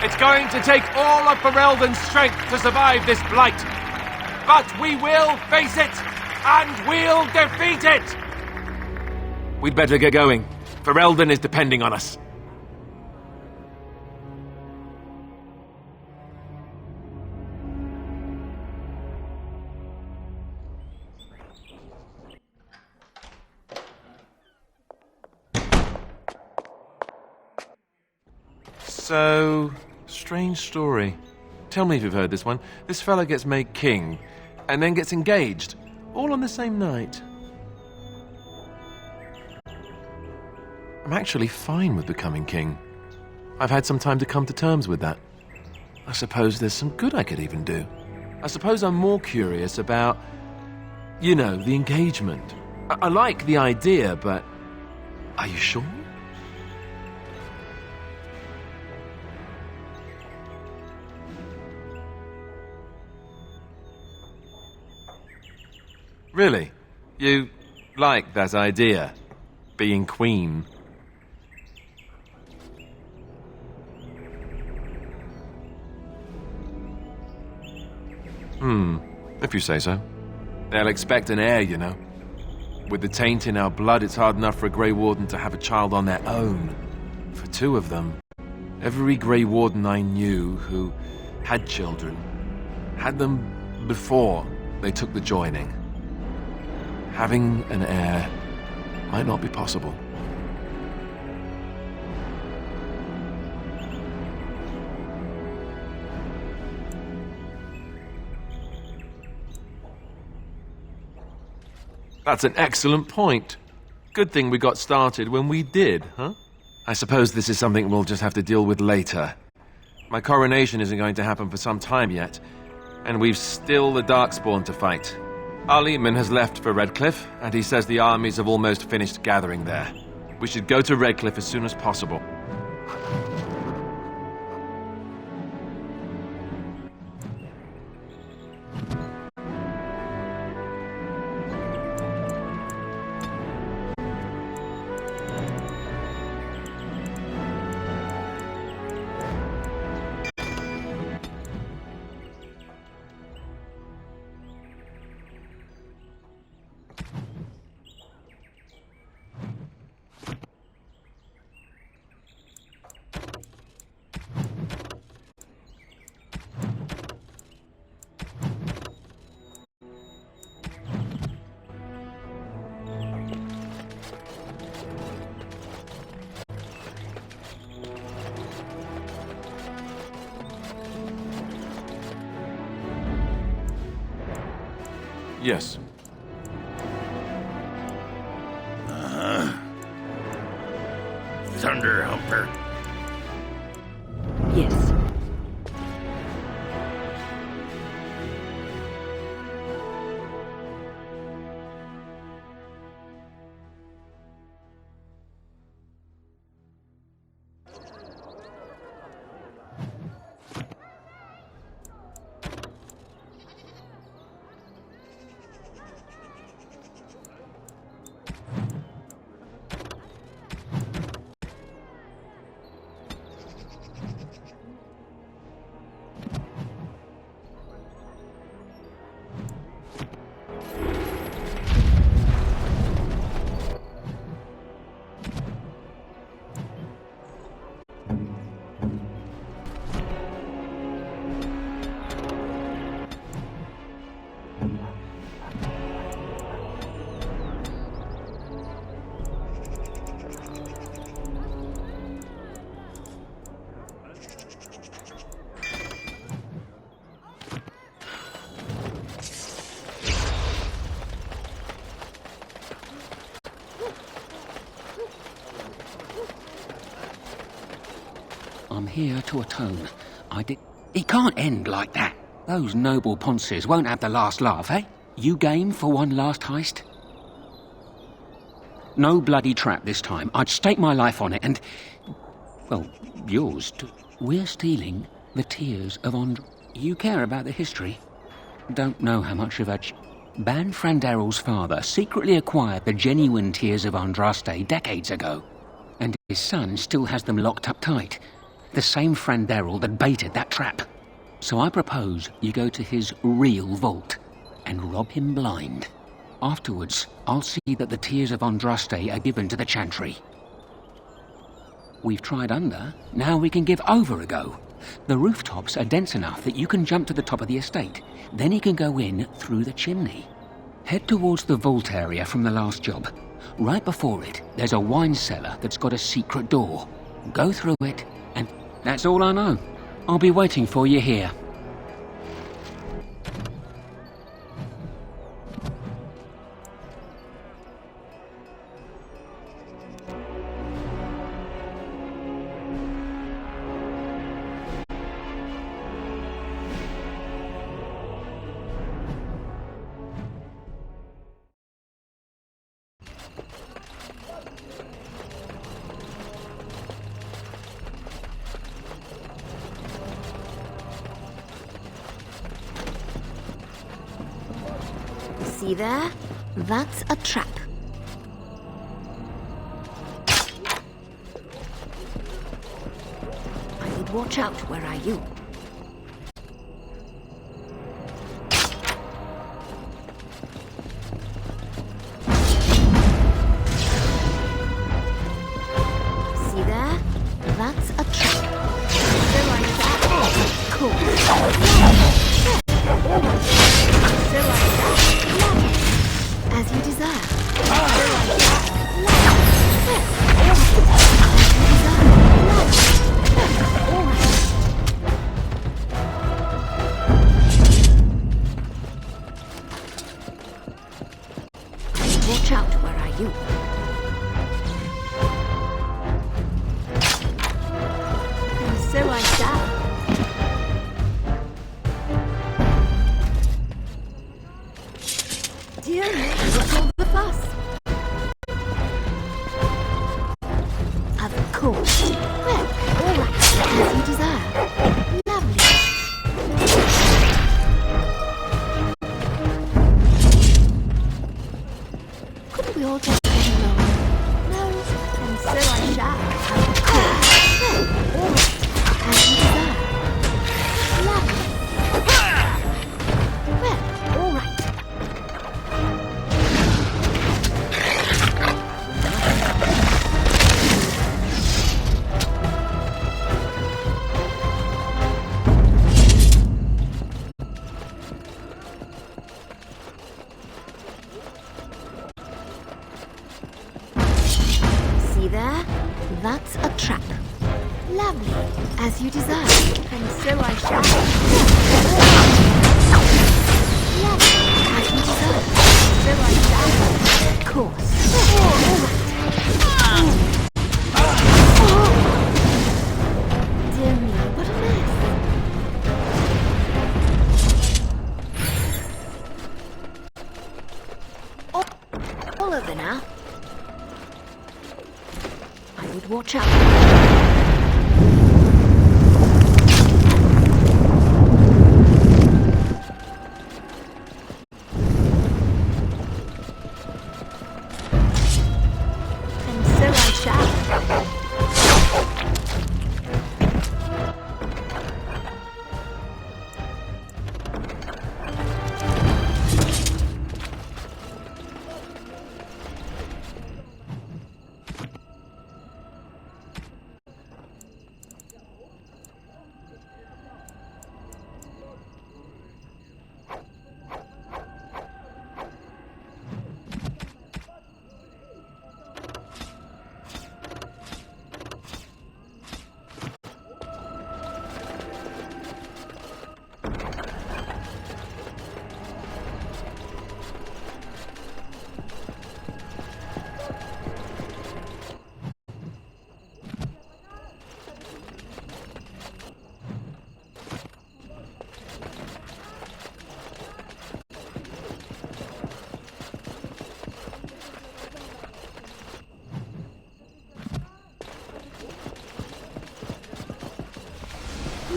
It's going to take all of Ferelden's strength to survive this Blight. But we will face it, and we'll defeat it! We'd better get going. Ferelden is depending on us. So, strange story. Tell me if you've heard this one. This fella gets made king, and then gets engaged, all on the same night. I'm actually fine with becoming king. I've had some time to come to terms with that. I suppose there's some good I could even do. I suppose I'm more curious about, you know, the engagement. I like the idea, but are you sure? Really? You like that idea? Being queen? If you say so. They'll expect an heir, you know. With the taint in our blood, it's hard enough for a Grey Warden to have a child on their own. For two of them, every Grey Warden I knew who had children had them before they took the joining. Having an heir might not be possible. That's an excellent point. Good thing we got started when we did, huh? I suppose this is something we'll just have to deal with later. My coronation isn't going to happen for some time yet, and we've still the Darkspawn to fight. Al-Eamon has left for Redcliffe, and he says the armies have almost finished gathering there. We should go to Redcliffe as soon as possible. Yes. Thunder Humper. Yes. I'm here to atone. It can't end like that. Those noble ponces won't have the last laugh, eh? You game for one last heist? No bloody trap this time. I'd stake my life on it and... well, yours too. We're stealing the tears of Andr... You care about the history? Don't know how much of a... Ban Frandarel's father secretly acquired the genuine tears of Andraste decades ago. And his son still has them locked up tight. The same Frandarel that baited that trap. So I propose you go to his real vault and rob him blind. Afterwards, I'll see that the tears of Andraste are given to the Chantry. We've tried under, now we can give over a go. The rooftops are dense enough that you can jump to the top of the estate. Then you can go in through the chimney. Head towards the vault area from the last job. Right before it, there's a wine cellar that's got a secret door. Go through it, and that's all I know. I'll be waiting for you here. See there? That's a trap. I would watch out, where are you? See there? That's a trap. So like that. Cool. So like that. As you desire. Watch out, where are you? And so I shall. Dear me, what's all the fuss? Of course. Well, all right, as you desire. Lovely. Couldn't we all just get along? No, and so I shall. Of course. Well, all right, as you desire. Lovely. Well, all right. See there? That's a trap. Lovely, as you desire, and so I shall. Lovely, as you desire. deserve. So I shall. Of course. Dear me, what a mess. All over now. I would watch out.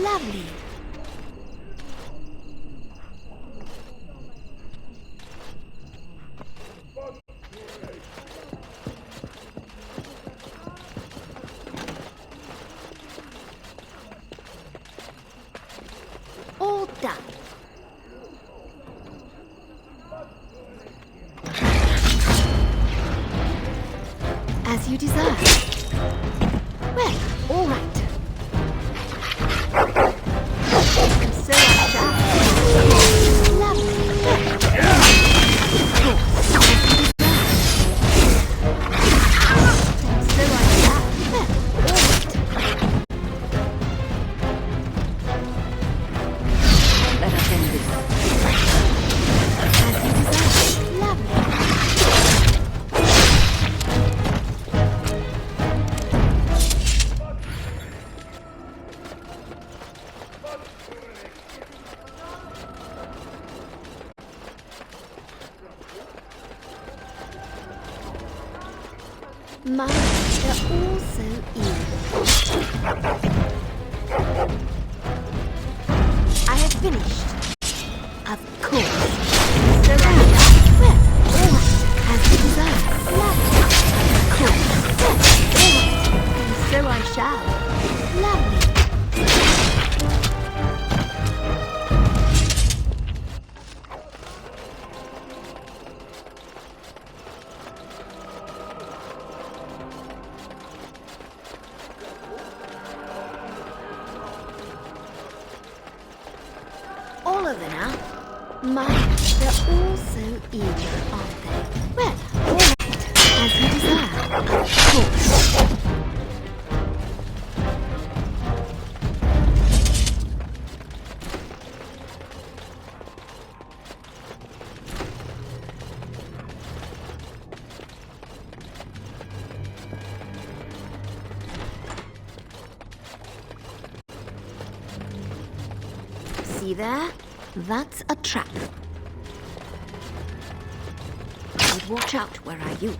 Lovely. All done. As you desire. Well, all right. And so I shall. Lovely. Mine, they're all so evil. I have finished. Of course. So well, all right. As you desire. Lovely. Of course. Well, all right. And so I shall. Lovely. All over now. My, they're all so evil, aren't they? Well, all right. As you desire, of course. See there? That's a trap. And watch out, where are you?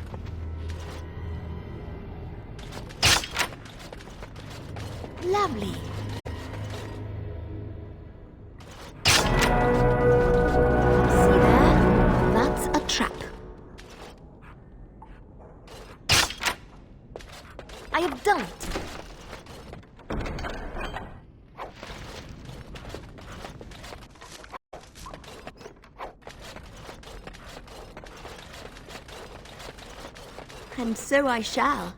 Lovely. See there? That's a trap. I have done it. And so I shall.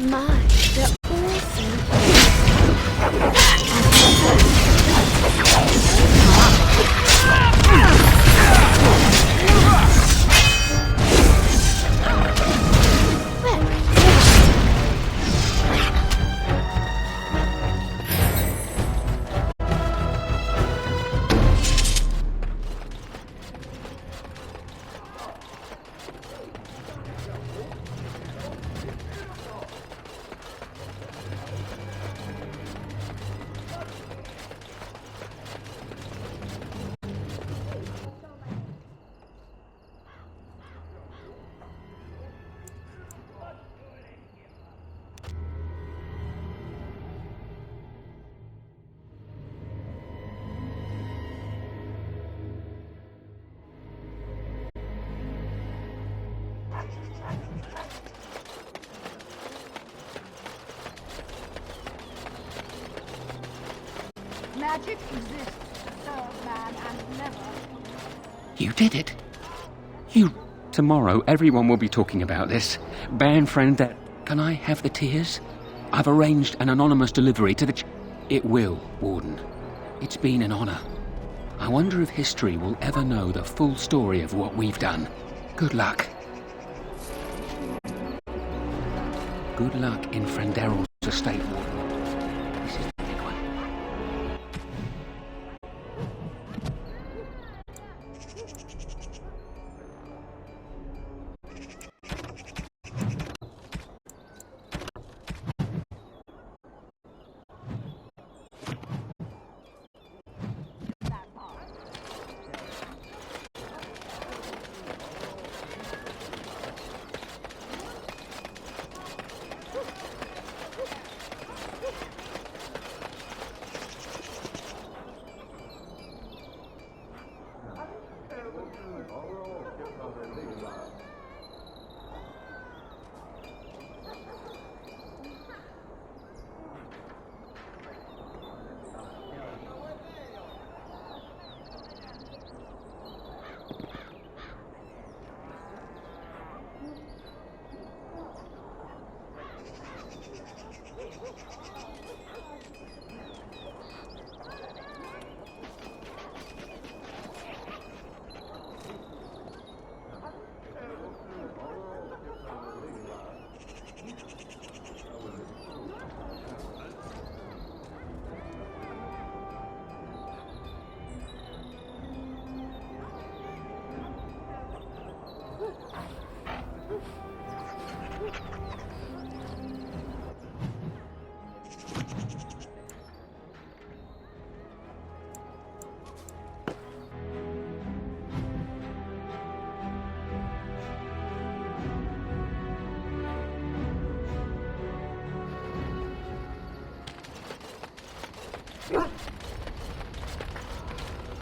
My, they're all so Magic exists to serve man and never. You did it. You... Tomorrow, everyone will be talking about this. Ban friend that... Can I have the tears? I've arranged an anonymous delivery to the... It will, Warden. It's been an honor. I wonder if history will ever know the full story of what we've done. Good luck. Good luck in Frenderel's estate, Warden. This is the big one.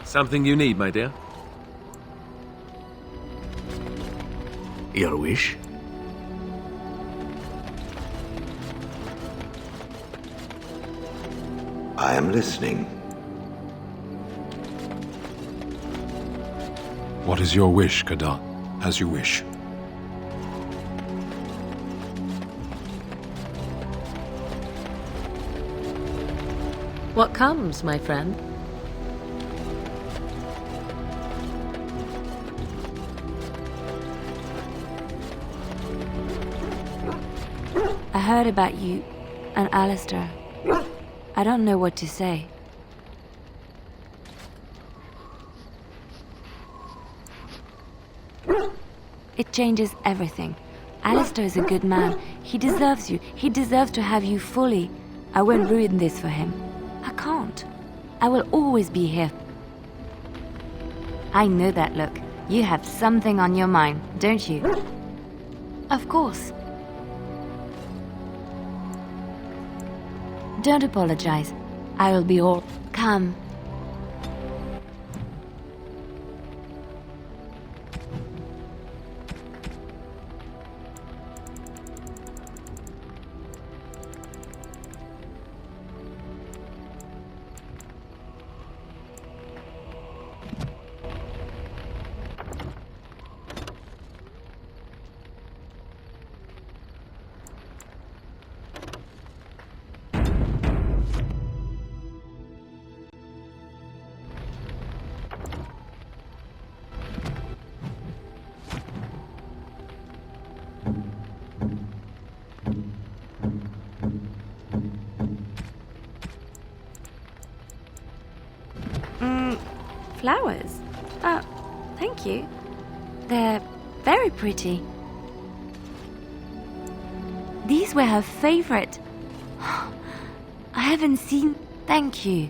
Something you need, my dear? Your wish? I am listening. What is your wish, Cadet? As you wish. What comes, my friend? I heard about you and Alistair. I don't know what to say. It changes everything. Alistair is a good man. He deserves you. He deserves to have you fully. I won't ruin this for him. I can't. I will always be here. I know that look. You have something on your mind, don't you? Of course. Don't apologize. I will be all... Come. Flowers? Thank you. They're very pretty. These were her favorite. I haven't seen... Thank you.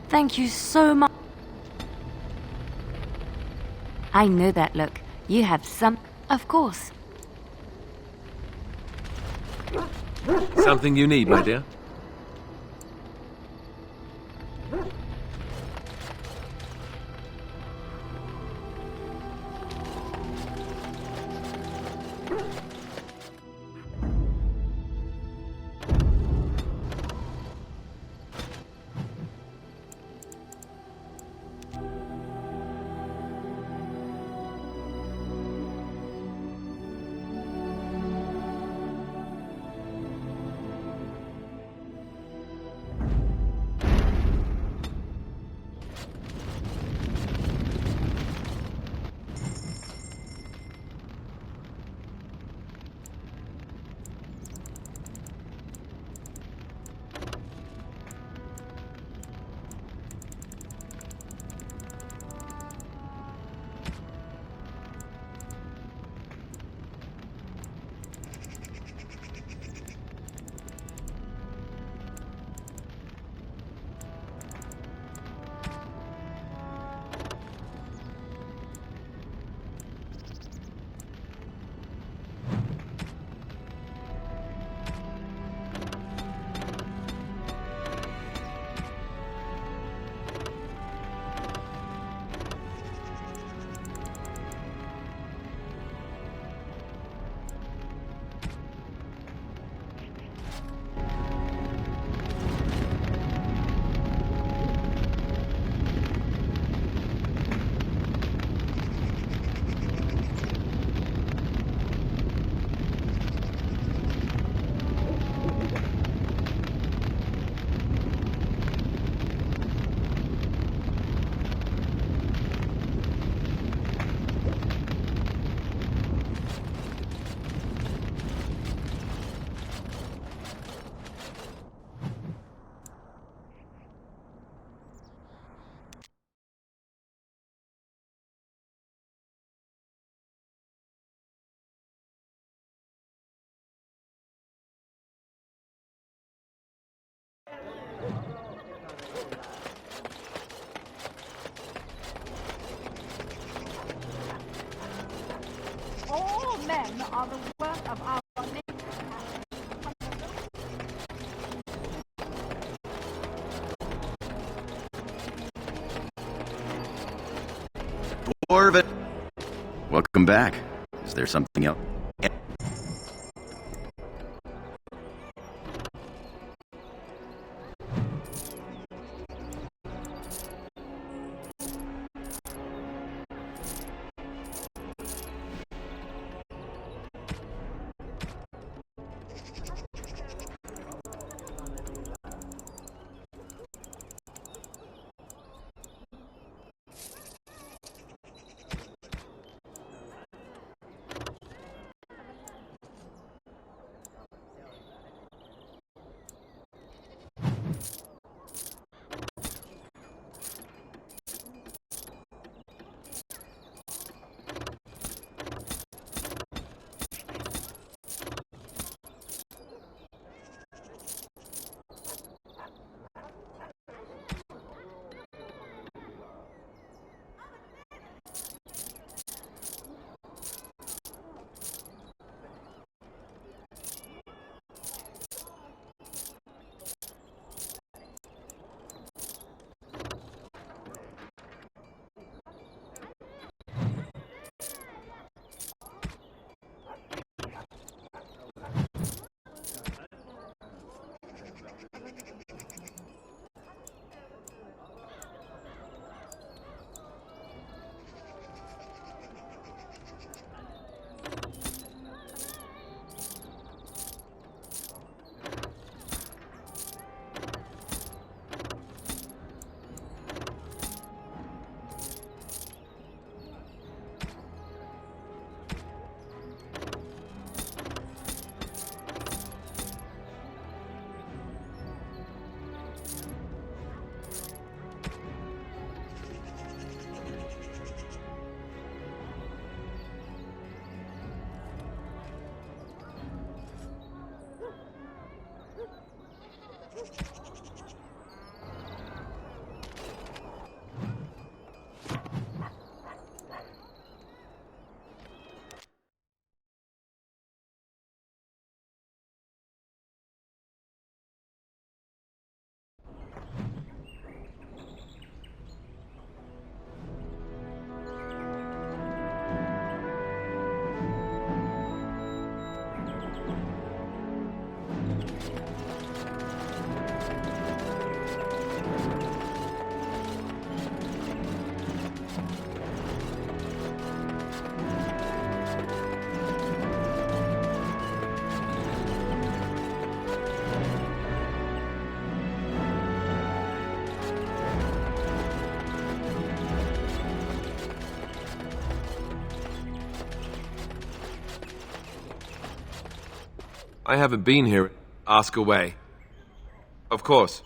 Thank you so much. I know that look. You have some... Of course. Something you need, my dear? All men are the work of our nature. Dwarven. Welcome back. Is there something else? I haven't been here. Ask away. Of course.